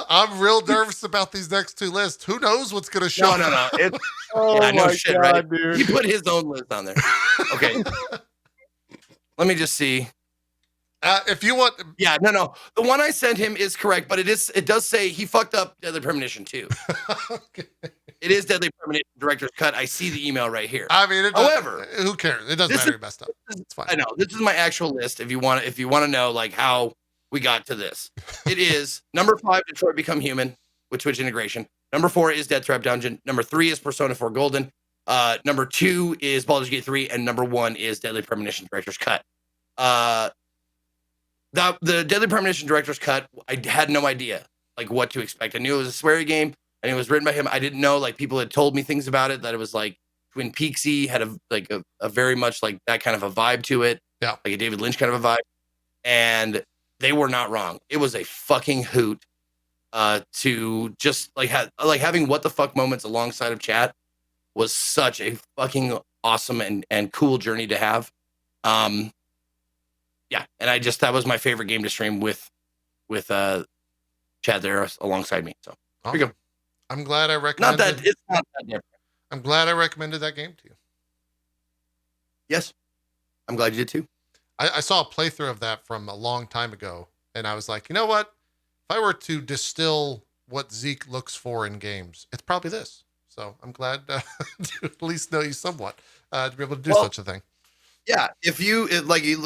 I'm real nervous about these next 2 lists. Who knows what's going to show? No. No shit, God, right? Dude. He put his own list on there. Okay. Let me just see. If you want, no. The one I sent him is correct, but it does say he fucked up Deadly Premonition 2. Okay. It is Deadly Premonition Director's Cut. I see the email right here. I mean, however, who cares? It doesn't matter. Your best stuff. It's fine. I know this is my actual list. If you want to know how we got to this, it is number 5, Detroit Become Human with Twitch integration. Number 4 is Death Trap Dungeon. Number 3 is Persona 4 Golden. Number 2 is Baldur's Gate 3, and number 1 is Deadly Premonition Director's Cut. The Deadly Premonition Director's Cut, I had no idea what to expect. I knew it was a sweary game, and it was written by him. I didn't know people had told me things about it, that it was Twin Peaksy, had a very much that kind of a vibe to it. Yeah, like a David Lynch kind of a vibe. And they were not wrong. It was a fucking hoot to just having what the fuck moments alongside of chat was such a fucking awesome and cool journey to have. Yeah, and that was my favorite game to stream with Chad there alongside me. So here we go. I'm glad I recommended. It's not that different. I'm glad I recommended that game to you. Yes, I'm glad you did too. I saw a playthrough of that from a long time ago, and I was like, you know what? If I were to distill what Zeke looks for in games, it's probably this. So I'm glad to at least know you somewhat to be able to do such a thing. Yeah, if you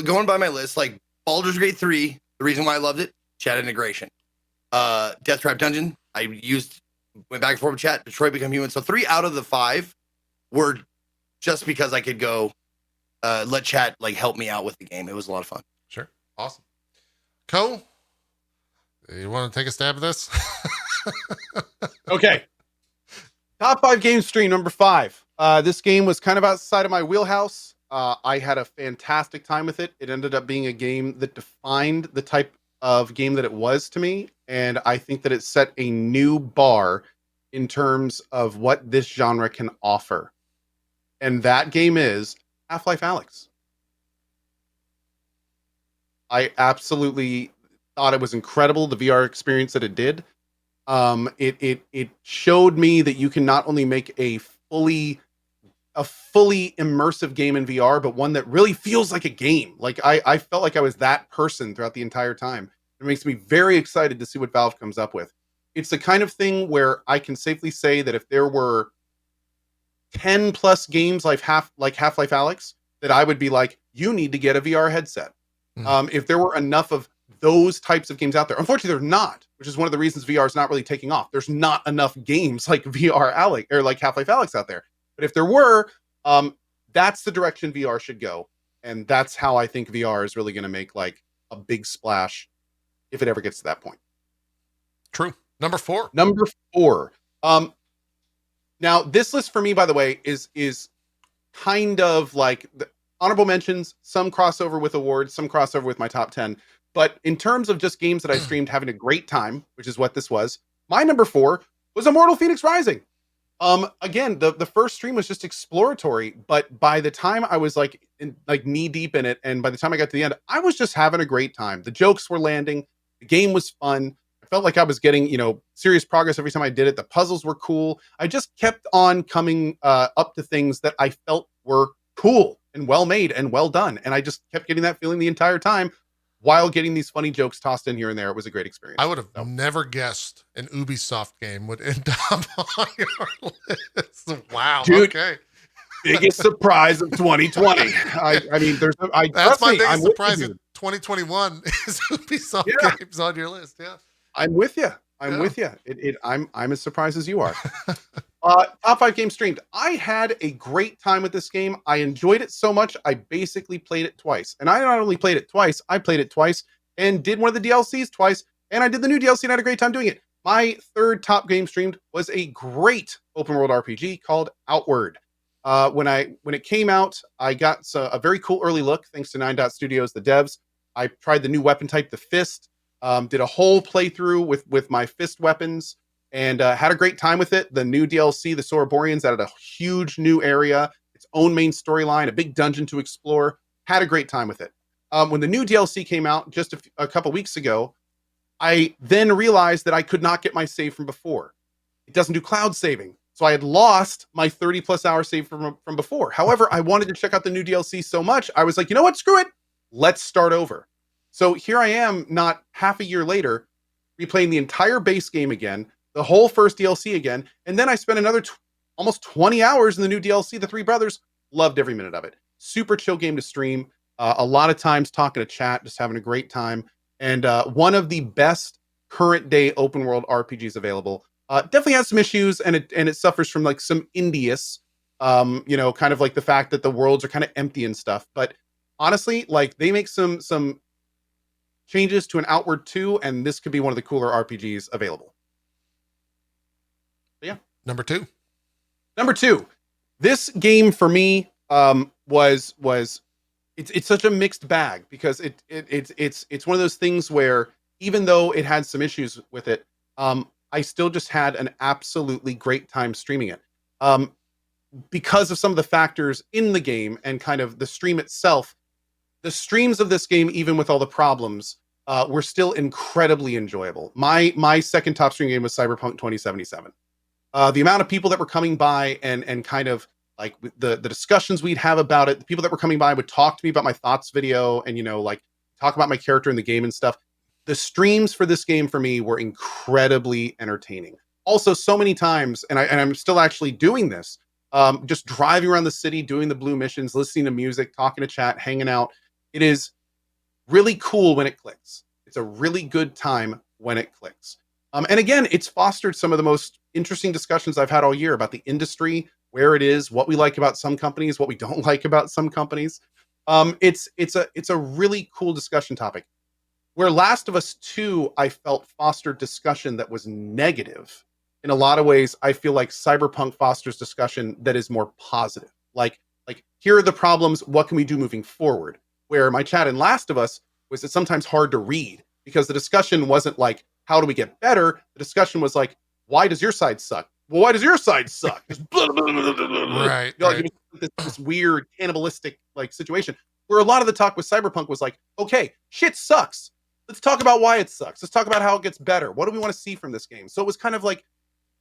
going by my list, Baldur's Gate 3, the reason why I loved it, chat integration. Death Trap Dungeon, went back and forth with chat. Detroit Become Human. So 3 out of the 5 were just because I could go let chat help me out with the game. It was a lot of fun. Sure, awesome. Co, you want to take a stab at this? Okay. Top 5 game stream number 5. This game was kind of outside of my wheelhouse. I had a fantastic time with it. It ended up being a game that defined the type of game that it was to me. And I think that it set a new bar in terms of what this genre can offer. And that game is Half-Life Alyx. I absolutely thought it was incredible, the VR experience that it did. It showed me that you can not only make a fully a fully immersive game in VR, but one that really feels like a game. Like I felt like I was that person throughout the entire time. It makes me very excited to see what Valve comes up with. It's the kind of thing where I can safely say that if there were 10 plus games like Half-Life Alyx, that I would be like, you need to get a VR headset. If there were enough of those types of games out there. Unfortunately, they're not, which is one of the reasons VR is not really taking off. There's not enough games like VR Alyx or like Half-Life Alyx out there. But if there were, that's the direction VR should go. And that's how I think VR is really going to make like a big splash if it ever gets to that point. True. Number 4. Number 4. Now this list for me, by the way, is kind of like the honorable mentions, some crossover with awards, some crossover with my top 10. But in terms of just games that I streamed having a great time, which is what this was, my number 4 was Immortal Phoenix Rising. Again, the first stream was just exploratory, but by the time I was like knee deep in it, and by the time I got to the end, I was just having a great time. The jokes were landing, the game was fun. I felt like I was getting, serious progress every time I did it. The puzzles were cool. I just kept on coming up to things that I felt were cool and well made and well done. And I just kept getting that feeling the entire time while getting these funny jokes tossed in here and there. It was a great experience. I would have never guessed an Ubisoft game would end up on your list. Wow. Dude, okay. Biggest surprise of 2020. I mean, that's my biggest surprise in 2021 is Ubisoft games on your list. Yeah. I'm with you. I'm with you. I'm as surprised as you are. Top 5 games streamed. I had a great time with this game. I enjoyed it so much, I basically played it twice. And I not only played it twice, I played it twice and did one of the DLCs twice. And I did the new DLC and had a great time doing it. My third top game streamed was a great open world RPG called Outward. When it came out, I got a very cool early look thanks to 9 Dot Studios, the devs. I tried the new weapon type, the fist. Did a whole playthrough with my fist weapons and had a great time with it. The new DLC, the Soroborians, added a huge new area, its own main storyline, a big dungeon to explore. Had a great time with it. When the new DLC came out just a couple weeks ago, I then realized that I could not get my save from before. It doesn't do cloud saving. So I had lost my 30 plus hour save from before. However, I wanted to check out the new DLC so much, I was like, you know what? Screw it. Let's start over. So here I am, not half a year later, replaying the entire base game again, the whole first DLC again, and then I spent another almost 20 hours in the new DLC, The Three Brothers. Loved every minute of it. Super chill game to stream. A lot of times talking to chat, just having a great time. And one of the best current day open world RPGs available. Definitely has some issues, and it suffers from like some indius, kind of like the fact that the worlds are kind of empty and stuff. But honestly, like they make some changes to an Outward 2, and this could be one of the cooler RPGs available. But yeah. Number 2. This game for me was it's such a mixed bag because it's one of those things where even though it had some issues with it, I still just had an absolutely great time streaming it. Because of some of the factors in the game and kind of the stream itself, the streams of this game, even with all the problems, were still incredibly enjoyable. My second top stream game was Cyberpunk 2077. The amount of people that were coming by and kind of like the discussions we'd have about it, the people that were coming by would talk to me about my thoughts video and, like talk about my character in the game and stuff. The streams for this game for me were incredibly entertaining. Also, so many times, and I'm still actually doing this, just driving around the city, doing the blue missions, listening to music, talking to chat, hanging out. It is really cool when it clicks. It's a really good time when it clicks. And again, it's fostered some of the most interesting discussions I've had all year about the industry, where it is, what we like about some companies, what we don't like about some companies. It's a really cool discussion topic. Where Last of Us 2, I felt fostered discussion that was negative. In a lot of ways, I feel like Cyberpunk fosters discussion that is more positive. Like here are the problems, what can we do moving forward? Where my chat in Last of Us was it's sometimes hard to read because the discussion wasn't like, how do we get better? The discussion was like, why does your side suck? Well, why does your side suck? Right. This weird cannibalistic like situation where a lot of the talk with Cyberpunk was like, okay, shit sucks. Let's talk about why it sucks. Let's talk about how it gets better. What do we want to see from this game? So it was kind of like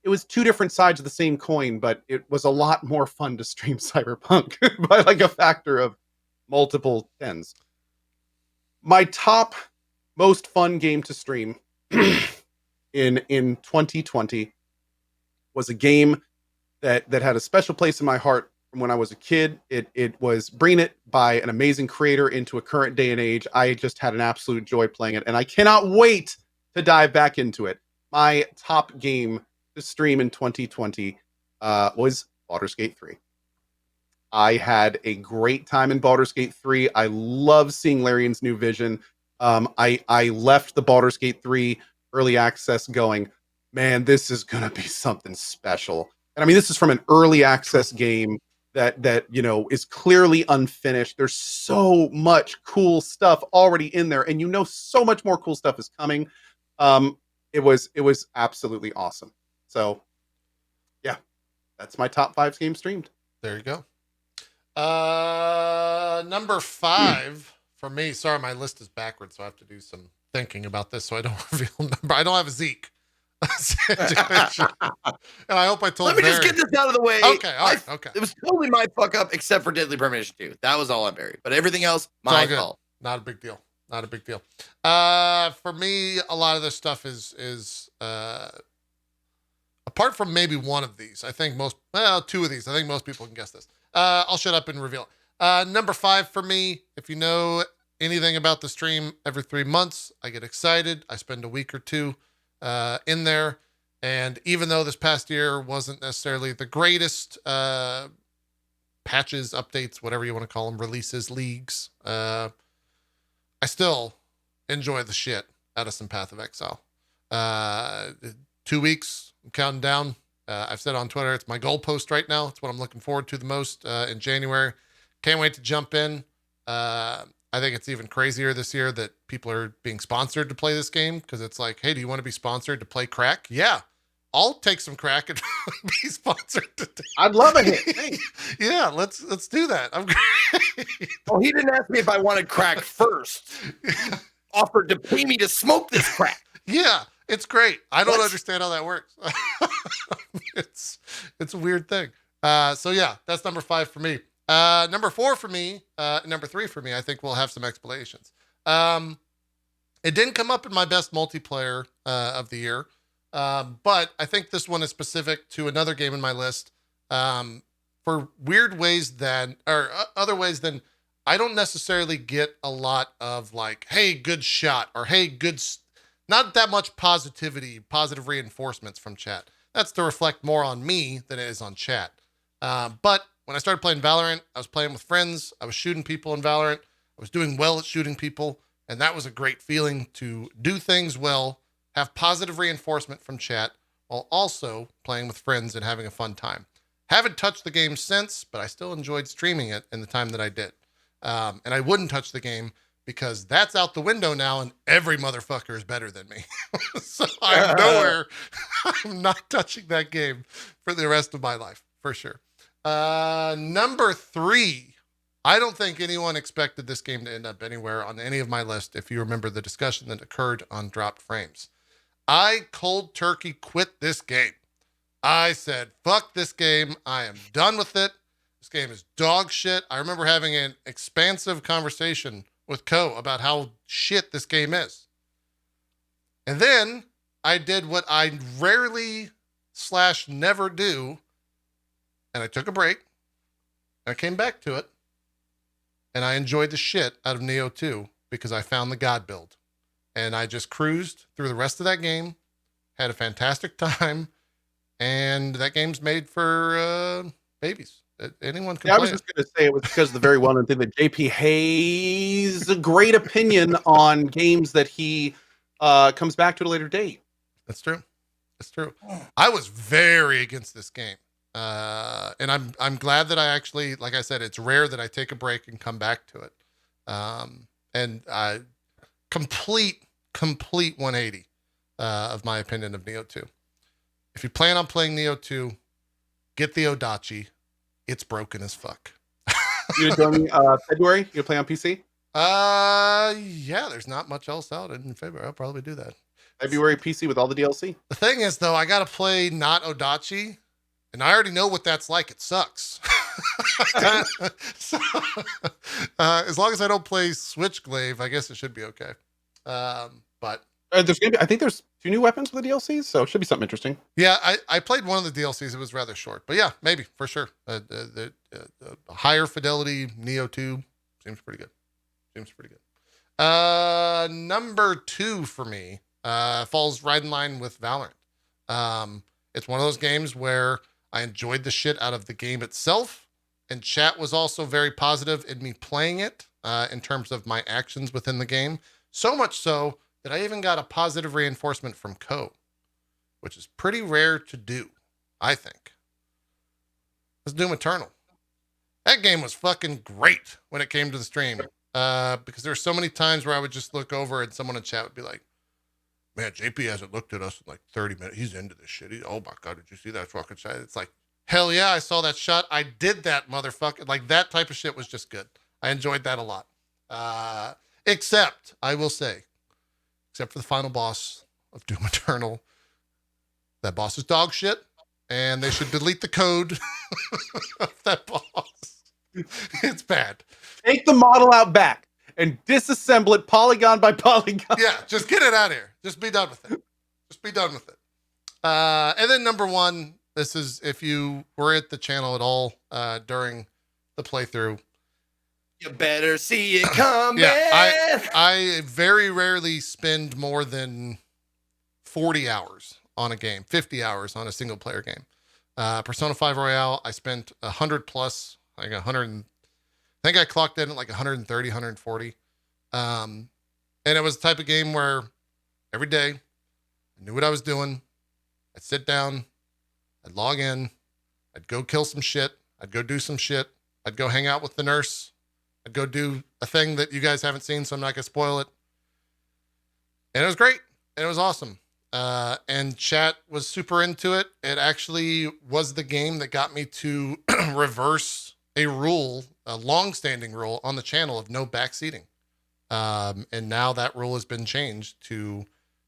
it was two different sides of the same coin, but it was a lot more fun to stream Cyberpunk by like a factor of multiple tens. My top most fun game to stream in 2020 was a game that had a special place in my heart from when I was a kid. It was bringing it by an amazing creator into a current day and age. I just had an absolute joy playing it, and I cannot wait to dive back into it. My top game to stream in 2020 was Baldur's Gate 3. I had a great time in Baldur's Gate 3. I love seeing Larian's new vision. I left the Baldur's Gate 3 early access going, man, this is gonna be something special. And I mean, this is from an early access game that you know is clearly unfinished. There's so much cool stuff already in there, and you know so much more cool stuff is coming. It was absolutely awesome. So yeah, that's my top 5 games streamed. There you go. Number 5 for me. Sorry, my list is backwards, so I have to do some thinking about this so I don't reveal number. I don't have a Zeke. Situation. And I hope I told Let me Barry. just get this out of the way. Okay, all right, okay. It was totally my fuck up except for Deadly Premonition 2. That was all on Barry. But everything else, my fault. Not a big deal. Not a big deal. For me, a lot of this stuff is apart from maybe one of these, I think two of these, I think most people can guess this. I'll shut up and reveal it. Number 5 for me, if you know anything about the stream, every 3 months, I get excited. I spend a week or two in there. And even though this past year wasn't necessarily the greatest patches, updates, whatever you want to call them, releases, leagues, I still enjoy the shit out of some Path of Exile. 2 weeks, I'm counting down. I've said on Twitter, it's my goalpost right now. It's what I'm looking forward to the most in January. Can't wait to jump in. I think it's even crazier this year that people are being sponsored to play this game because it's like, hey, do you want to be sponsored to play crack? Yeah, I'll take some crack and be sponsored. I'd love a hit. Hey. Yeah, let's do that. I'm great. Oh, he didn't ask me if I wanted crack first. He offered to pay me to smoke this crack. Yeah, it's great. I don't understand how that works. It's a weird thing. So yeah, that's number 5 for me. Number 4 for me, number 3 for me, I think we'll have some explanations. It didn't come up in my best multiplayer of the year, but I think this one is specific to another game in my list for weird ways other ways than I don't necessarily get a lot of like, hey, good shot, or hey, not that much positive reinforcements from chat. That's to reflect more on me than it is on chat. But when I started playing Valorant, I was playing with friends. I was shooting people in Valorant. I was doing well at shooting people. And that was a great feeling to do things well, have positive reinforcement from chat, while also playing with friends and having a fun time. Haven't touched the game since, but I still enjoyed streaming it in the time that I did. And I wouldn't touch the game because that's out the window now and every motherfucker is better than me. So I'm nowhere. I'm not touching that game for the rest of my life, for sure. Number 3, I don't think anyone expected this game to end up anywhere on any of my list. If you remember the discussion that occurred on Dropped Frames, I cold turkey quit this game. I said, fuck this game. I am done with it. This game is dog shit. I remember having an expansive conversation with Ko about how shit this game is. And then I did what I rarely / never do. And I took a break, and I came back to it, and I enjoyed the shit out of Neo 2 because I found the God build. And I just cruised through the rest of that game, had a fantastic time, and that game's made for babies. Anyone can play I was just going to say it was because of the very well-known thing that JP has a great opinion on games that he comes back to at a later date. That's true. That's true. I was very against this game. And I'm glad that I actually, like I said, it's rare that I take a break and come back to it. And I complete 180 of my opinion of Neo 2. If you plan on playing Neo 2, get the Odachi. It's broken as fuck. You gonna join me February? You gonna play on PC? Yeah, there's not much else out in February. I'll probably do that. February PC with all the DLC. The thing is, though, I got to play not Odachi, and I already know what that's like. It sucks. So, as long as I don't play Switchglaive, I guess it should be okay. But I think there's 2 new weapons with the DLCs, so it should be something interesting. yeah, I played one of the DLCs. It was rather short, but yeah, maybe for sure. The higher fidelity Neo 2 seems pretty good. Number 2 for me falls right in line with Valorant. It's one of those games where I enjoyed the shit out of the game itself, and chat was also very positive in me playing it in terms of my actions within the game. So much so that I even got a positive reinforcement from Co, which is pretty rare to do, I think. It's Doom Eternal. That game was fucking great when it came to the stream. Because there were so many times where I would just look over and someone in chat would be like, man, JP hasn't looked at us in like 30 minutes. He's into this shit. Oh my God, did you see that fucking shot? It's like, hell yeah, I saw that shot. I did that, motherfucker. Like, that type of shit was just good. I enjoyed that a lot. Except, I will say, except for the final boss of Doom Eternal, that boss is dog shit, and they should delete the code of that boss. It's bad. Take the model out back and disassemble it polygon by polygon. Yeah, just get it out of here. Just be done with it. And then number 1, this is if you were at the channel at all during the playthrough. You better see it coming. Yeah, I very rarely spend more than 40 hours on a game, 50 hours on a single player game. Persona 5 Royale, I spent 100 plus, like 100. I think I clocked in at like 130, 140. And it was the type of game where every day I knew what I was doing. I'd sit down, I'd log in, I'd go kill some shit, I'd go do some shit, I'd go hang out with the nurse, I'd go do a thing that you guys haven't seen, so I'm not going to spoil it. And it was great. And it was awesome. And chat was super into it. It actually was the game that got me to reverse a rule, a long-standing rule on the channel of no backseating. And now that rule has been changed to,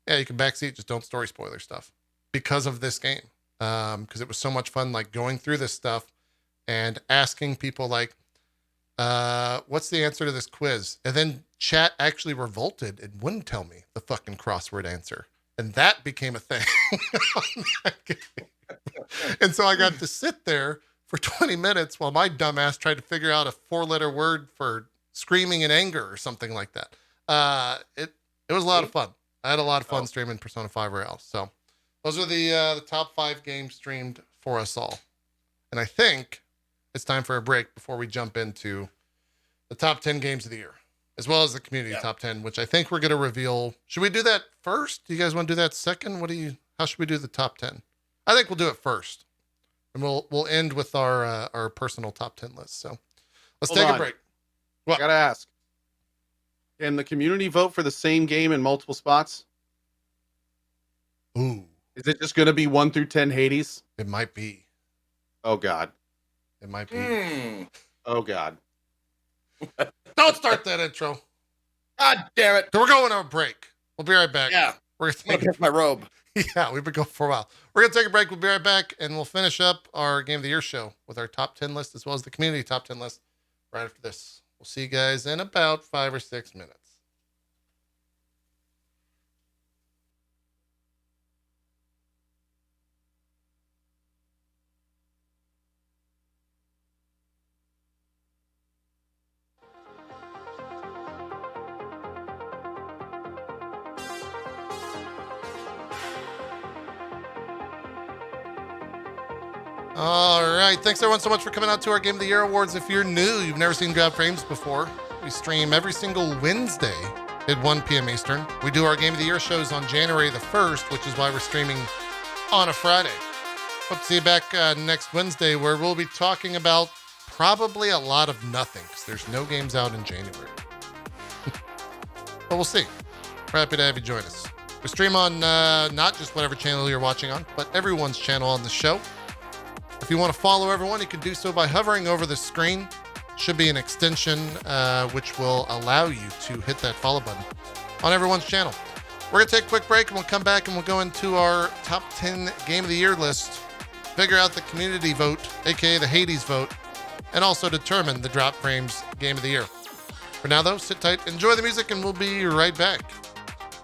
yeah, you can backseat, just don't story spoiler stuff because of this game. Because it was so much fun, like going through this stuff and asking people like, what's the answer to this quiz? And then chat actually revolted and wouldn't tell me the fucking crossword answer. And that became a thing. On that game. And so I got to sit there for 20 minutes while my dumbass tried to figure out a 4-letter word for screaming in anger or something like that. It was a lot of fun. I had a lot of fun streaming Persona 5 Royale. So those are the top 5 games streamed for us all. And I think it's time for a break before we jump into the top 10 games of the year, as well as the community top 10, which I think we're going to reveal. Should we do that first? Do you guys want to do that second? How should we do the top 10? I think we'll do it first. And we'll end with our personal top 10 list. So let's take a break. What? I gotta ask. Can the community vote for the same game in multiple spots? Ooh. Is it just gonna be 1 through 10 Hades? It might be. Oh God. It might be. Oh God. Don't start that intro. God damn it. So we're going on a break. We'll be right back. Yeah. We're gonna pick my robe. Yeah, we've been going for a while. We're going to take a break. We'll be right back, and we'll finish up our Game of the Year show with our top 10 list, as well as the community top 10 list right after this. We'll see you guys in about 5 or 6 minutes. All right. Thanks, everyone, so much for coming out to our Game of the Year Awards. If you're new, you've never seen Grab Frames before, we stream every single Wednesday at 1 p.m. Eastern. We do our Game of the Year shows on January the 1st, which is why we're streaming on a Friday. Hope to see you back next Wednesday, where we'll be talking about probably a lot of nothing, because there's no games out in January. But we'll see. We're happy to have you join us. We stream on not just whatever channel you're watching on, but everyone's channel on the show. If you want to follow everyone, you can do so by hovering over the screen. Should be an extension which will allow you to hit that follow button on everyone's channel. We're going to take a quick break and we'll come back and we'll go into our top 10 game of the year list, figure out the community vote, aka the Hades vote, and also determine the Drop Frames game of the year. For now, though, sit tight, enjoy the music, and we'll be right back.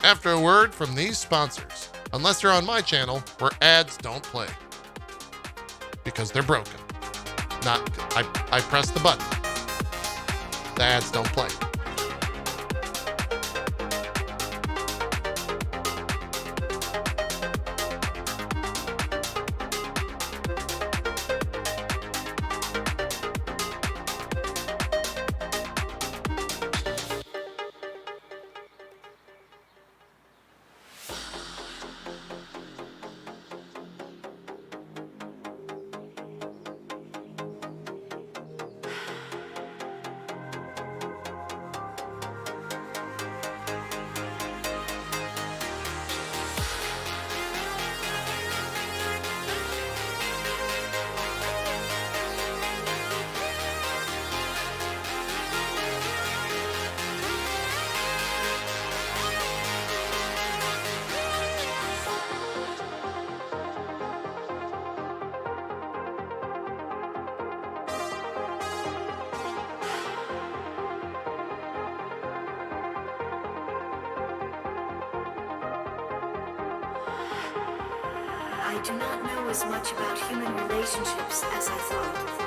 After a word from these sponsors, unless you're on my channel where ads don't play. Because they're broken. I press the button. The ads don't play. I do not know as much about human relationships as I thought.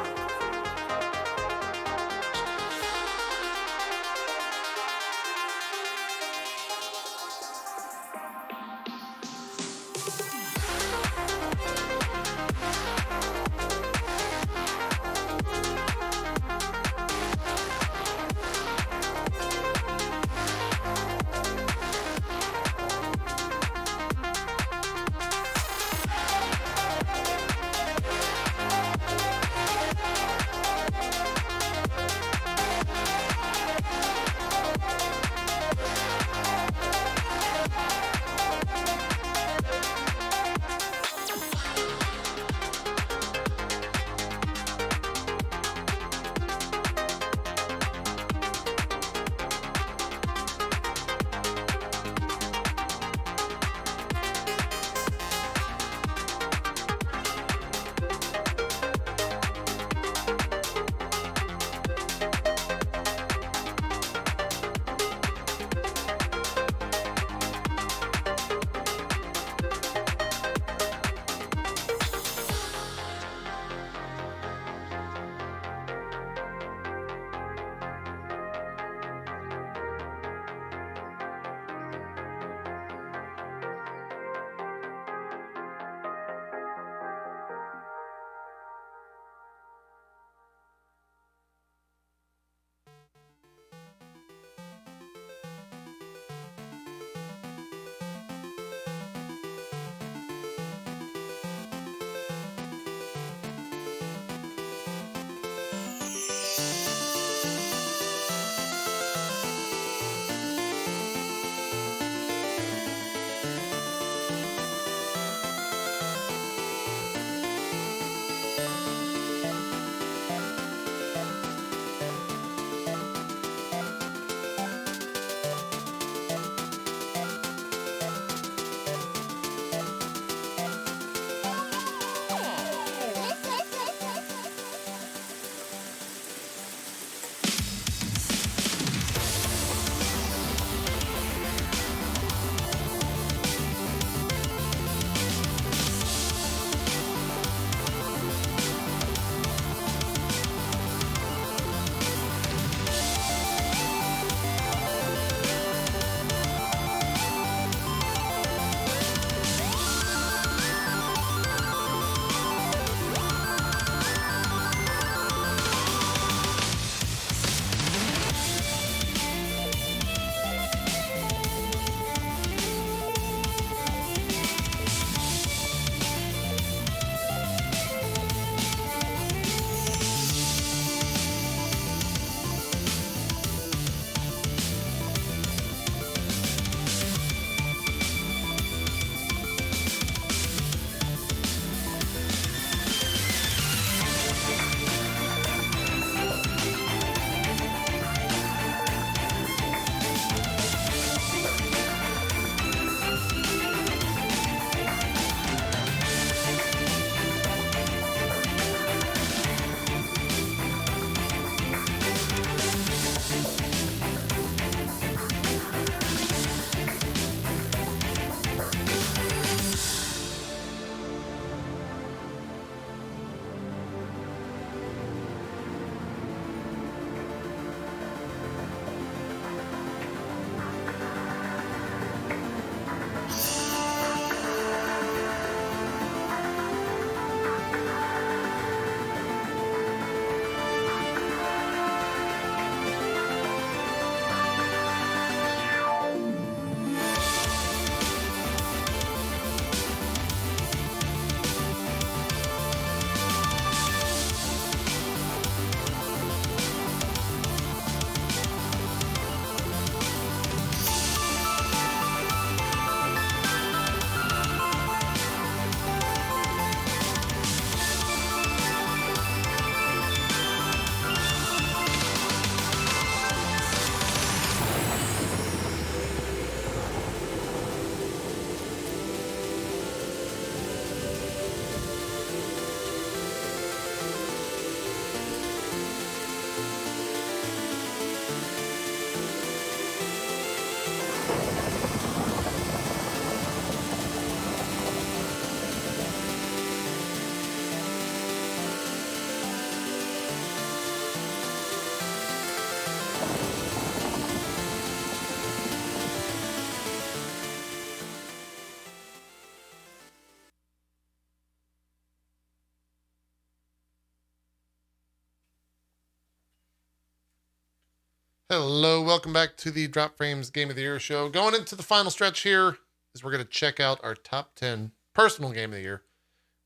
Hello, welcome back to the Drop Frames Game of the Year show. Going into the final stretch here is we're going to check out our top 10 personal game of the year.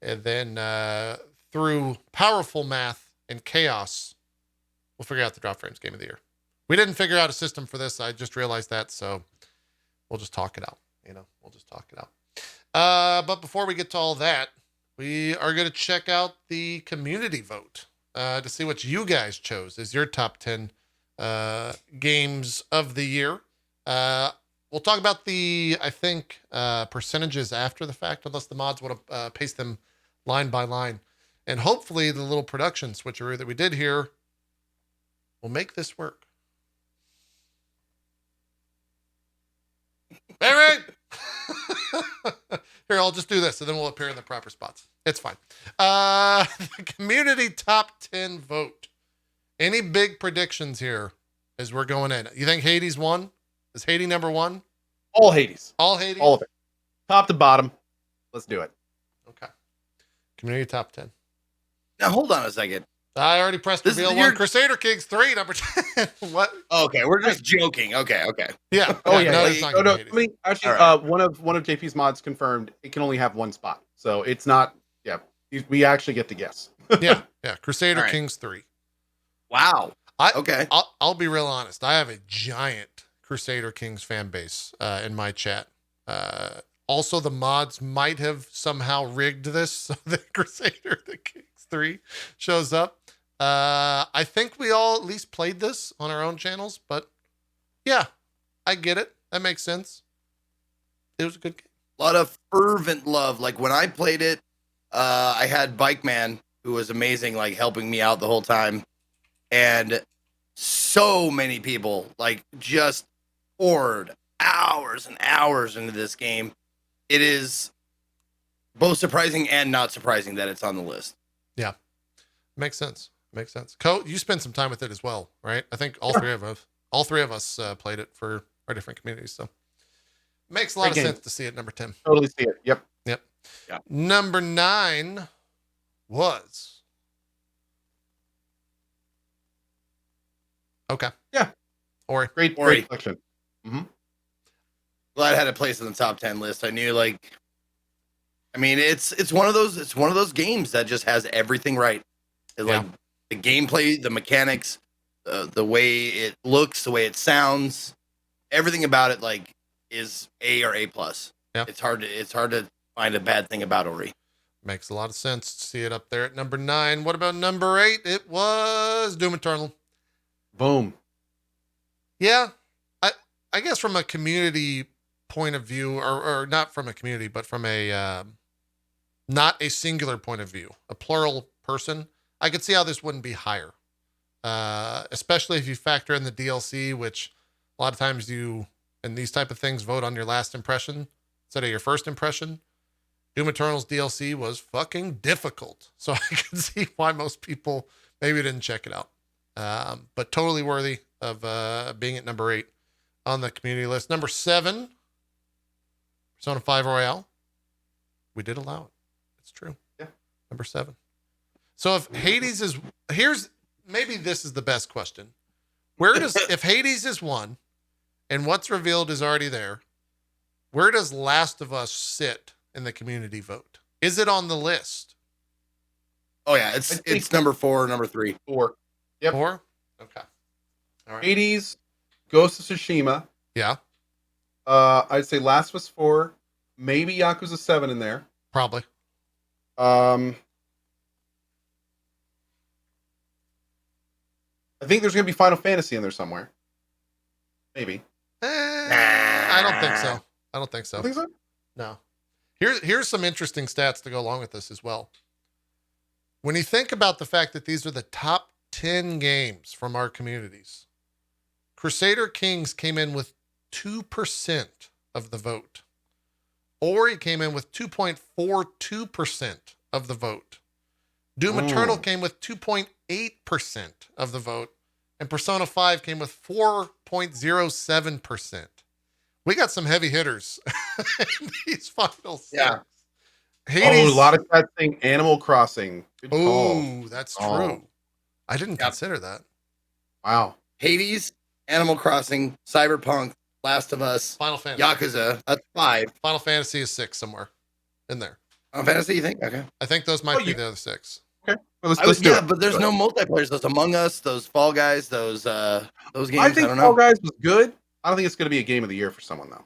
And then through powerful math and chaos, we'll figure out the Drop Frames Game of the Year. We didn't figure out a system for this. I just realized that, so we'll just talk it out. We'll just talk it out. But before we get to all that, we are going to check out the community vote to see what you guys chose as your top 10 games of the year. We'll talk about the, I think, percentages after the fact, unless the mods want to paste them line by line. And hopefully the little production switcheroo that we did here will make this work. All right. Here, I'll just do this, and then we'll appear in the proper spots. It's fine. The community top 10 vote. Any big predictions here as we're going in? You think Hades won? Is Hades number one? All Hades. All Hades? All of it. Top to bottom. Let's do it. Okay. Community top 10. Now, hold on a second. I already pressed reveal one. Crusader Kings 3, number 10. What? Okay, we're just joking. Okay. Yeah. Oh, yeah. No, it's not gonna be Hades. I mean, actually, right. one of JP's mods confirmed it can only have one spot. So it's not, we actually get to guess. yeah. Crusader All right. Kings 3. Wow. Okay. I'll be real honest. I have a giant Crusader Kings fan base in my chat. Also, the mods might have somehow rigged this so that Crusader the Kings 3 shows up. I think we all at least played this on our own channels, but yeah, I get it. That makes sense. It was a good game. A lot of fervent love. Like when I played it, I had Bike Man, who was amazing, like helping me out the whole time. And so many people just poured hours and hours into this game. It is both surprising and not surprising that it's on the list. Yeah. Makes sense. Co, you spent some time with it as well, right? I think all three of us played it for our different communities. So makes a lot of sense to see it number 10. Totally see it. Yep. Yeah. Number 9 was. Okay. Yeah. Ori. Great selection. Mm-hmm. Glad I had a place in the top 10 list. I knew it's one of those games that just has everything right. Like the gameplay, the mechanics, the way it looks, the way it sounds, everything about it is A or A plus. Yeah. It's hard to find a bad thing about Ori. Makes a lot of sense to see it up there at number 9. What about number 8? It was Doom Eternal. Boom. Yeah. I guess from a community point of view, or not from a community, but from a not a singular point of view, a plural person, I could see how this wouldn't be higher. Especially if you factor in the DLC, which a lot of times you, in these type of things, vote on your last impression instead of your first impression. Doom Eternal's DLC was fucking difficult. So I can see why most people maybe didn't check it out. But totally worthy of being at number 8 on the community list. Number 7, Persona 5 Royale. We did allow it. It's true. Yeah. Number 7. So if Hades is, maybe this is the best question. If Hades is 1 and what's revealed is already there, where does Last of Us sit in the community vote? Is it on the list? Oh yeah, it's number 4, number 3. 4. Yep. 4? Okay. All right. Hades, Ghost of Tsushima. Yeah. I'd say Last of Us 4, maybe Yakuza 7 in there. Probably. I think there's going to be Final Fantasy in there somewhere. Maybe. I don't think so. I think so? No. Here's some interesting stats to go along with this as well. When you think about the fact that these are the top 10 games from our communities, Crusader Kings came in with 2% of the vote. Ori came in with 2.42% of the vote. Doom Eternal came with 2.8% of the vote. And Persona 5 came with 4.07%. We got some heavy hitters in these finals. Yeah. Hades. A lot of that thing, Animal Crossing. Oh, that's true. I didn't consider that. Wow. Hades, Animal Crossing, Cyberpunk, Last of Us, Final Fantasy. Yakuza. That's 5. Final Fantasy is 6 somewhere in there. Final Fantasy, you think? Okay. I think those might be the other 6. Okay. Well, let's do it. But there's no multiplayer. Those Among Us, those Fall Guys, those games. I think don't Fall know. Guys was good. I don't think it's going to be a game of the year for someone though.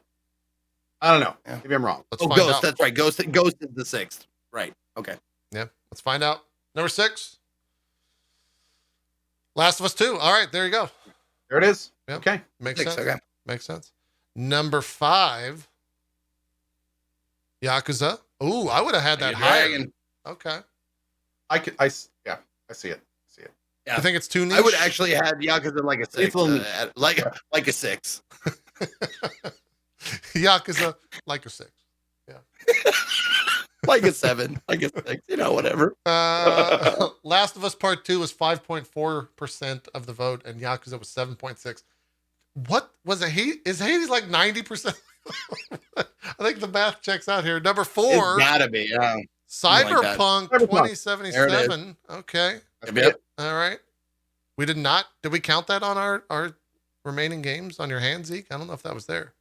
I don't know. Yeah. Maybe I'm wrong. Let's find Ghost. out. That's right. Ghost is the 6th. Right. Okay. Yeah. Let's find out. Number 6. Last of Us 2. All right. There you go. There it is. Yep. Okay. Makes 6, sense. okay. Makes sense. Number 5. Yakuza. Ooh, I would have had that higher. Dragon. Okay. I see it. Yeah. I think it's too niche. I would actually have Yakuza like a 6. It's a little like a 6. Yakuza like a 6. Like a 7. Like a 6. Whatever. Last of Us Part 2 was 5.4% of the vote, and Yakuza was 7.6. What was it? Is Hades like 90%? I think the math checks out here. Number 4. It's gotta be. Cyberpunk Cyberpunk. 2077. Okay. Yep. All right. We did not. Did we count that on our remaining games on your hand, Zeke? I don't know if that was there.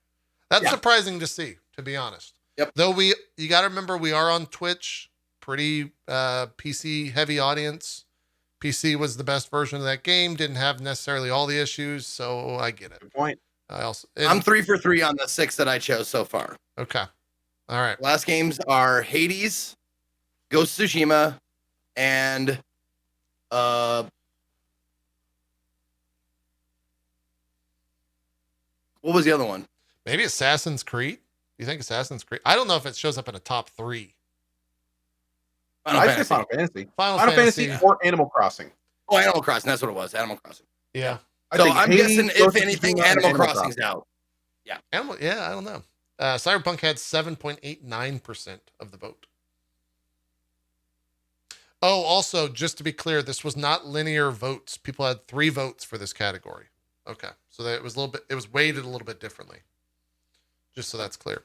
That's surprising to see, to be honest. Yep. Though you got to remember we are on Twitch, pretty PC heavy audience. PC was the best version of that game. Didn't have necessarily all the issues, so I get it. Good point. I'm 3 for 3 on the 6 that I chose so far. Okay. All right. Last games are Hades, Ghost of Tsushima, and what was the other one? Maybe Assassin's Creed. You think Assassin's Creed? I don't know if it shows up in a top 3. I say Final Fantasy. Final Fantasy or Animal Crossing. Oh, Animal Crossing. That's what it was. Animal Crossing. Yeah. So I'm Hades, guessing, Ghost if of anything, Tsushima, and Animal Crossing's out. Yeah, I don't know. Cyberpunk had 7.89% of the vote. Oh, also, just to be clear, this was not linear votes. People had 3 votes for this category. Okay, so that it was weighted a little bit differently. Just so that's clear.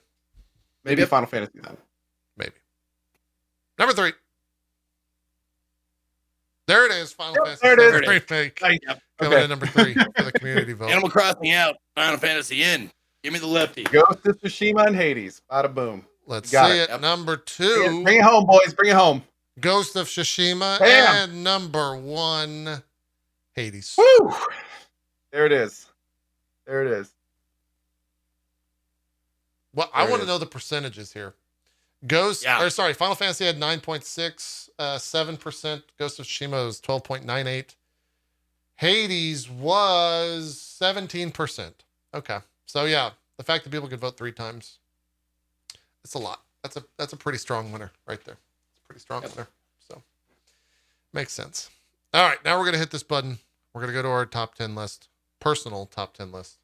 Maybe Final Fantasy then. Maybe. Number 3. There it is. Final Fantasy. There it is. Remake. Yep. Coming in number 3 for the community vote. Animal Crossing out. Final Fantasy in. Give me the lefty. Ghost of Tsushima and Hades. Bada boom. Let's Got see it. it. Number 2. Bring it home, boys. Bring it home. Ghost of Tsushima. Bam. And number 1, Hades. Woo! There it is. There it is. Well, I want to know the percentages here. Final Fantasy had 9.6, 7%. Ghost of Tsushima was 12.98. Hades was 17%. Okay. So yeah, the fact that people could vote 3 times, it's a lot. That's a pretty strong winner right there. It's a pretty strong winner. So makes sense. All right, now we're gonna hit this button. We're gonna go to our top 10 list, personal top 10 list.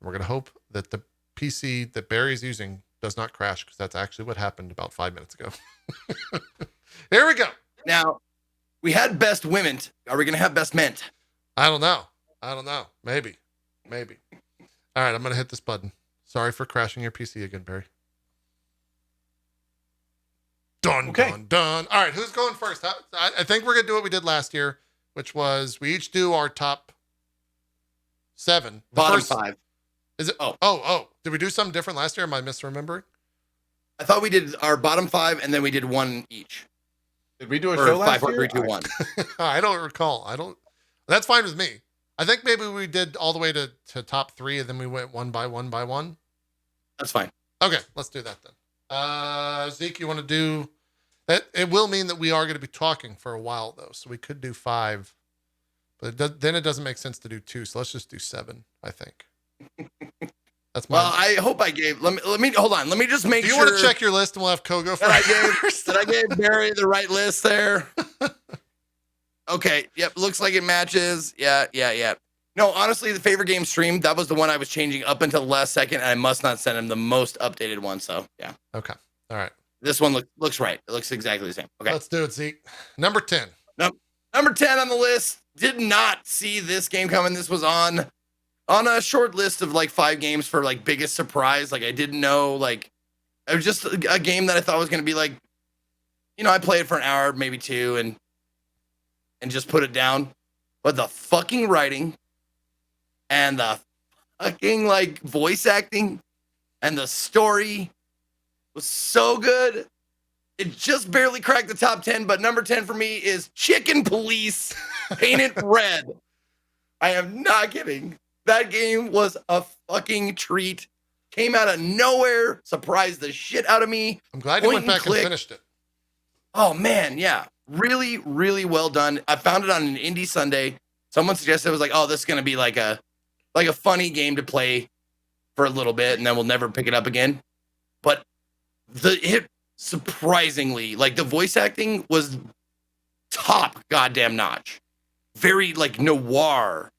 We're gonna hope that the PC that Barry's using does not crash, because that's actually what happened about 5 minutes ago. Here we go. Now, we had best women. Are we going to have best men? I don't know. Maybe. All right, I'm going to hit this button. Sorry for crashing your PC again, Barry. Dun. All right, who's going first? I think we're going to do what we did last year, which was we each do our top 7. Bottom 5. Is it? Oh. Did we do something different last year? Am I misremembering? I thought we did our bottom 5 and then we did 1 each. Did we do a Or show 5, last 4, year? 3, 2, 1. I don't recall. That's fine with me. I think maybe we did all the way to top 3 and then we went one by one. That's fine. Okay, let's do that then. Zeke, you want to do that? It will mean that we are going to be talking for a while though. So we could do 5, but then it doesn't make sense to do 2. So let's just do 7, I think. That's my. Well, I hope I gave. Let me hold on. Let me just make Do you sure. want to check your list and we'll have Kogo first? That I gave Barry the right list there. Okay. Yep. Looks like it matches. Yeah. No, honestly, the favorite game stream, that was the one I was changing up until the last second, and I must not send him the most updated one. So yeah. Okay. All right. This one looks right. It looks exactly the same. Okay. Let's do it, Zeke. Number 10. Number 10 on the list. Did not see this game coming. This was on a short list of like 5 games for like biggest surprise. Like I didn't know, like it was just a game that I thought was going to be like, I play it for an hour, maybe 2 and just put it down. But the fucking writing and the fucking like voice acting and the story was so good. It just barely cracked the top 10, but number 10 for me is Chicken Police Painted Red. I am not kidding. That game was a fucking treat. Came out of nowhere, surprised the shit out of me. I'm glad you went back and finished it. Oh man, yeah. Really, really well done. I found it on an indie Sunday. Someone suggested it was like, oh, this is gonna be like a funny game to play for a little bit, and then we'll never pick it up again. But it surprisingly, like the voice acting was top goddamn notch. Very like noir.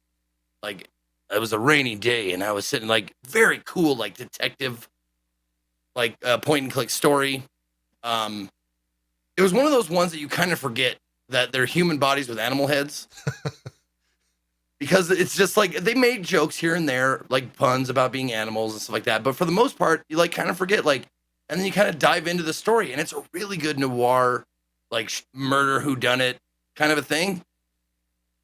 Like it was a rainy day and I was sitting like very cool, like detective, like point and click story. It was one of those ones that you kind of forget that they're human bodies with animal heads. Because it's just like they made jokes here and there, like puns about being animals and stuff like that. But for the most part, you like kind of forget, like, and then you kind of dive into the story, and it's a really good noir, like murder whodunit kind of a thing.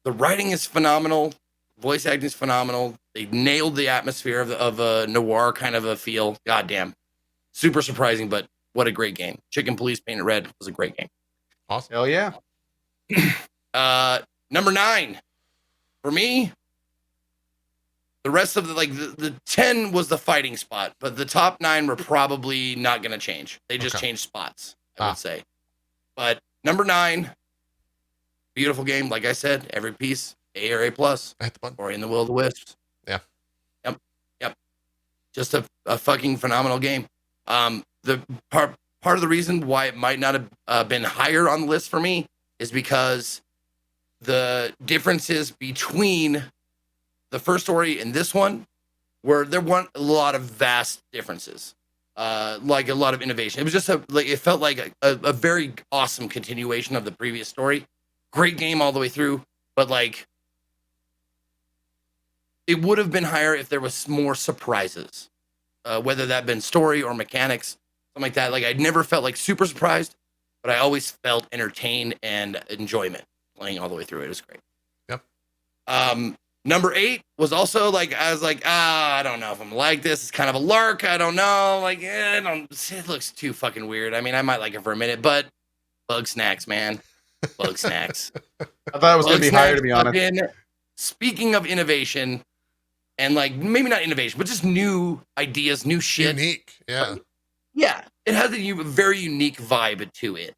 The writing is phenomenal, voice acting is phenomenal. They nailed the atmosphere of a noir kind of a feel. Goddamn, super surprising, but what a great game! Chicken Police Painted Red was a great game. Awesome. Hell yeah. Number 9. For me, the rest of the 10 was the fighting spot, but the top 9 were probably not going to change. They just changed spots, I would say. But number 9, beautiful game. Like I said, every piece, A or A+. I hit the button. Ori and the Will of the Wisps. Yeah. Yep. Just a fucking phenomenal game. The part of the reason why it might not have been higher on the list for me is because the differences between the first story and this one were there weren't a lot of vast differences, like a lot of innovation. It was just it felt like a very awesome continuation of the previous story. Great game all the way through, but like it would have been higher if there was more surprises, whether that been story or mechanics, something like that. Like I never felt like super surprised, but I always felt entertained and enjoyment playing all the way through it. It was great. Yep. Number 8 was also like, I was like, I don't know if I'm like this. It's kind of a lark. I don't know. Like, it looks too fucking weird. I mean, I might like it for a minute, but Bug Snacks, man. Bug Snacks. I thought it was going to be higher, to be honest. Speaking of innovation, and like, maybe not innovation, but just new ideas, new shit. Unique. Yeah. Yeah. It has a very unique vibe to it.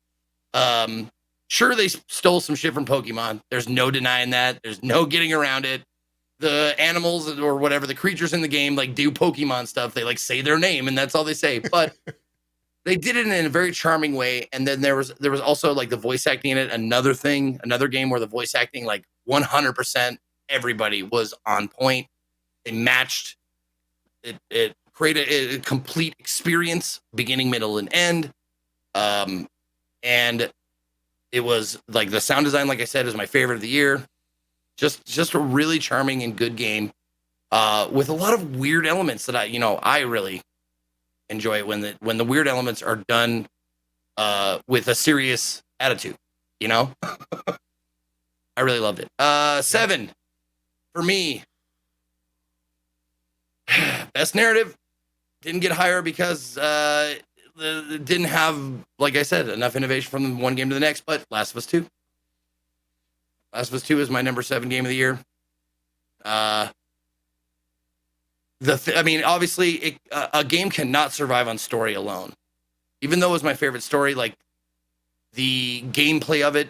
Sure, they stole some shit from Pokemon. There's no denying that. There's no getting around it. The animals or whatever, the creatures in the game, like do Pokemon stuff. They like say their name and that's all they say. But they did it in a very charming way. And then there was also like the voice acting in it. Another game where the voice acting, like 100%, everybody was on point. They matched. It created a complete experience, beginning, middle, and end. And it was like the sound design, like I said, is my favorite of the year. Just a really charming and good game, with a lot of weird elements that I really enjoy it when the weird elements are done with a serious attitude. I really loved it. 7 for me. Best narrative didn't get higher because it didn't have, like I said, enough innovation from one game to the next. But Last of Us 2. Last of Us 2 is my number 7 game of the year. Obviously, a game cannot survive on story alone. Even though it was my favorite story, like the gameplay of it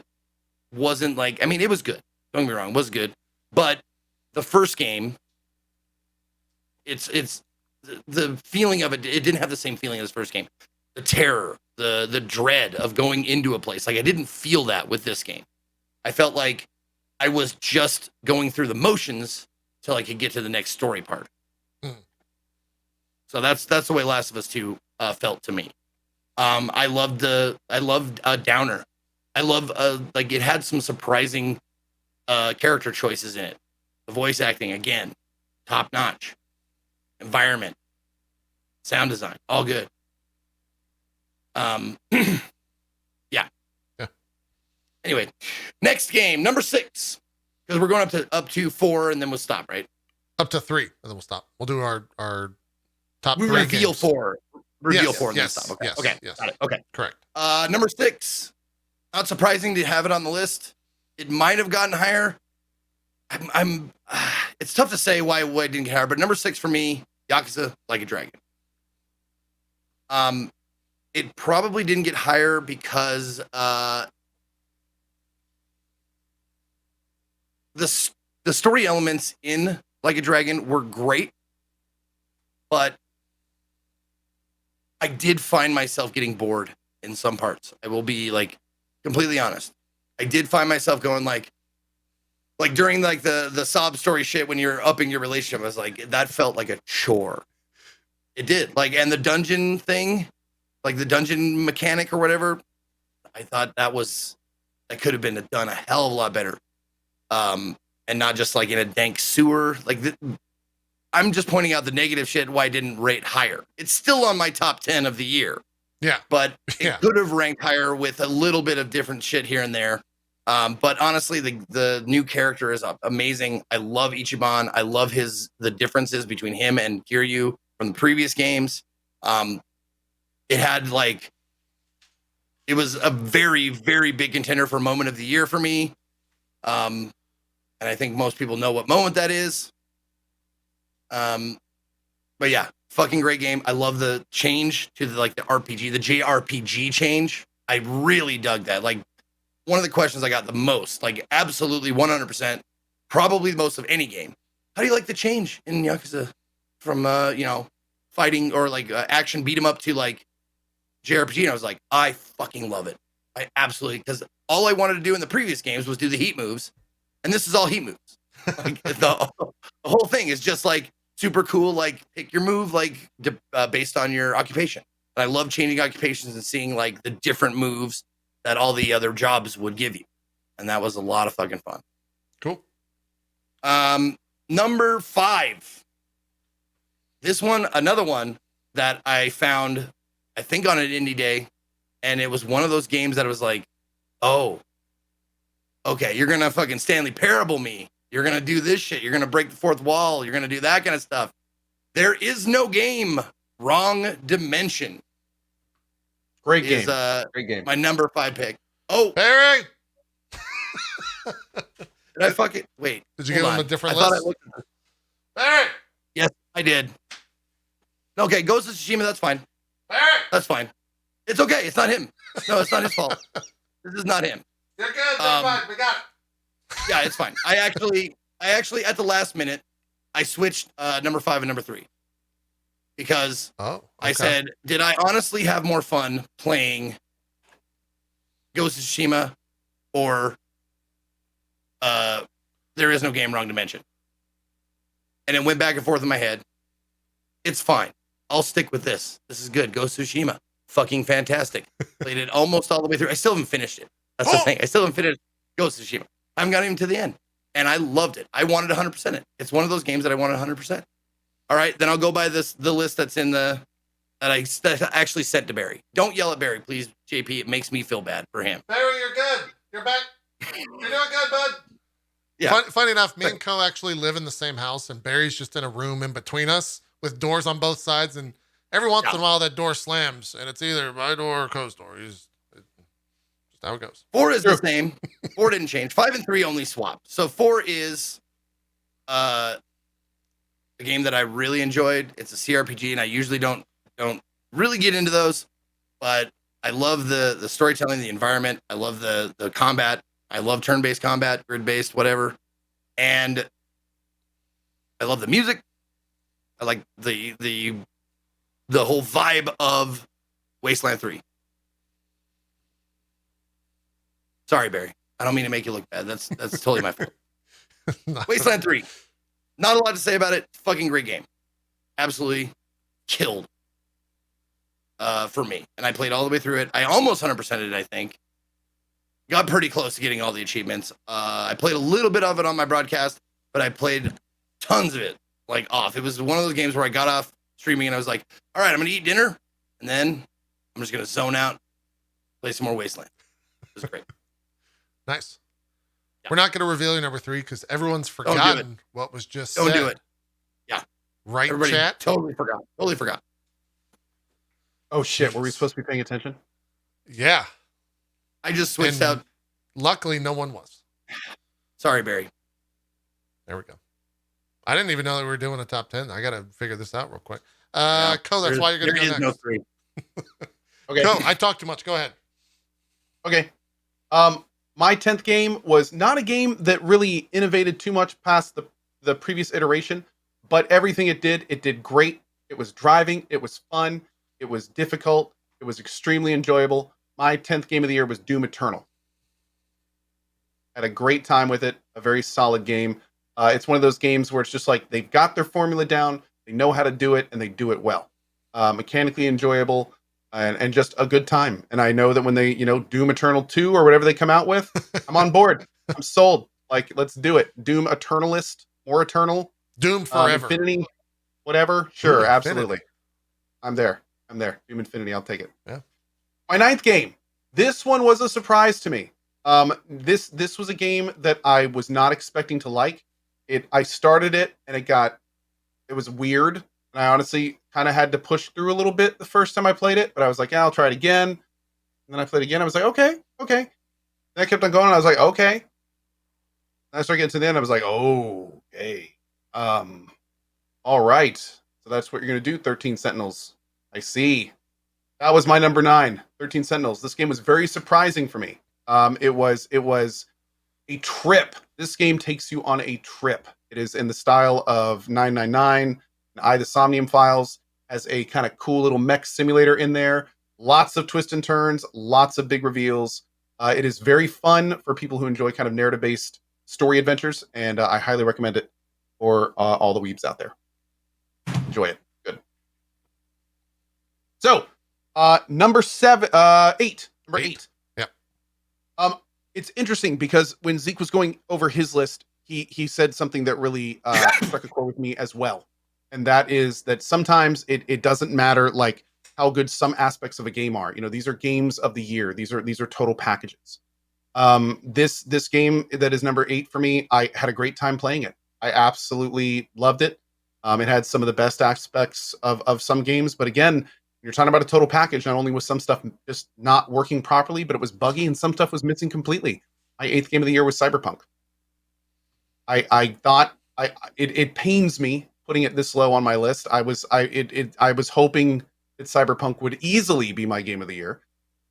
wasn't like. I mean, it was good. Don't get me wrong, it was good. But the first game, it's the feeling of it. It didn't have the same feeling as the first game. The terror, the dread of going into a place. Like I didn't feel that with this game. I felt like I was just going through the motions till I could get to the next story part. So that's the way Last of Us 2 felt to me. I loved Downer. I love like it had some surprising character choices in it. The voice acting, again, top notch. Environment, sound design, all good. Yeah. Anyway, next game, number 6, because we're going up to 4 and then we'll stop, right? Up to 3, and then we'll stop. We'll do our top We 3 reveal games. 4. Reveal Yes, 4 and then yes, stop. Okay. yes, Okay. yes. Got it. Okay. Correct. Number 6. Not surprising to have it on the list. It might have gotten higher. It's tough to say why it didn't get higher, but number 6 for me, Yakuza Like a Dragon. It probably didn't get higher because the story elements in Like a Dragon were great, but I did find myself getting bored in some parts. I will be like completely honest. I did find myself going like during like the sob story shit when you're upping your relationship. I was like, that felt like a chore. It did. Like, and the dungeon thing, like the dungeon mechanic or whatever, I thought that could have been done a hell of a lot better. And not just like in a dank sewer. Like I'm just pointing out the negative shit why I didn't rate higher. It's still on my top 10 of the year. Yeah. But it could have ranked higher with a little bit of different shit here and there. But honestly, the new character is amazing. I love Ichiban. I love the differences between him and Kiryu from the previous games. It had it was a very, very big contender for moment of the year for me. And I think most people know what moment that is. But yeah, fucking great game. I love the change to the RPG, the JRPG change. I really dug that. Like, one of the questions I got the most, like absolutely 100%, probably the most of any game. How do you like the change in Yakuza from, fighting or action beat 'em up to JRPG? And I was like, I fucking love it. I absolutely, because all I wanted to do in the previous games was do the heat moves. And this is all heat moves. The whole thing is just super cool. Pick your move, based on your occupation. And I love changing occupations and seeing the different moves that all the other jobs would give you. And that was a lot of fucking fun. Cool. Number 5. This one, another one that I found, I think on an indie day. And it was one of those games that was like, oh, okay, you're going to fucking Stanley Parable me. You're going to do this shit. You're going to break the fourth wall. You're going to do that kind of stuff. There is no game. Wrong Dimension. Great game. Great game. My number 5 pick. Oh, Barry! Did I fucking wait? Did you give him a different I list? thought I looked at this. Barry! Yes, I did. Okay, Ghost of Tsushima, that's fine. Barry! That's fine. It's okay. It's not him. No, it's not his fault. This is not him. You're good. Never mind. We got it. Yeah, it's fine. I actually at the last minute, I switched number 5 and number 3 because I said, did I honestly have more fun playing Ghost of Tsushima or There Is No Game, Wrong Dimension? And it went back and forth in my head. It's fine. I'll stick with this. This is good. Ghost of Tsushima. Fucking fantastic. Played it almost all the way through. I still haven't finished it. That's the thing. I still haven't finished Ghost of Tsushima. I haven't got even to the end. And I loved it. I wanted 100% it. It's one of those games that I wanted 100%. All right, then I'll go by the list that's in that I actually sent to Barry. Don't yell at Barry, please, JP. It makes me feel bad for him. Barry, you're good. You're back. You're doing good, bud. Yeah. Funny enough, me and Co actually live in the same house, and Barry's just in a room in between us with doors on both sides, and every once in a while that door slams, and it's either my door or Co's door. Just how it goes. 4 is the same. 4 didn't change. 5 and 3 only swapped. So 4 is a game that I really enjoyed. It's a CRPG, and I usually don't really get into those, but I love the storytelling, the environment. I love the combat. I love turn-based combat, grid-based, whatever. And I love the music. I like the whole vibe of Wasteland 3. Sorry, Barry. I don't mean to make you look bad. That's totally my fault. Wasteland 3. Not a lot to say about it. Fucking great game. Absolutely killed for me. And I played all the way through it. I almost 100%ed it, I think. Got pretty close to getting all the achievements. I played a little bit of it on my broadcast, but I played tons of it off. It was one of those games where I got off streaming and I was like, all right, I'm going to eat dinner. And then I'm just going to zone out, play some more Wasteland. It was great. Nice. Yeah. We're not going to reveal your number 3 because everyone's forgotten what was just said. Don't do it. Right, Everybody chat? totally forgot. Oh shit, were we supposed to be paying attention? Yeah. I just switched And out. luckily, no one was. Sorry, Barry. There we go. I didn't even know that we were doing a top 10. I got to figure this out real quick. Yeah. Co, that's why you're going to go next. No three. Okay. Co, I talk too much. Go ahead. Okay. My 10th game was not a game that really innovated too much past the previous iteration, but everything it did great. It was driving, it was fun, it was difficult, it was extremely enjoyable. My 10th game of the year was Doom Eternal. Had a great time with it, a very solid game. It's one of those games where it's just like they've got their formula down, they know how to do it, and they do it well. Mechanically enjoyable, and just a good time. And I know that when they, Doom Eternal 2 or whatever they come out with, I'm on board. I'm sold. Like, let's do it. Doom Eternalist, more Eternal. Doom Forever. Infinity, whatever. Sure, Doom absolutely. Infinity. I'm there. Doom Infinity, I'll take it. Yeah. My 9th game. This one was a surprise to me. This was a game that I was not expecting to like. I started it and it was weird. And I honestly kind of had to push through a little bit the first time I played it, but I was like, yeah, I'll try it again. And then I played again. I was like, okay. And I kept on going. And I was like, okay. And I started getting to the end. I was like, oh, okay. All right. So that's what you're going to do, 13 Sentinels. I see. That was my number 9, 13 Sentinels. This game was very surprising for me. It was a trip. This game takes you on a trip. It is in the style of 999 and I, the Somnium Files, has a kind of cool little mech simulator in there. Lots of twists and turns, lots of big reveals. It is very fun for people who enjoy kind of narrative-based story adventures, and I highly recommend it for all the weebs out there. Enjoy it. Good. So, number 8. Number 8. Yep. It's interesting because when Zeke was going over his list, he said something that really struck a chord with me as well. And that is that sometimes it doesn't matter like how good some aspects of a game are. These are games of the year. These are total packages. This game that is number 8 for me, I had a great time playing it. I absolutely loved it. It had some of the best aspects of some games, but again, you're talking about a total package. Not only was some stuff just not working properly, but it was buggy and some stuff was missing completely. My 8th game of the year was Cyberpunk. I thought it pains me putting it this low on my list. I was hoping that Cyberpunk would easily be my game of the year.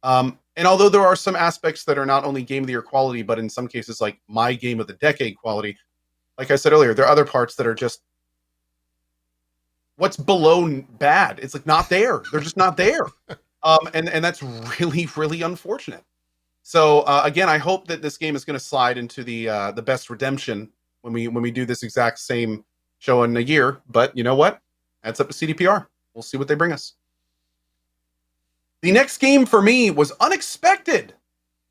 And although there are some aspects that are not only game of the year quality, but in some cases like my game of the decade quality, like I said earlier, there are other parts that are just what's below bad. It's like not there. They're just not there. And that's really, really unfortunate. So again, I hope that this game is going to slide into the best redemption when we do this exact same show in a year. But you know what? That's up to CDPR. We'll see what they bring us. The next game for me was unexpected.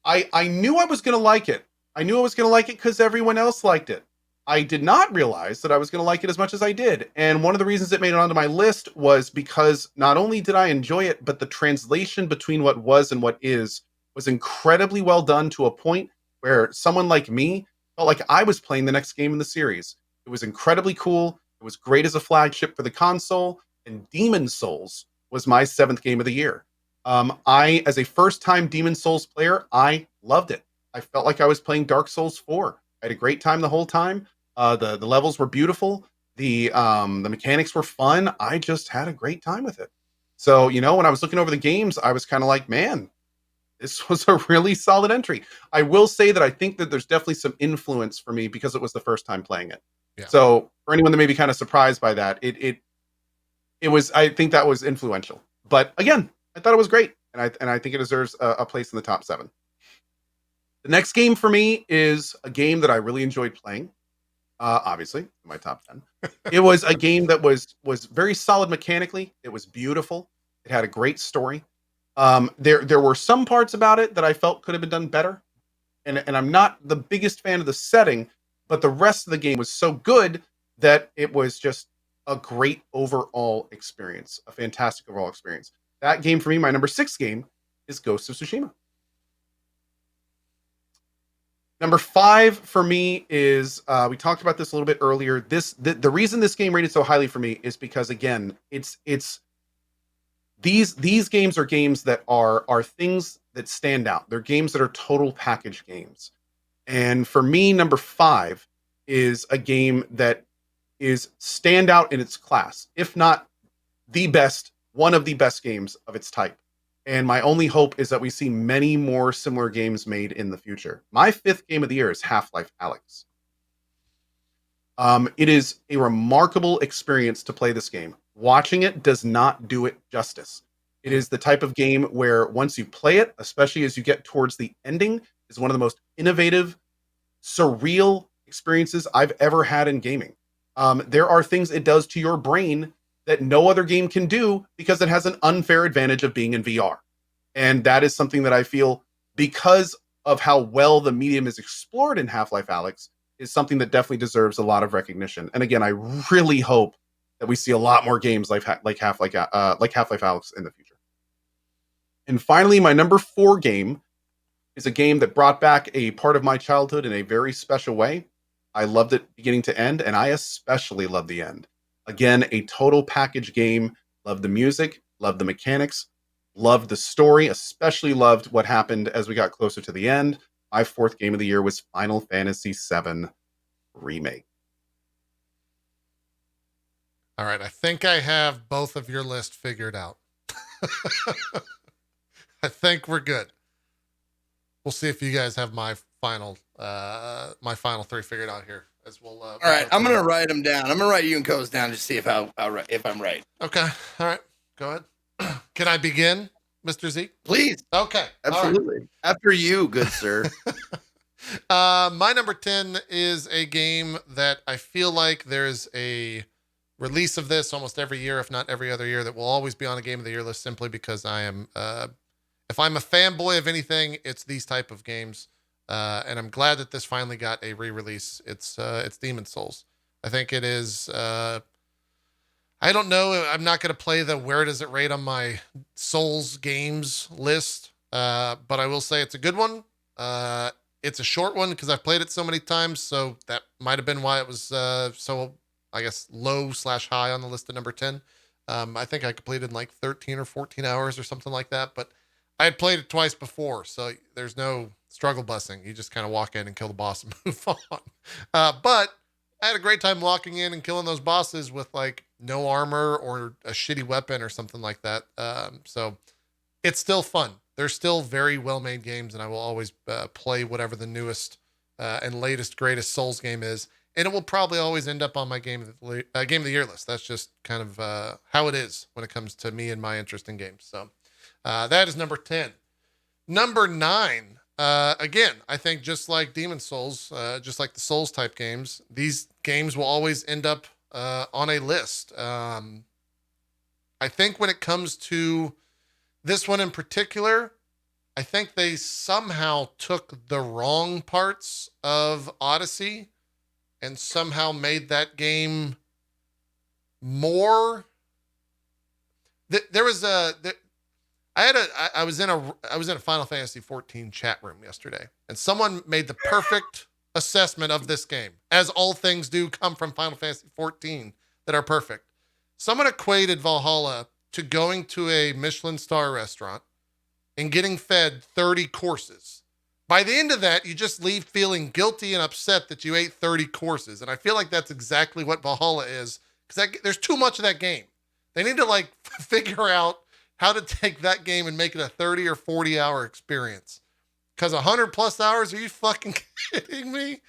I knew I was going to like it. I knew I was going to like it because everyone else liked it. I did not realize that I was going to like it as much as I did. And one of the reasons it made it onto my list was because not only did I enjoy it, but the translation between what was and what is was incredibly well done to a point where someone like me felt like I was playing the next game in the series. It was incredibly cool. It was great as a flagship for the console, and Demon's Souls was my 7th game of the year. I, as a first-time Demon's Souls player, I loved it. I felt like I was playing Dark Souls 4. I had a great time the whole time. The levels were beautiful. The mechanics were fun. I just had a great time with it. So, when I was looking over the games, I was kind of like, man, this was a really solid entry. I will say that I think that there's definitely some influence for me because it was the first time playing it. Yeah. So for anyone that may be kind of surprised by that, it was, I think that was influential. But again, I thought it was great. And I think it deserves a place in the top 7. The next game for me is a game that I really enjoyed playing. Obviously, my top 10. It was a game that was very solid mechanically. It was beautiful. It had a great story. There were some parts about it that I felt could have been done better. And I'm not the biggest fan of the setting, but the rest of the game was so good that it was just a great overall experience, a fantastic overall experience. That game for me, my number 6 game, is Ghost of Tsushima. Number 5 for me is we talked about this a little bit earlier. The reason this game rated so highly for me is because again, it's these games are games that are things that stand out. They're games that are total package games. And for me, number 5 is a game that is standout in its class, if not the best, one of the best games of its type. And my only hope is that we see many more similar games made in the future. My 5th game of the year is Half-Life Alyx. It is a remarkable experience to play this game. Watching it does not do it justice. It is the type of game where once you play it, especially as you get towards the ending, is one of the most innovative, surreal experiences I've ever had in gaming. There are things it does to your brain that no other game can do because it has an unfair advantage of being in VR. And that is something that I feel, because of how well the medium is explored in Half-Life Alyx, is something that definitely deserves a lot of recognition. And again, I really hope that we see a lot more games like Half-Life Alyx in the future. And finally, my number 4 game is a game that brought back a part of my childhood in a very special way. I loved it beginning to end, and I especially loved the end. Again, a total package game. Loved the music, loved the mechanics, loved the story, especially loved what happened as we got closer to the end. My 4th game of the year was Final Fantasy VII Remake. All right, I think I have both of your list figured out. I think we're good. We'll see if you guys have my final 3 figured out here. As we'll. All right, I'm gonna write them down. I'm gonna write you and Co's down to see if I'm right. Okay. All right. Go ahead. Can I begin, Mr. Zeke? Please. Okay. Absolutely. Right. After you, good sir. My number 10 is a game that I feel like there's a release of this almost every year, if not every other year, that will always be on a Game of the Year list simply because I am, if I'm a fanboy of anything, it's these type of games. And I'm glad that this finally got a re-release. It's Demon's Souls. I think it is, I don't know. I'm not going to play the where does it rate on my Souls games list. But I will say it's a good one. It's a short one because I've played it so many times. So that might've been why it was, so I guess low/high on the list at number 10. I think I completed like 13 or 14 hours or something like that, but I had played it twice before. So there's no struggle busing. You just kind of walk in and kill the boss and move on. But I had a great time walking in and killing those bosses with like no armor or a shitty weapon or something like that. So it's still fun. They're still very well-made games, and I will always play whatever the newest and latest, greatest Souls game is. And it will probably always end up on my game of the year list. That's just kind of how it is when it comes to me and my interest in games. So that is number 10. Number 9. Again, I think just like Demon's Souls, just like the Souls type games, these games will always end up on a list. I think when it comes to this one in particular, I think they somehow took the wrong parts of Odyssey and somehow made that game more. There was a. I was in a Final Fantasy 14 chat room yesterday, and someone made the perfect assessment of this game, as all things do come from Final Fantasy 14 that are perfect. Someone equated Valhalla to going to a Michelin star restaurant and getting fed 30 courses. By the end of that, you just leave feeling guilty and upset that you ate 30 courses. And I feel like that's exactly what Valhalla is, because there's too much of that game. They need to like figure out how to take that game and make it a 30 or 40 hour experience. Because 100+ hours, are you fucking kidding me?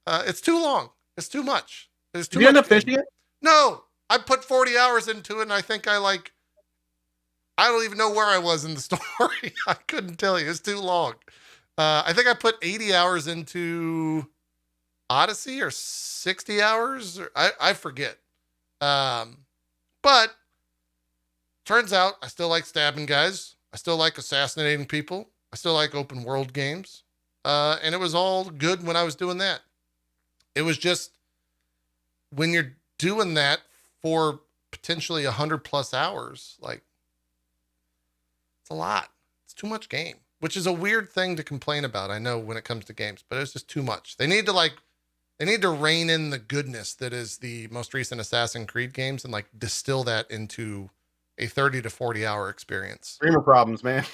It's too long. It's too much. There's too much. Did you end up finishing it? No, I put 40 hours into it, and I think I don't even know where I was in the story. I couldn't tell you. It's too long. I think I put 80 hours into Odyssey or 60 hours. I forget. But turns out I still like stabbing guys. I still like assassinating people. I still like open world games. And it was all good when I was doing that. It was just when you're doing that for potentially 100+ hours, like, it's a lot. It's too much game. which is a weird thing to complain about. I know when it comes to games, but it's just too much. They need to rein in the goodness that is the most recent Assassin's Creed games and like distill that into a 30 to 40 hour experience. Streamer problems, man.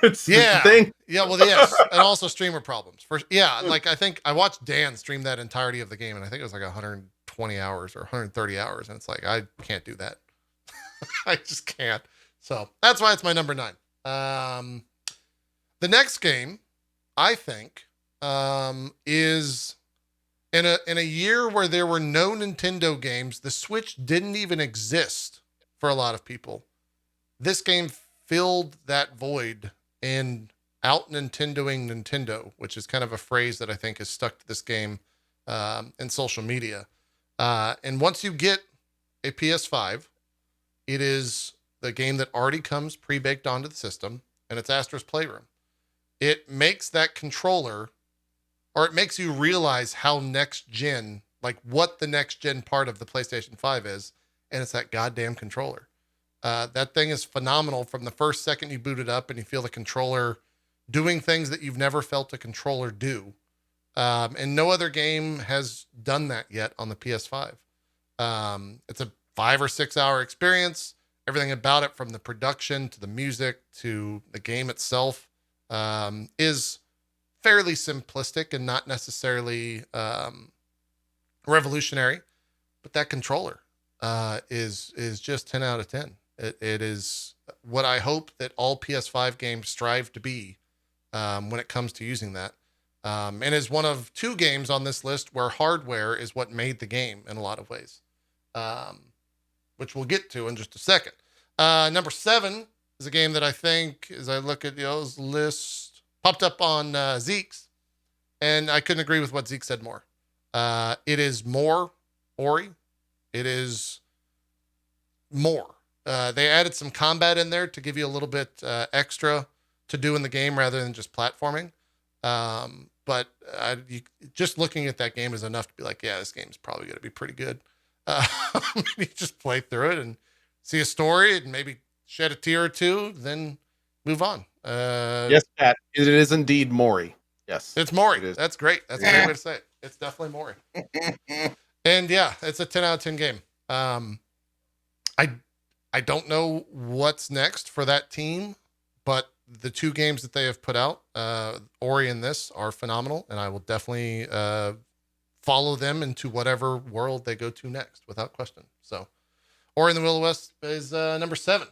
It's the thing. Yeah, well, yes, and also streamer problems. Like I think I watched Dan stream that entirety of the game, and I think it was like 120 hours or 130 hours, and it's like I can't do that. I just can't. So that's why it's my number 9. The next game, I think, is in a year where there were no Nintendo games, the Switch didn't even exist for a lot of people. This game filled that void and out Nintendoing Nintendo, which is kind of a phrase that I think has stuck to this game in social media. And once you get a PS5, it is the game that already comes pre-baked onto the system, and it's Astro's Playroom. It makes that controller, or it makes you realize how next gen, like what the next gen part of the PlayStation 5 is, and it's that goddamn controller. That thing is phenomenal from the first second you boot it up and you feel the controller doing things that you've never felt a controller do. And no other game has done that yet on the PS5. It's a 5 or 6 hour experience. Everything about it, from the production to the music to the game itself, is fairly simplistic and not necessarily revolutionary. But that controller is just 10 out of 10. It is what I hope that all PS5 games strive to be when it comes to using that. And is one of 2 games on this list where hardware is what made the game in a lot of ways, which we'll get to in just a second. Number 7 is a game that I think, as I look at this list, popped up on Zeke's, and I couldn't agree with what Zeke said more. It is more Ori. It is more. They added some combat in there to give you a little bit extra to do in the game rather than just platforming. But just looking at that game is enough to be like, yeah, this game is probably going to be pretty good. You just play through it and see a story and maybe shed a tear or two, then move on. Yes, Pat, it is indeed Mori. Yes, it's Mori. That's great. That's a great way to say it. It's definitely Mori. And yeah, it's a 10 out of 10 game. I don't know what's next for that team, but the 2 games that they have put out, Ori and this, are phenomenal, and I will definitely follow them into whatever world they go to next, without question. So, Ori and the Will of the Wisp is number 7.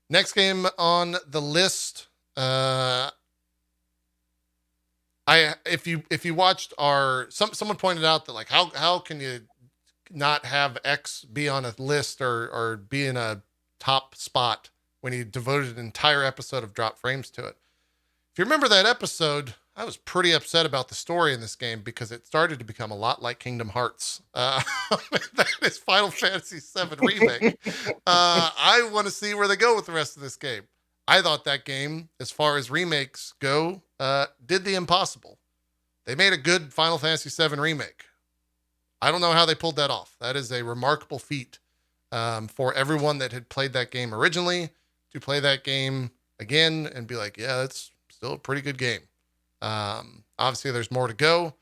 Next game on the list, if you watched someone pointed out that, like, how can you not have X be on a list or be in a top spot when he devoted an entire episode of Drop Frames to it. If you remember that episode, I was pretty upset about the story in this game because it started to become a lot like Kingdom Hearts. That is Final Fantasy VII Remake. I want to see where they go with the rest of this game. I thought that game, as far as remakes go, did the impossible. They made a good Final Fantasy VII Remake. I don't know how they pulled that off. That is a remarkable feat for everyone that had played that game originally to play that game again and be like, yeah, that's still a pretty good game. Obviously, there's more to go.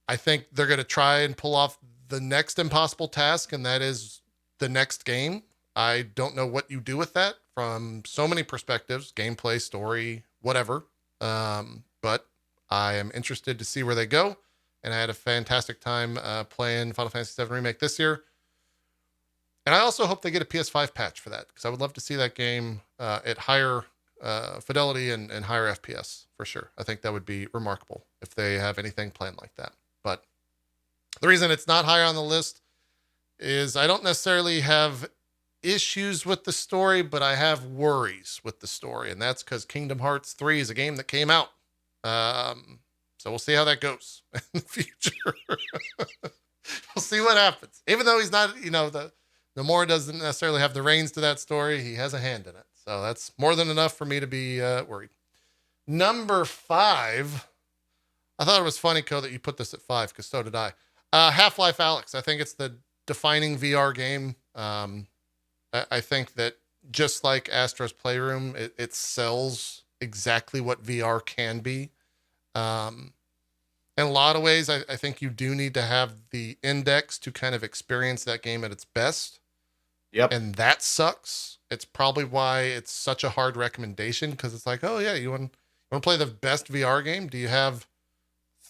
I think they're going to try and pull off the next impossible task, and that is the next game. I don't know what you do with that from so many perspectives, gameplay, story, whatever. But I am interested to see where they go. And I had a fantastic time playing Final Fantasy VII Remake this year. And I also hope they get a PS5 patch for that, because I would love to see that game at higher fidelity and higher FPS for sure. I think that would be remarkable if they have anything planned like that. But the reason it's not higher on the list is I don't necessarily have issues with the story, but I have worries with the story. And that's because Kingdom Hearts 3 is a game that came out. So we'll see how that goes in the future. We'll see what happens. Even though he's not, the Nomura doesn't necessarily have the reins to that story, he has a hand in it. So that's more than enough for me to be worried. Number 5. I thought it was funny, Co, that you put this at 5, because so did I. Half-Life Alyx. I think it's the defining VR game. I think that just like Astro's Playroom, it sells exactly what VR can be. In a lot of ways, I think you do need to have the index to kind of experience that game at its best. Yep. And that sucks. It's probably why it's such a hard recommendation, because it's like, oh yeah, you want to play the best VR game? Do you have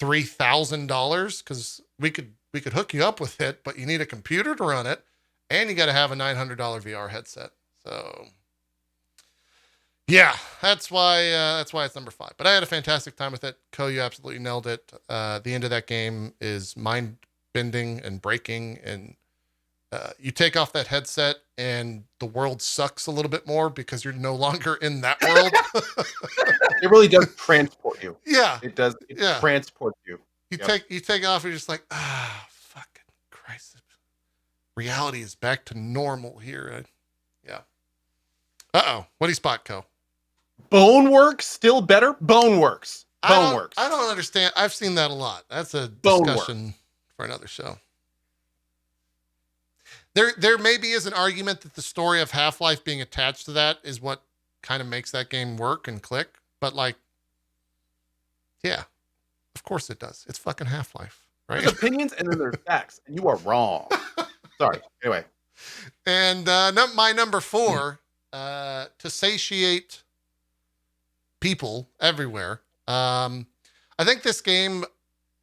$3,000? Because we could hook you up with it, but you need a computer to run it, and you got to have a $900 VR headset. So yeah, that's why it's number 5. But I had a fantastic time with it. Ko, you absolutely nailed it. The end of that game is mind bending and breaking, and you take off that headset and the world sucks a little bit more because you're no longer in that world. It really does transport you. Yeah, it does. It transports you. You take it off, and you're just like, fucking Christ, reality is back to normal here. Yeah. What do you spot, Ko? Boneworks still better. Boneworks. I don't understand. I've seen that a lot. That's a discussion for another show. There maybe is an argument that the story of Half-Life being attached to that is what kind of makes that game work and click. But like, yeah, of course it does. It's fucking Half-Life, right? There's opinions and then there's facts, and you are wrong. Sorry. Anyway. And my number 4, to satiate people everywhere. I think this game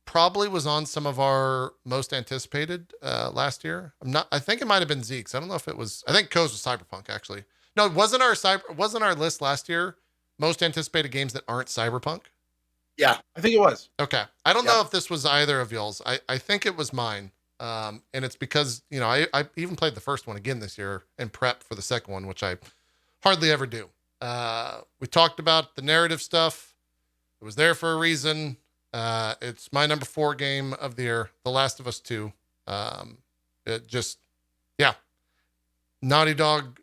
probably was on some of our most anticipated last year. I think it might have been Zeke's. I don't know if it was. I think Ko's was Cyberpunk, actually. No, it wasn't our list last year. Most anticipated games that aren't Cyberpunk. Yeah, I think it was. Okay, I don't know if this was either of y'all's. I think it was mine. And it's because I even played the first one again this year and prep for the second one, which I hardly ever do. We talked about the narrative stuff. It was there for a reason. It's my number 4 game of the year, The Last of Us 2. It just, Naughty Dog,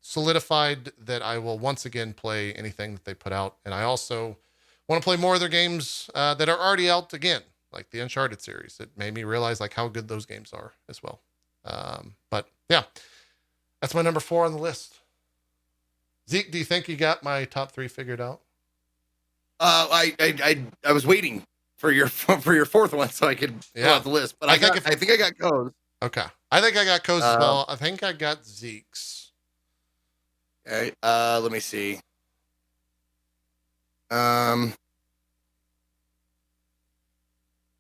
solidified that I will once again play anything that they put out. And I also want to play more of their games that are already out again, like the Uncharted series. It made me realize like how good those games are as well. But yeah, that's my number 4 on the list. Zeke, do you think you got my top 3 figured out? I was waiting for your 4th one so I could pull out the list, but I think I got Ko's. Okay, I think I got Ko's as well. I think I got Zeke's. Okay, let me see.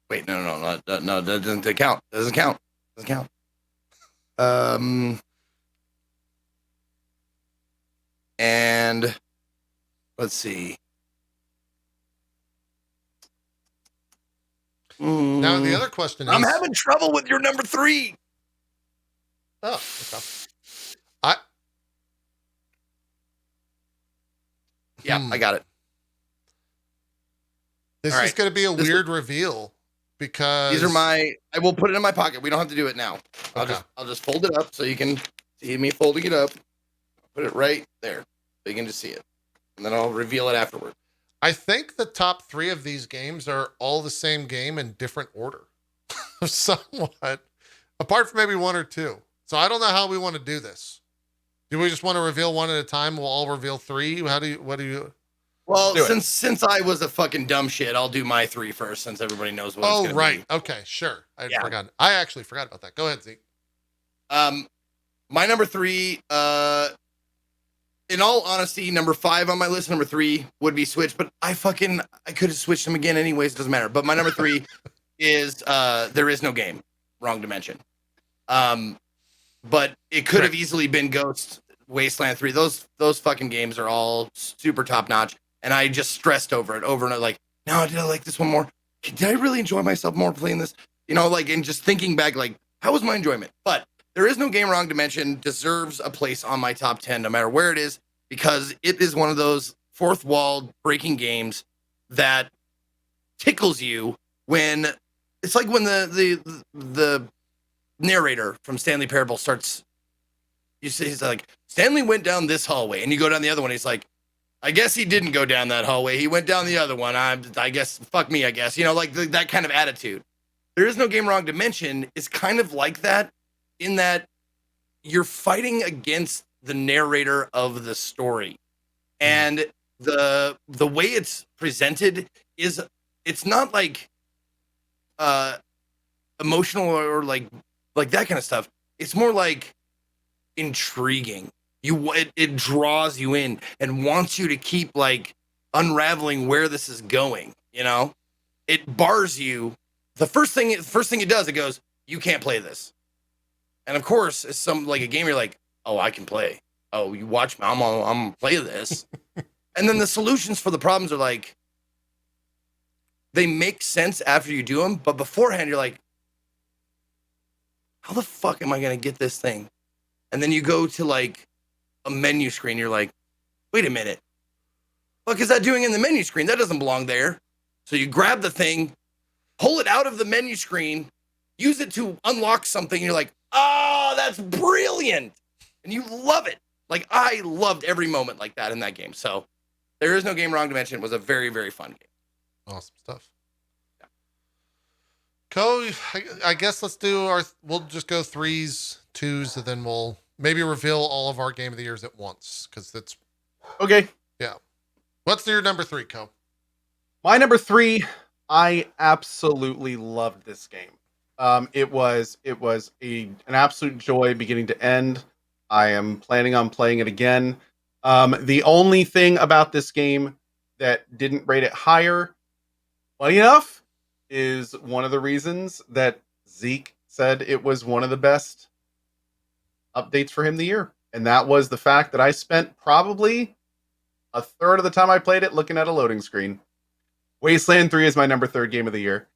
Wait, no, that doesn't count. Doesn't count. And let's see. Now the other question is, I'm having trouble with your number 3. Oh, okay. I got it. This is going to be a weird reveal because these are I will put it in my pocket. We don't have to do it now. I'll just fold it up so you can see me folding it up. Put it right there so you can just see it, and then I'll reveal it afterward. I think the top 3 of these games are all the same game in different order, somewhat, apart from maybe 1 or 2. So I don't know how we want to do this. Do we just want to reveal 1 at a time? We'll all reveal 3. What do you? Well, since I was a fucking dumb shit, I'll do my 3 first, since everybody knows what. Oh, right. Be. Okay, sure. I actually forgot about that. Go ahead, Zeke. My number 3. In all honesty, number 5 on my list, number 3 would be Switch, but I could have switched them again anyways. It doesn't matter. But my number 3 is There Is No Game, Wrong Dimension. But it could have easily been Ghost, Wasteland 3. Those fucking games are all super top notch, and I just stressed over it over and over. Like, no, did I like this one more? Did I really enjoy myself more playing this? And just thinking back, like, how was my enjoyment? But There Is No Game, Wrong Dimension deserves a place on my top 10, no matter where it is, because it is one of those fourth wall breaking games that tickles you when it's like when the narrator from Stanley Parable starts. He's like, Stanley went down this hallway, and you go down the other one. He's like, I guess he didn't go down that hallway. He went down the other one. I guess, fuck me, I guess. Like that kind of attitude. There Is No Game, Wrong Dimension is kind of like that, in that you're fighting against the narrator of the story. And the way it's presented is it's not like emotional or like that kind of stuff. It's more like intriguing. It draws you in and wants you to keep like unraveling where this is going. You know, it bars you. The first thing it does, it goes, you can't play this. And of course, as some like a game, you're like, oh, I can play. Oh, you watch me. I'm gonna play this. And then the solutions for the problems are like, they make sense after you do them, but beforehand, you're like, how the fuck am I gonna get this thing? And then you go to like a menu screen. You're like, wait a minute. What is that doing in the menu screen? That doesn't belong there. So you grab the thing, pull it out of the menu screen, use it to unlock something. You're like, oh, that's brilliant. And you love it. Like, I loved every moment like that in that game. So There Is No Game Wrong Dimension was a very, very fun game. Awesome stuff. Yeah. Co, I guess we'll just go 3s, 2s, and then we'll maybe reveal all of our Game of the Years at once. Because that's... Okay. Yeah. What's your number 3, Co? My number 3, I absolutely loved this game. It was an absolute joy beginning to end. I am planning on playing it again. The only thing about this game that didn't rate it higher, funny enough, is one of the reasons that Zeke said it was one of the best updates for him the year. And that was the fact that I spent probably a third of the time I played it looking at a loading screen. Wasteland 3 is my number 3 game of the year.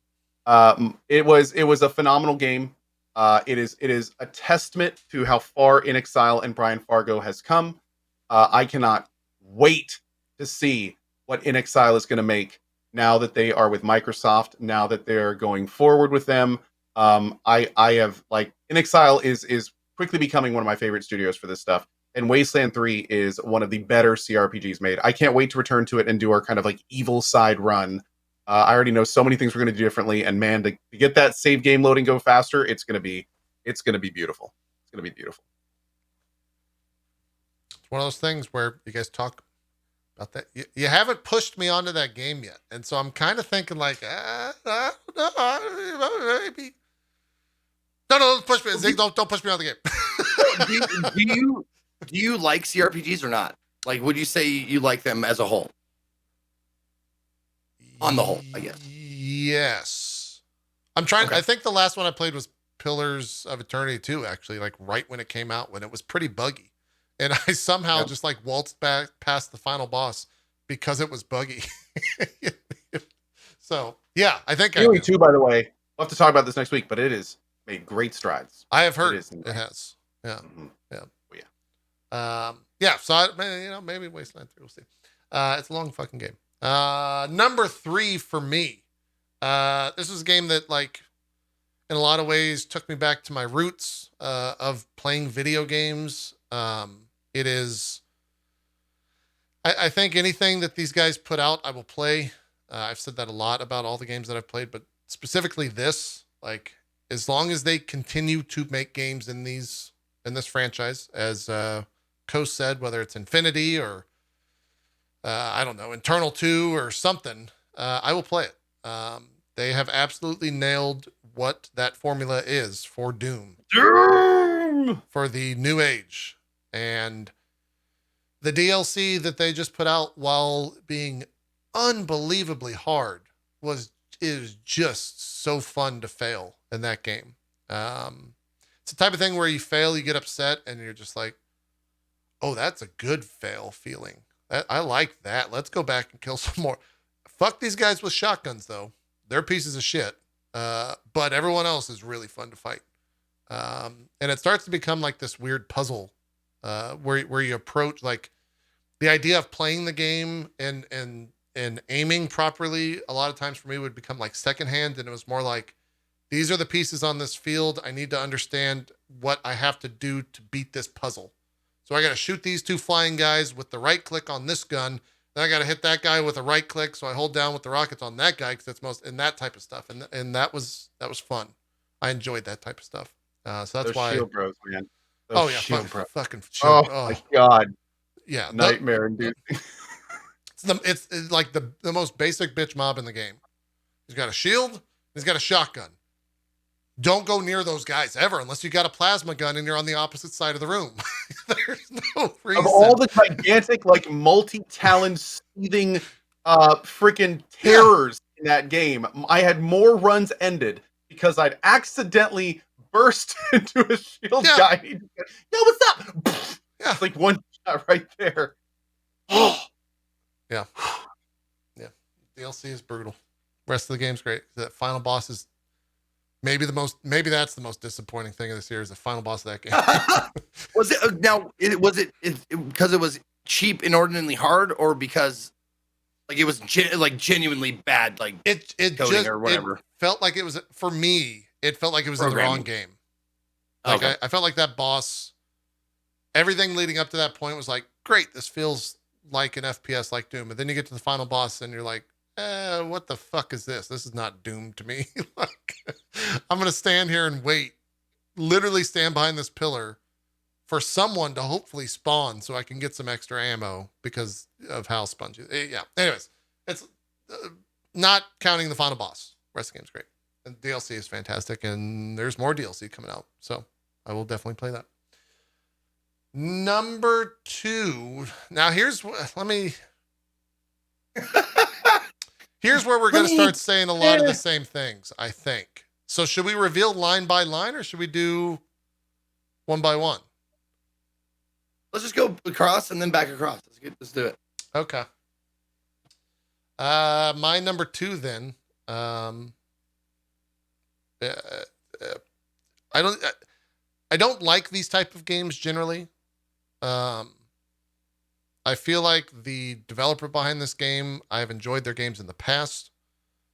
It was a phenomenal game. It is a testament to how far In Exile and Brian Fargo has come. I cannot wait to see what In Exile is going to make now that they are with Microsoft, now that they're going forward with them. I have, like, In Exile is quickly becoming one of my favorite studios for this stuff. And Wasteland 3 is one of the better CRPGs made. I can't wait to return to it and do our kind of like evil side run. I already know so many things we're going to do differently. And man, to get that save game loading go faster, it's going to be beautiful. It's going to be beautiful. It's one of those things where you guys talk about that. You haven't pushed me onto that game yet. And so I'm kind of thinking like, maybe. No, don't push me. Zig, don't push me on the game. Do you like CRPGs or not? Like, would you say you like them as a whole? On the whole, I guess. Yes. I'm trying. Okay. I think the last one I played was Pillars of Eternity 2, actually, like right when it came out, when it was pretty buggy. And I somehow just like waltzed back past the final boss because it was buggy. So, yeah, I think Healing 2, by the way, we'll have to talk about this next week, but it has made great strides. I have heard it has. Yeah. Mm-hmm. Yeah. Oh, yeah. Yeah, so maybe Wasteland 3, we'll see. It's a long fucking game. Number 3 for me. This was a game that, like, in a lot of ways took me back to my roots of playing video games. It is, I think anything that these guys put out, I will play. I've said that a lot about all the games that I've played, but specifically this, like, as long as they continue to make games in this franchise, as Co said, whether it's Infinity or I don't know, Internal 2 or something, I will play it. They have absolutely nailed what that formula is for Doom. For the new age. And the DLC that they just put out, while being unbelievably hard, is just so fun to fail in that game. It's the type of thing where you fail, you get upset, and you're just like, oh, that's a good fail feeling. I like that. Let's go back and kill some more. Fuck these guys with shotguns, though. They're pieces of shit. But everyone else is really fun to fight. And it starts to become like this weird puzzle where you approach, like, the idea of playing the game and aiming properly a lot of times for me would become like secondhand, and it was more like, these are the pieces on this field. I need to understand what I have to do to beat this puzzle. So I got to shoot these 2 flying guys with the right click on this gun. Then I got to hit that guy with a right click. So I hold down with the rockets on that guy, because that's and that type of stuff. And that was fun. I enjoyed that type of stuff. So that's why. Shield Bros, man. Shield Bros. Fucking Shield. Oh my God. Yeah. Nightmare inducing. It's it's like the most basic bitch mob in the game. He's got a shield. He's got a shotgun. Don't go near those guys ever unless you got a plasma gun and you're on the opposite side of the room. There's no reason. Of all the gigantic, like multi-talent seething freaking terrors in that game, I had more runs ended because I'd accidentally burst into a shield guy. Yo, what's up? Yeah. It's like one shot right there. Yeah. DLC is brutal. Rest of the game's great. That final boss is maybe that's the most disappointing thing of this year is the final boss of that game. Was it because it was cheap, inordinately hard, or because like it was genuinely bad, like it coding just or whatever? It felt like it was, for me, it felt like it was in the wrong game. Like Okay. I felt like that boss, everything leading up to that point was like, great, this feels like an FPS like Doom. But then you get to the final boss and you're like, what the fuck is this? This is not Doom to me. Like, I'm going to stand here and wait, literally stand behind this pillar for someone to hopefully spawn so I can get some extra ammo because of how spongy. Yeah. Anyways, it's not counting the final boss. The rest of the game's great. And DLC is fantastic. And there's more DLC coming out. So I will definitely play that. Number 2. Now here's where we're going to start saying a lot of the same things, I think. So should we reveal line by line or should we do one by one? Let's just go across and then back across. Let's do it. Okay. My number 2 then. I don't like these type of games generally. I feel like the developer behind this game, I've enjoyed their games in the past.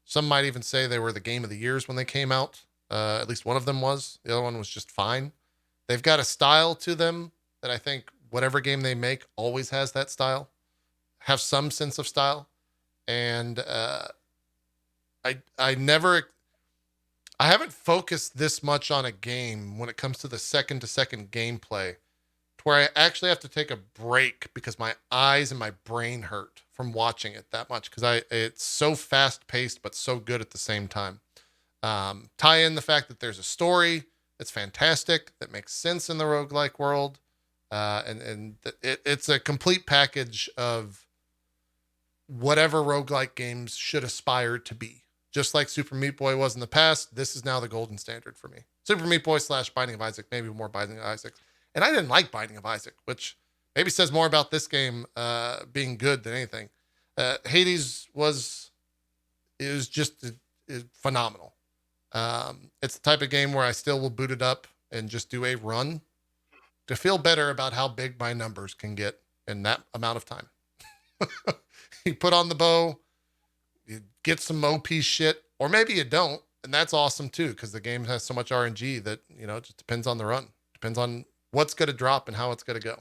Some might even say they were the game of the years when they came out. At least one of them was. The other one was just fine. They've got a style to them that I think whatever game they make always has that style, have some sense of style. And I haven't focused this much on a game when it comes to the second to second gameplay, to where I actually have to take a break because my eyes and my brain hurt from watching it that much, because it's so fast paced but so good at the same time. Tie in the fact that there's a story that's fantastic, that makes sense in the roguelike world, and it's a complete package of whatever roguelike games should aspire to be. Just like Super Meat Boy was in the past, this is now the golden standard for me. Super Meat Boy / Binding of Isaac, maybe more Binding of Isaac. And I didn't like Binding of Isaac, which maybe says more about this game being good than anything. Hades was just phenomenal. It's the type of game where I still will boot it up and just do a run to feel better about how big my numbers can get in that amount of time. You put on the bow, you get some OP shit, or maybe you don't, and that's awesome too, because the game has so much RNG that, it just depends on the run. Depends on what's going to drop and how it's going to go.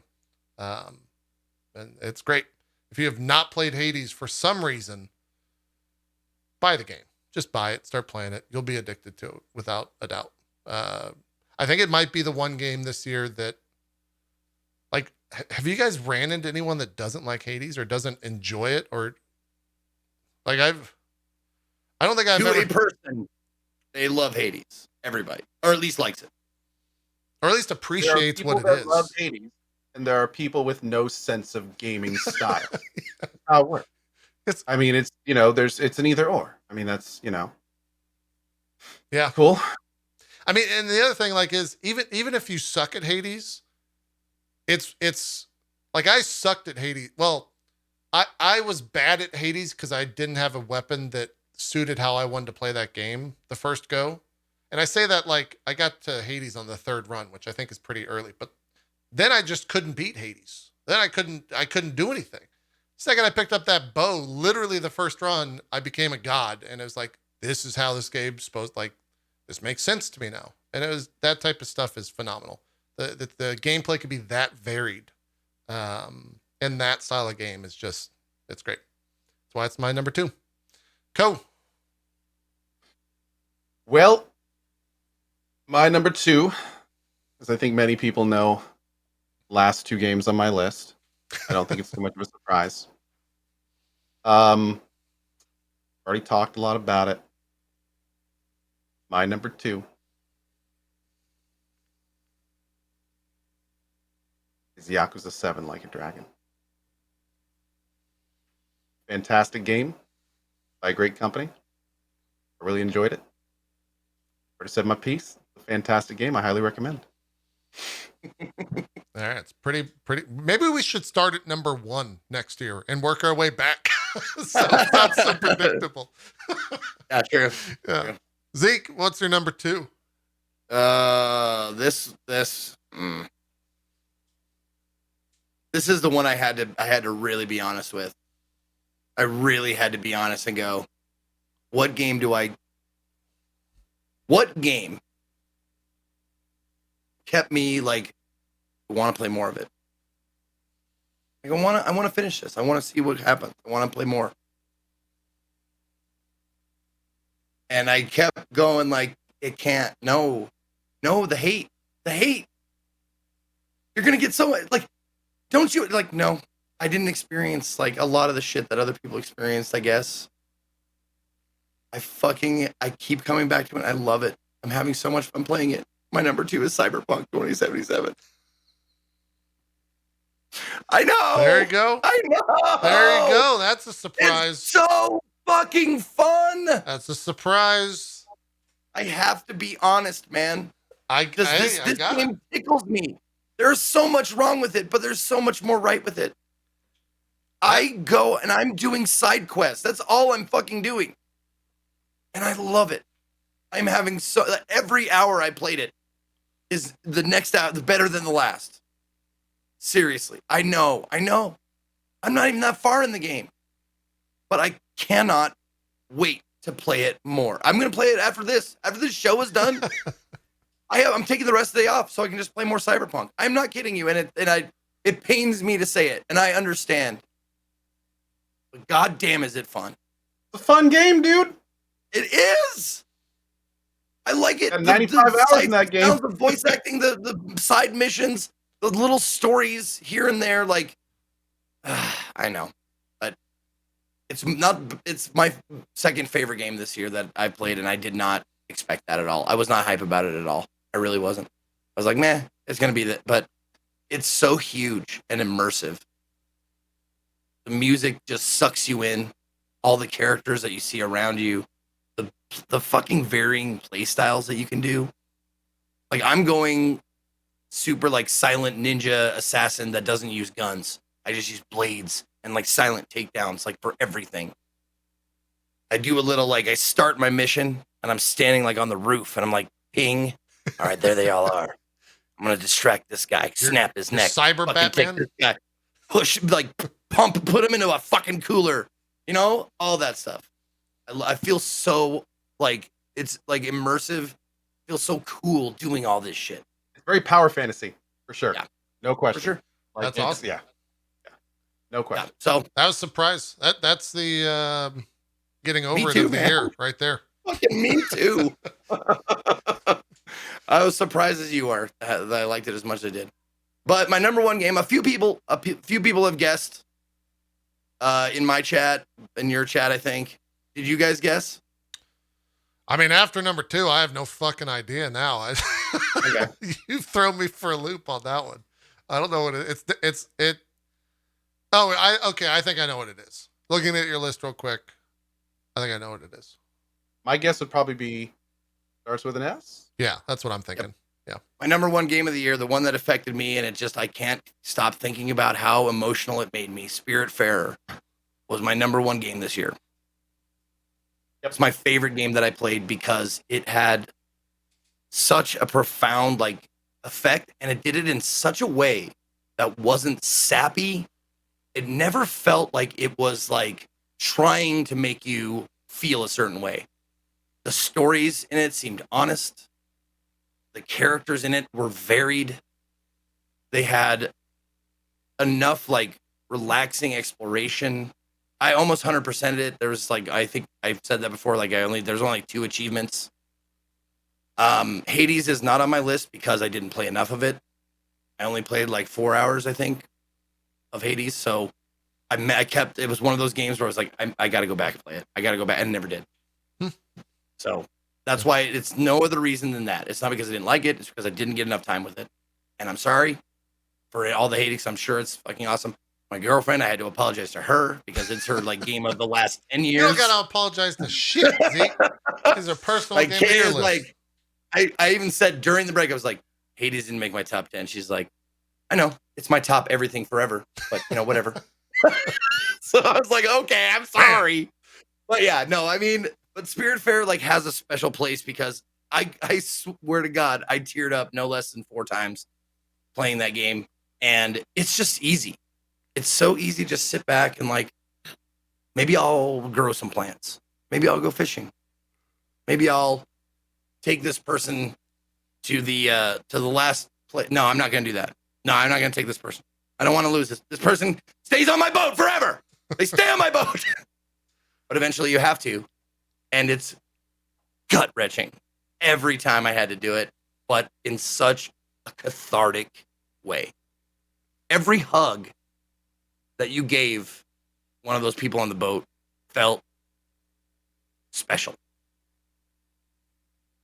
And it's great. If you have not played Hades for some reason, buy the game. Just buy it, start playing it. You'll be addicted to it without a doubt. I think it might be the one game this year that, like, have you guys ran into anyone that doesn't like Hades or doesn't enjoy it? Or like I don't think I've to ever... a person, they love Hades. Everybody, or at least likes it. Or at least appreciates what it is. Love Hades, and there are people with no sense of gaming style. That's how it works. It's an either or. I mean, that's yeah, cool. I mean, and the other thing, like, is even if you suck at Hades, it's like I sucked at Hades. Well, I was bad at Hades because I didn't have a weapon that suited how I wanted to play that game the first go. And I say that like I got to Hades on the third run, which I think is pretty early, but then I just couldn't beat Hades. Then I couldn't do anything. Second I picked up that bow, literally the first run, I became a god. And it was like, this is how this game's supposed, like, this makes sense to me now. And it was, that type of stuff is phenomenal. The gameplay could be that varied. And that style of game is just, it's great. That's why it's my number 2. Co. Well, my number 2, as I think many people know, last 2 games on my list. I don't think it's too much of a surprise. Already talked a lot about it. My number 2 is Yakuza 7 Like a Dragon. Fantastic game by a great company. I really enjoyed it. Already said my piece. A fantastic game. I highly recommend. All right, it's pretty. Maybe we should start at number 1 next year and work our way back. So it's not so predictable. Yeah, true. Yeah. True. Zeke, what's your number 2? This is the one I had to really be honest with. I really had to be honest and go, what game kept me like want to play more of it? Like I want to finish this. I want to see what happens. I want to play more. And I kept going like, it can't. No, the hate. You're going to get so like, don't you like, no, I didn't experience like a lot of the shit that other people experienced, I guess. I keep coming back to it. I love it. I'm having so much fun playing it. My number 2 is Cyberpunk 2077. I know. There you go. I know. There you go. That's a surprise. It's so fucking fun. That's a surprise. I have to be honest, man. This game tickles me. There's so much wrong with it, but there's so much more right with it. I go and I'm doing side quests. That's all I'm fucking doing. And I love it. I'm having every hour I played it is the next hour better than the last. Seriously. I know. I'm not even that far in the game. But I cannot wait to play it more. I'm going to play it after this. After this show is done. I'm taking the rest of the day off so I can just play more Cyberpunk. I'm not kidding you. And it pains me to say it. And I understand. But goddamn, is it fun. It's a fun game, dude. It is. I like it. 95 hours in that game. The voice acting, the side missions, the little stories here and there. Like, I know. But it's my second favorite game this year that I played, and I did not expect that at all. I was not hype about it at all. I really wasn't. I was like, meh, it's going to be that. But it's so huge and immersive. The music just sucks you in. All the characters that you see around you. The fucking varying play styles that you can do. Like, I'm going super, like, silent ninja assassin that doesn't use guns. I just use blades and, like, silent takedowns, like, for everything. I do a little, like, I start my mission, and I'm standing, like, on the roof, and I'm like, ping. All right, there they all are. I'm going to distract this guy, snap his neck. Cyber Batman? This guy, push, like, put him into a fucking cooler. You know? All that stuff. I feel so, like, it's, like, immersive. I feel so cool doing all this shit. It's very power fantasy, for sure. Yeah. No question. For sure. Like, that's awesome. Yeah. No question. Yeah. So that was a surprise. That's the getting over it too, of the man. year right there. Fucking me too. I was surprised as you are that I liked it as much as I did. But my number 1 game, a few people have guessed in my chat, in your chat, I think. Did you guys guess? I mean, after number 2, I have no fucking idea now. Okay. You've thrown me for a loop on that one. I don't know what it. I think I know what it is. Looking at your list real quick, I think I know what it is. My guess would probably be starts with an S. Yeah, that's what I'm thinking. Yep. Yeah. My number 1 game of the year, the one that affected me, and I can't stop thinking about how emotional it made me. Spiritfarer was my number 1 game this year. It's my favorite game that I played because it had such a profound, like, effect, and it did it in such a way that wasn't sappy. It never felt like it was, like, trying to make you feel a certain way. The stories in it seemed honest. The characters in it were varied. They had enough, like, relaxing exploration. I almost 100%ed it. There was, like, I think I've said that before, like, there's only 2 achievements. Hades is not on my list because I didn't play enough of it. I only played like 4 hours, I think, of Hades. So I kept. It was one of those games where I was like, I got to go back and play it. I got to go back, and never did. So that's why it's no other reason than that. It's not because I didn't like it. It's because I didn't get enough time with it. And I'm sorry for all the hate. I'm sure it's fucking awesome. My girlfriend, I had to apologize to her because it's her like game of the last 10 years. You don't gotta apologize to shit, Zeke. These are personal like, game of your list. Like, I even said during the break, I was like, Hades didn't make my top 10. She's like, I know, it's my top everything forever, but whatever. So I was like, okay, I'm sorry. But yeah, no, I mean, but Spiritfarer like has a special place because I swear to God, I teared up no less than 4 times playing that game. And it's just easy. It's so easy. Just sit back and like, maybe I'll grow some plants. Maybe I'll go fishing. Maybe I'll take this person to the last place. No, I'm not going to do that. No, I'm not going to take this person. I don't want to lose this. This person stays on my boat forever. They stay on my boat. But eventually you have to. And it's gut-wrenching every time I had to do it, but in such a cathartic way. Every hug that you gave one of those people on the boat felt special.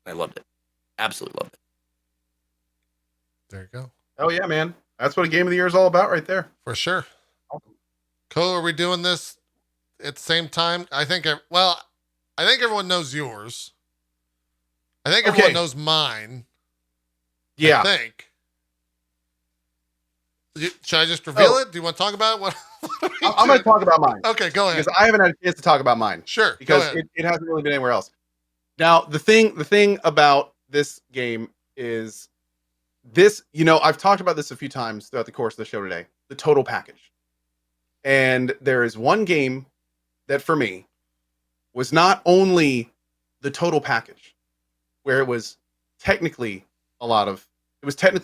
I loved it. Absolutely loved it. There you go. Oh yeah, man. That's what a game of the year is all about right there. For sure. Cool. Are we doing this at the same time? I think everyone knows yours. I think everyone knows mine. Yeah. I think. Should I just reveal it? Do you want to talk about it? What I'm going to talk about mine. Okay, go ahead. Because I haven't had a chance to talk about mine. Sure. Because it hasn't really been anywhere else. Now, the thing about this game is this, I've talked about this a few times throughout the course of the show today, the total package. And there is one game that for me was not only the total package, where it was technically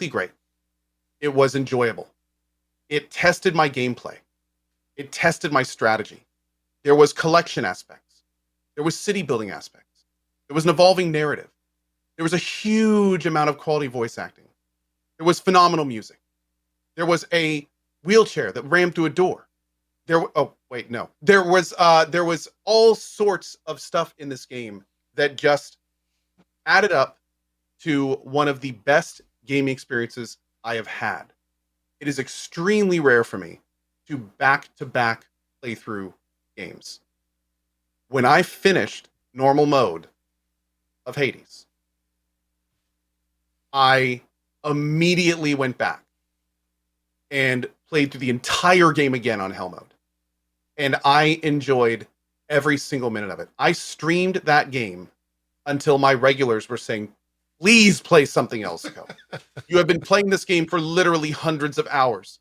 great. It was enjoyable. It tested my gameplay. It tested my strategy. There was collection aspects. There was city building aspects. There was an evolving narrative. There was a huge amount of quality voice acting. There was phenomenal music. There was a wheelchair that rammed through a door. There was all sorts of stuff in this game that just added up to one of the best gaming experiences I have had. It is extremely rare for me to back-to-back play through games. When I finished normal mode of Hades, I immediately went back and played through the entire game again on Hell mode. And I enjoyed every single minute of it. I streamed that game until my regulars were saying, please play something else, Go. You have been playing this game for literally hundreds of hours.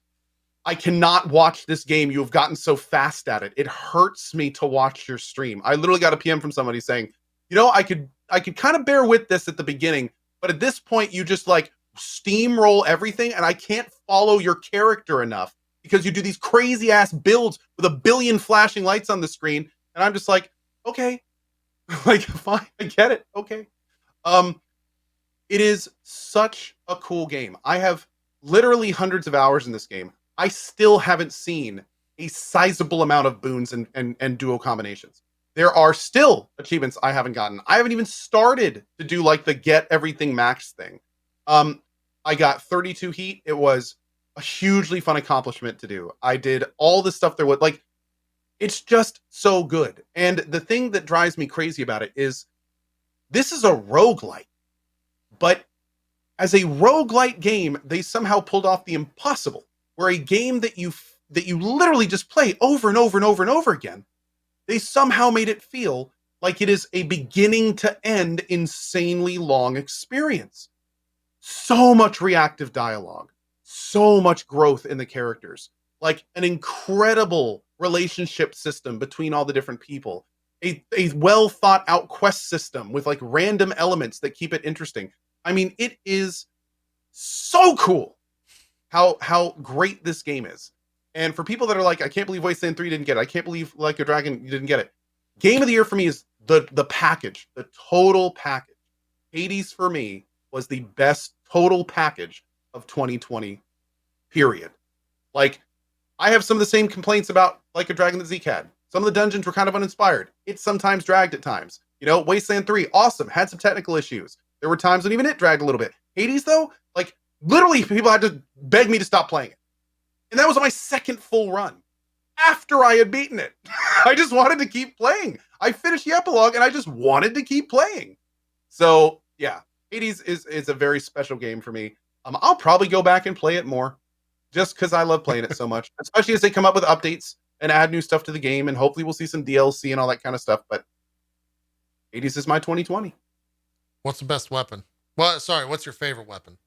I cannot watch this game. You have gotten so fast at it. It hurts me to watch your stream. I literally got a PM from somebody saying, I could kind of bear with this at the beginning, but at this point you just like steamroll everything and I can't follow your character enough because you do these crazy ass builds with a billion flashing lights on the screen. And I'm just like, okay, like fine, I get it. Okay. It is such a cool game. I have literally hundreds of hours in this game. I still haven't seen a sizable amount of boons and duo combinations. There are still achievements I haven't gotten. I haven't even started to do like the get everything max thing. I got 32 heat. It was a hugely fun accomplishment to do. I did all the stuff there was like, it's just so good. And the thing that drives me crazy about it is this is a roguelite. But as a roguelite game, they somehow pulled off the impossible, where a game that you literally just play over and over and over and over again, they somehow made it feel like it is a beginning to end insanely long experience. So much reactive dialogue, so much growth in the characters, like an incredible relationship system between all the different people, a well thought out quest system with like random elements that keep it interesting. I mean, it is so cool how great this game is. And for people that are like, I can't believe Wasteland 3 didn't get it. I can't believe Like a Dragon you didn't get it. Game of the year for me is the package, the total package. Hades for me was the best total package of 2020, period. Like, I have some of the same complaints about like a Dragon the Zeke had. Some of the dungeons were kind of uninspired. It sometimes dragged at times. You know, Wasteland 3, awesome, had some technical issues. There were times when even it dragged a little bit. Hades, though, like, literally people had to beg me to stop playing it. And that was my second full run after I had beaten it. I just wanted to keep playing. I finished the epilogue and I just wanted to keep playing. So, yeah, Hades is a very special game for me. I'll probably go back and play it more just because I love playing it so much, especially as they come up with updates and add new stuff to the game. And hopefully we'll see some DLC and all that kind of stuff. But Hades is my 2020. What's the best weapon? Well, sorry, what's your favorite weapon?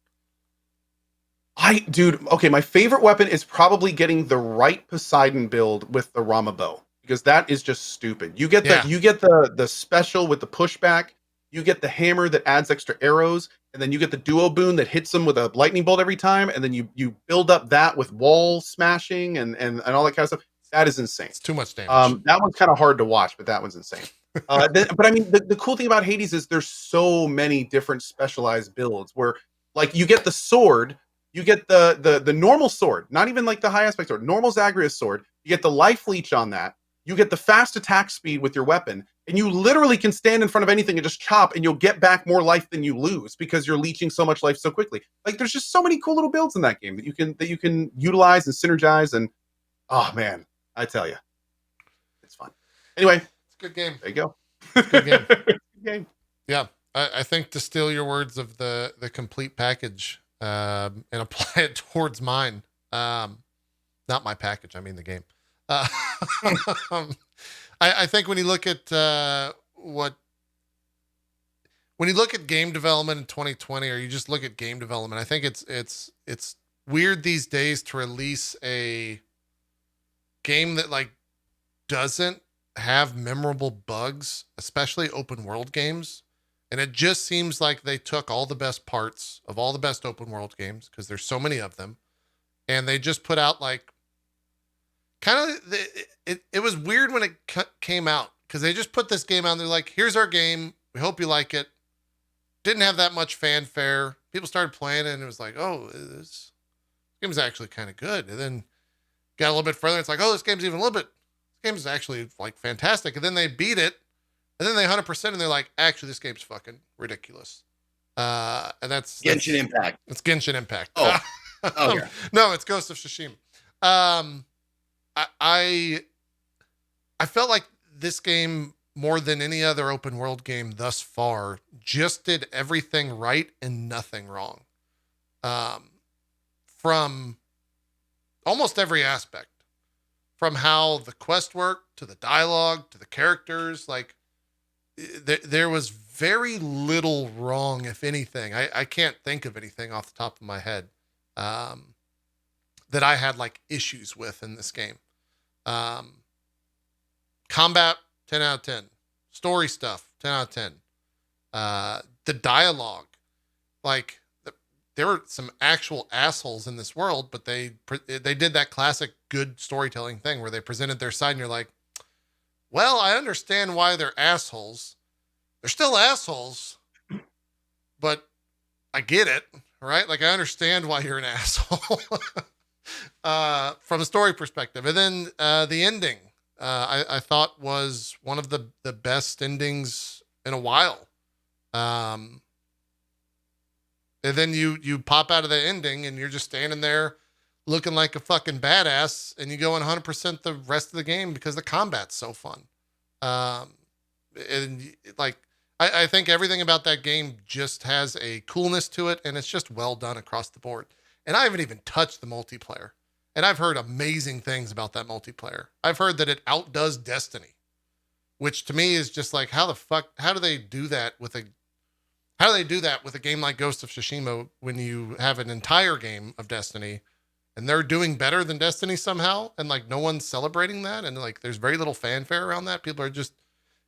Okay, my favorite weapon is probably getting the right Poseidon build with the Rama bow, because that is just stupid. You get the special with the pushback, you get the hammer that adds extra arrows, and then you get the duo boon that hits them with a lightning bolt every time, and then you build up that with wall smashing and all that kind of stuff. That is insane. It's too much damage. That one's kind of hard to watch, but that one's insane. But I mean, the cool thing about Hades is there's so many different specialized builds where, like, you get the sword. You get the normal sword, not even like the high aspect sword, normal Zagreus sword. You get the life leech on that. You get the fast attack speed with your weapon, and you literally can stand in front of anything and just chop, and you'll get back more life than you lose because you're leeching so much life so quickly. Like, there's just so many cool little builds in that game that you can utilize and synergize. And oh man, I tell you, it's fun. Anyway, it's a good game. There you go. It's a good game. Good game. Yeah, I think, to steal your words of the complete package. And apply it towards mine. Not my package, I mean the game. I think when you look at when you look at game development in 2020, or you just look at game development, I think it's weird these days to release a game that like doesn't have memorable bugs, especially open world games. And it just seems like they took all the best parts of all the best open world games, because there's so many of them, and they just put out like kind of it was weird when it came out, because they just put this game out and they're like, here's our game, we hope you like it. Didn't have that much fanfare. People started playing it and it was like, oh, this game is actually kind of good. And then got a little bit further, it's like, oh, this game's even a little bit, this game is actually like fantastic. And then they beat it. And then they 100% and they're like, actually, this game's fucking ridiculous. And that's Genshin Impact. It's Genshin Impact. Oh, yeah. No, it's Ghost of Tsushima. I felt like this game, more than any other open world game thus far, just did everything right and nothing wrong. From almost every aspect, from how the quest worked to the dialogue to the characters, like, there was very little wrong, if anything. I can't think of anything off the top of my head that I had like issues with in this game. Combat, 10 out of 10. Story stuff, 10 out of 10. The dialogue, like, there were some actual assholes in this world, but they did that classic good storytelling thing where they presented their side and you're like, well, I understand why they're assholes. They're still assholes, but I get it, right? Like, I understand why you're an asshole from a story perspective. And then the ending, I thought was one of the best endings in a while. And then you pop out of the ending and you're just standing there looking like a fucking badass, and you go in 100% the rest of the game because the combat's so fun. And like, I think everything about that game just has a coolness to it, and it's just well done across the board. And I haven't even touched the multiplayer, and I've heard amazing things about that multiplayer. I've heard that it outdoes Destiny, which to me is just like, how do they do that with a game like Ghost of Tsushima when you have an entire game of Destiny and they're doing better than Destiny somehow, and like no one's celebrating that, and like there's very little fanfare around that. People are just,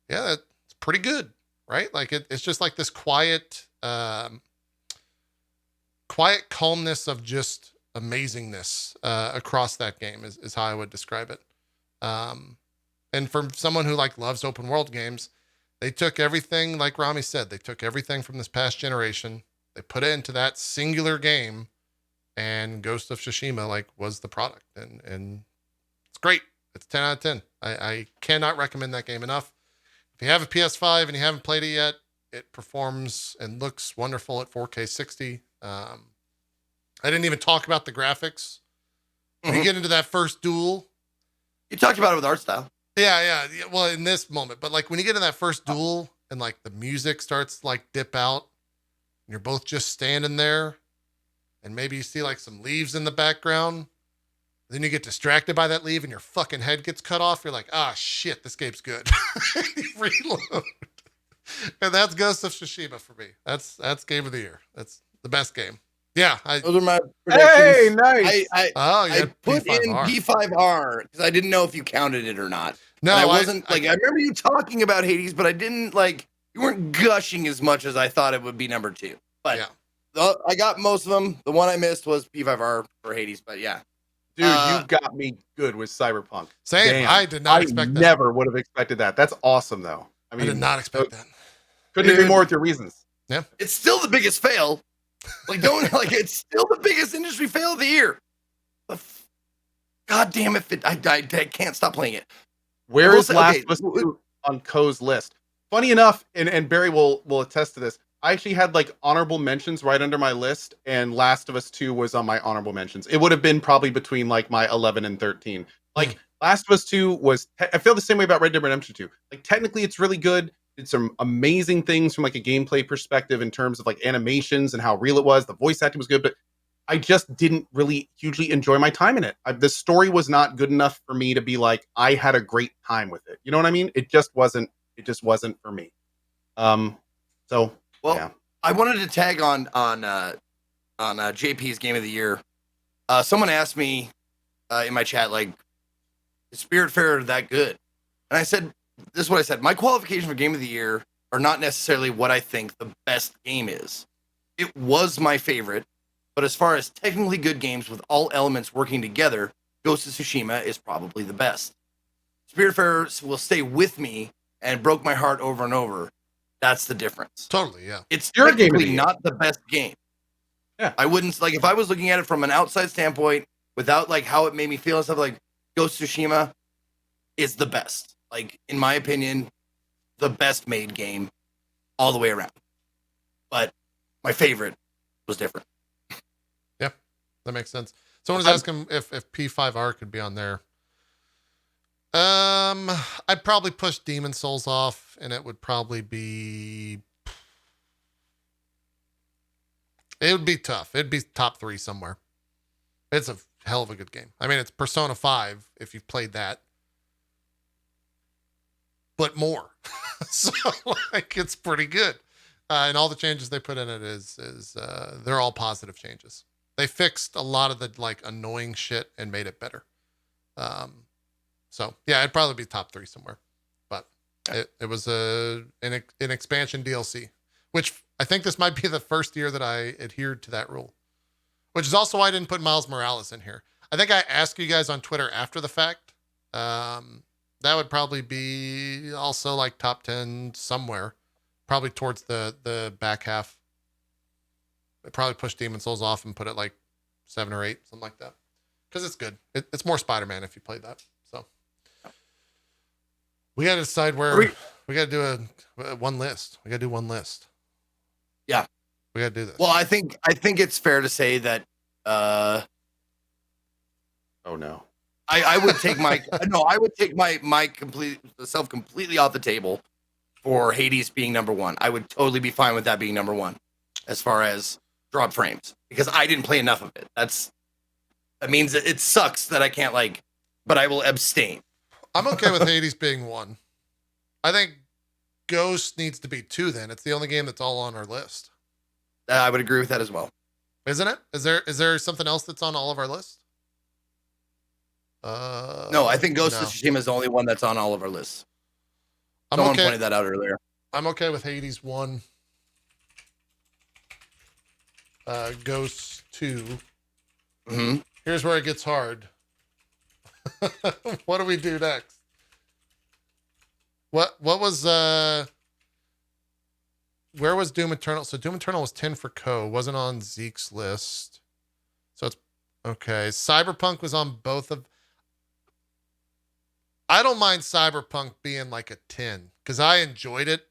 yeah, that's pretty good, right? Like it's just like this quiet calmness of just amazingness across that game is how I would describe it. And for someone who like loves open world games, they took everything, like Rami said, they took everything from this past generation, they put it into that singular game, and Ghost of Tsushima like was the product, and it's great. It's 10 out of 10. I cannot recommend that game enough. If you have a PS5 and you haven't played it yet, it performs and looks wonderful at 4K 60. I didn't even talk about the graphics. When you get into that first duel. You talked about it with art style. Yeah. Well, in this moment, but like when you get in that first duel and like the music starts to like dip out and you're both just standing there and maybe you see like some leaves in the background. Then you get distracted by that leaf and your fucking head gets cut off. You're like, shit, this game's good. You reload. And that's Ghost of Tsushima for me. That's game of the year. That's the best game. Yeah. Those are my Hey, predictions. nice. I put in P5R because I didn't know if you counted it or not. No, and I remember you talking about Hades, but I didn't you weren't gushing as much as I thought it would be number 2. But I got most of them. The one I missed was P5R for Hades, but yeah. Dude, you got me good with Cyberpunk. Same. Damn. I did not expect that. I never would have expected that. That's awesome, though. I did not expect that. Couldn't agree more with your reasons. Yeah. It's still the biggest fail. It's still the biggest industry fail of the year. God damn it. I can't stop playing it. Where is Last of Us 2 on Co's list? Funny enough, and Barry will attest to this, I actually had honorable mentions right under my list, and Last of Us 2 was on my honorable mentions. It would have been probably between my 11 and 13. Last of Us 2 was, I feel the same way about Red Dead Redemption 2. Technically it's really good. Did some amazing things from a gameplay perspective in terms of animations and how real it was. The voice acting was good, but I just didn't really hugely enjoy my time in it. The story was not good enough for me to be I had a great time with it. You know what I mean? It just wasn't for me. Yeah. I wanted to tag on JP's Game of the Year. Someone asked me in my chat, is Spiritfarer that good? And I said, this is what I said. My qualification for Game of the Year are not necessarily what I think the best game is. It was my favorite, but as far as technically good games with all elements working together, Ghost of Tsushima is probably the best. Spiritfarer will stay with me and broke my heart over and over. That's the difference. Totally, yeah. It's technically not the best game. Yeah. I wouldn't, if I was looking at it from an outside standpoint, without, how it made me feel and stuff, Ghost of Tsushima is the best. In my opinion, the best made game all the way around. But my favorite was different. Yeah, that makes sense. Someone was asking if P5R could be on there. I'd probably push Demon Souls off, and it would probably be... It would be tough. It'd be top 3 somewhere. It's a hell of a good game. I mean, it's Persona 5, if you've played that. But more. So, it's pretty good. And all the changes they put in it is they're all positive changes. They fixed a lot of the, annoying shit and made it better. So yeah, it'd probably be top 3 somewhere, but it was an expansion DLC, which I think this might be the first year that I adhered to that rule, which is also why I didn't put Miles Morales in here. I think I asked you guys on Twitter after the fact. That would probably be also top 10 somewhere, probably towards the back half. I'd probably push Demon Souls off and put it 7 or 8, something like that. Cause it's good. It's more Spider-Man if you played that. So. We got to decide where we got to do one list. We got to do one list. Yeah. We got to do this. Well, I think it's fair to say that, oh no. I would take my self completely off the table for Hades being number 1. I would totally be fine with that being number 1 as far as drop frames, because I didn't play enough of it. That means it sucks that I can't but I will abstain. I'm okay with Hades being 1. I think Ghost needs to be 2 then. It's the only game that's all on our list. I would agree with that as well. Isn't it? Is there something else that's on all of our lists? No, I think Ghost of Tsushima is the only one that's on all of our lists. Someone pointed that out earlier. I'm okay with Hades 1. Ghost 2. Mm-hmm. Here's where it gets hard. What do we do next? What was where was Doom Eternal? So Doom Eternal was 10 for Co. Wasn't on Zeke's list. So it's okay. Cyberpunk was on both of. I don't mind Cyberpunk being like a 10 because I enjoyed it.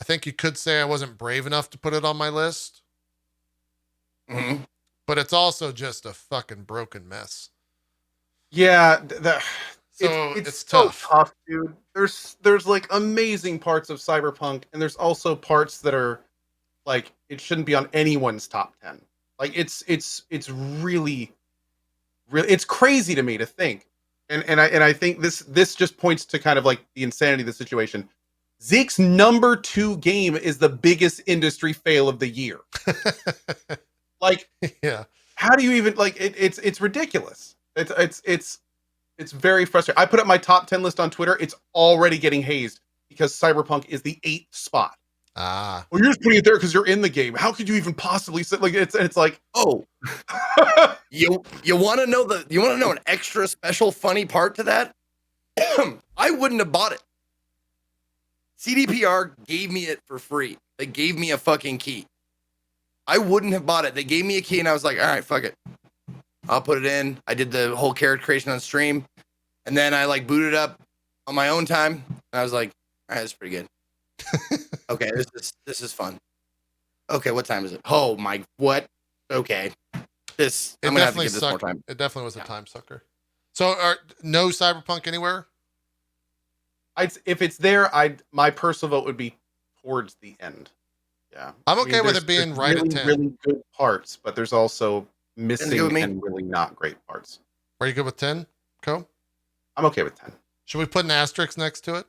I think you could say I wasn't brave enough to put it on my list. Mm-hmm. But it's also just a fucking broken mess. Yeah, it's so tough. dude. There's like amazing parts of Cyberpunk, and there's also parts that are like it shouldn't be on anyone's top 10. Like it's really it's crazy to me to think. And I think this just points to kind of like the insanity of the situation. Zeke's number 2 game is the biggest industry fail of the year. Like, yeah. How do you even like it's ridiculous. It's very frustrating. I put up my top 10 list on Twitter. It's already getting hazed because Cyberpunk is the 8th spot. Ah. Well, you're just putting it there because you're in the game. How could you even possibly sit like it's like, oh, you want to know an extra special funny part to that? I wouldn't have bought it. CDPR gave me it for free. They gave me a fucking key. I wouldn't have bought it. They gave me a key and I was like, all right, fuck it. I'll put it in. I did the whole character creation on stream. And then I like booted up on my own time. And I was like, all right, that's pretty good. Okay, this is fun. Okay, what time is it? Oh my, what? Okay. I'm gonna have to give this more time. It definitely was a time sucker. So no Cyberpunk anywhere? If it's there, my personal vote would be towards the end. Yeah. I'm okay with it being right really, at 10. Really good parts, but there's also missing and really not great parts. Are you good with 10, Co? I'm okay with 10. Should we put an asterisk next to it?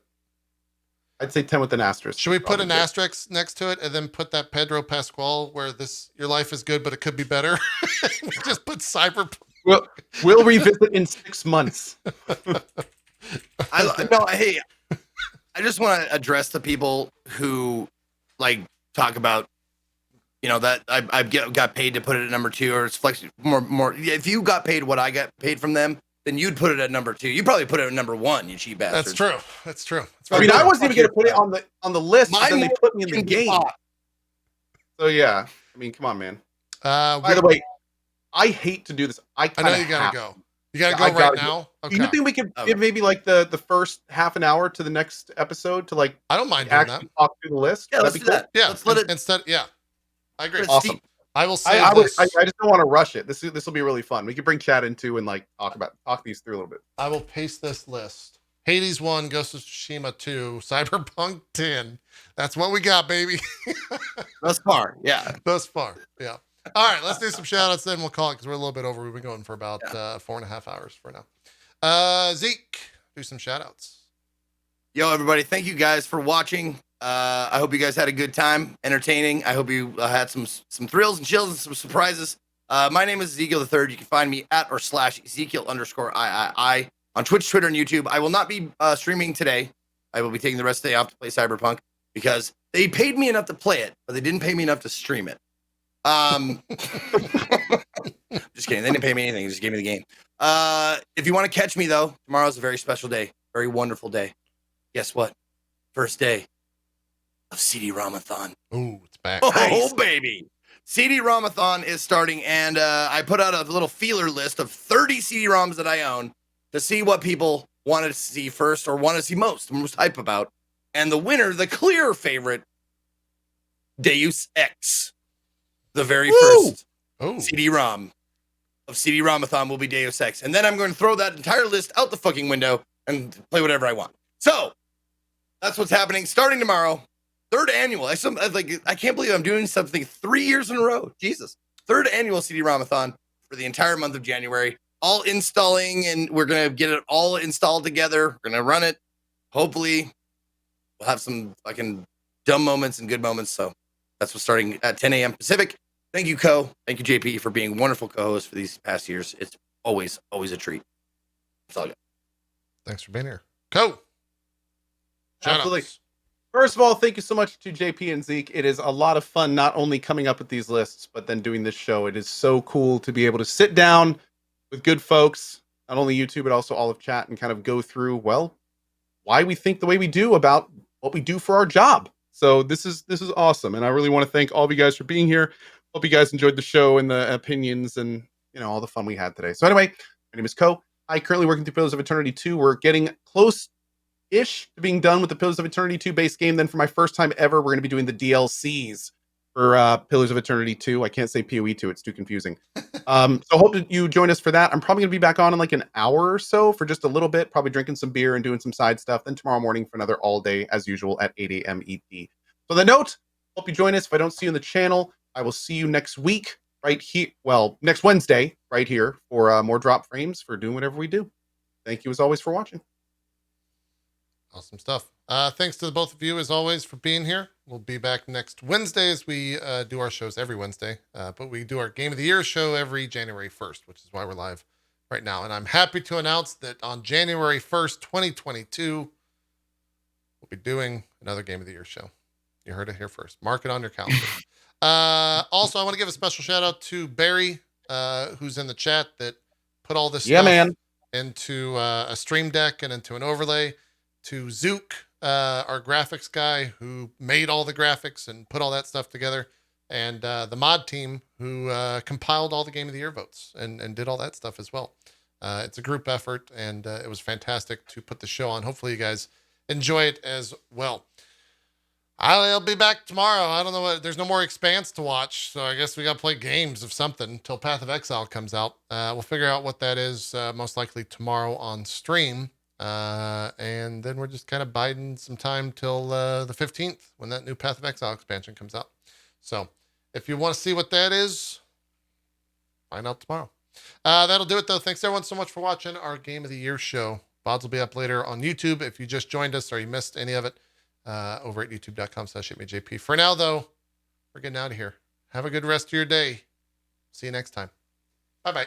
I'd say 10 with an asterisk. Should we put an asterisk next to it and then put that Pedro Pascal where your life is good, but it could be better? We just put Cyberpunk. We'll revisit in 6 months. I just want to address the people who like talk about, that I got paid to put it at number 2, or it's flex more. If you got paid what I got paid from them, then you'd put it at number 2. You probably put it at number 1, you cheap bastard. That's true. I mean, I wasn't even going to put it on the list, but then they put me in the game. So yeah, I mean, come on, man. By the way, I hate to do this. I know you gotta go. You gotta go right now. Okay. Do you think we could give maybe like the first half an hour to the next episode to like? I don't mind doing that. Talk through the list. Yeah, let's do that. Yeah, let's let it instead. Yeah, I agree. Awesome. I will say I just don't want to rush it. This will be really fun. We could bring Chad in too and like talk these through a little bit. I will paste this list. Hades 1, Ghost of Tsushima 2, Cyberpunk 10. That's what we got, baby. Thus far, yeah. Thus far, yeah. All right, let's do some shout outs, then we'll call it because we're a little bit over. We've been going for about 4.5 hours for now. Zeke, do some shout outs. Yo, everybody, thank you guys for watching. I hope you guys had a good time, entertaining. I hope you had some thrills and chills and some surprises. My name is Ezekiel the Third. You can find me at or / Ezekiel_III on Twitch, Twitter, and YouTube. I will not be streaming today. I will be taking the rest of the day off to play Cyberpunk because they paid me enough to play it, but they didn't pay me enough to stream it. Just kidding. They didn't pay me anything. They just gave me the game. If you want to catch me, though, tomorrow's a very special day, very wonderful day. Guess what? First day of CD-ROMathon. Ooh, it's back. Oh, nice. Baby. CD-ROMathon is starting, and I put out a little feeler list of 30 CD-ROMs that I own to see what people wanted to see first or want to see most hype about. And the winner, the clear favorite, Deus Ex. The very first CD-ROM of CD-ROMathon will be Deus Ex. And then I'm going to throw that entire list out the fucking window and play whatever I want. So, that's what's happening starting tomorrow. 3rd annual. I can't believe I'm doing something 3 years in a row. Jesus. 3rd annual CD-ROMathon for the entire month of January. All installing, and we're going to get it all installed together. We're going to run it. Hopefully, we'll have some fucking dumb moments and good moments. So, that's what's starting at 10 a.m. Pacific. Thank you, Co. Thank you, JP, for being wonderful co-host for these past years. It's always a treat. That's all I got. Thanks for being here. Co. Absolutely. First of all, thank you so much to JP and Zeke. It is a lot of fun not only coming up with these lists, but then doing this show. It is so cool to be able to sit down with good folks, not only YouTube, but also all of chat, and kind of go through, why we think the way we do about what we do for our job. So this is awesome. And I really want to thank all of you guys for being here. Hope you guys enjoyed the show and the opinions and, all the fun we had today. So anyway, my name is Co. I currently working through Pillars of Eternity 2. We're getting close-ish to being done with the Pillars of Eternity 2 base game. Then for my first time ever, we're going to be doing the DLCs for Pillars of Eternity 2. I can't say PoE 2. It's too confusing. So hope that you join us for that. I'm probably going to be back on in like an hour or so for just a little bit, probably drinking some beer and doing some side stuff. Then tomorrow morning for another all day as usual at 8 a.m. ET. So the note, hope you join us. If I don't see you in the channel, I will see you next week right here. Well, next Wednesday right here for more drop frames for doing whatever we do. Thank you as always for watching. Awesome stuff. Thanks to both of you as always for being here. We'll be back next Wednesday as we do our shows every Wednesday. But we do our Game of the Year show every January 1st, which is why we're live right now. And I'm happy to announce that on January 1st, 2022, we'll be doing another Game of the Year show. You heard it here first. Mark it on your calendar. Also, I want to give a special shout out to Barry, who's in the chat that put all this stuff into a stream deck and into an overlay. To Zook, our graphics guy who made all the graphics and put all that stuff together. And the mod team who compiled all the Game of the Year votes and did all that stuff as well. It's a group effort, and it was fantastic to put the show on. Hopefully you guys enjoy it as well. I'll be back tomorrow. I don't know there's no more Expanse to watch, so I guess we got to play games of something until Path of Exile comes out. We'll figure out what that is most likely tomorrow on stream. And then we're just kind of biding some time till the 15th when that new Path of Exile expansion comes out. So if you want to see what that is, find out tomorrow. That'll do it though. Thanks everyone so much for watching our Game of the Year show. VODs will be up later on YouTube if you just joined us or you missed any of it over at youtube.com/itmeJP. For now though, we're getting out of here. Have a good rest of your day. See you next time. Bye-bye.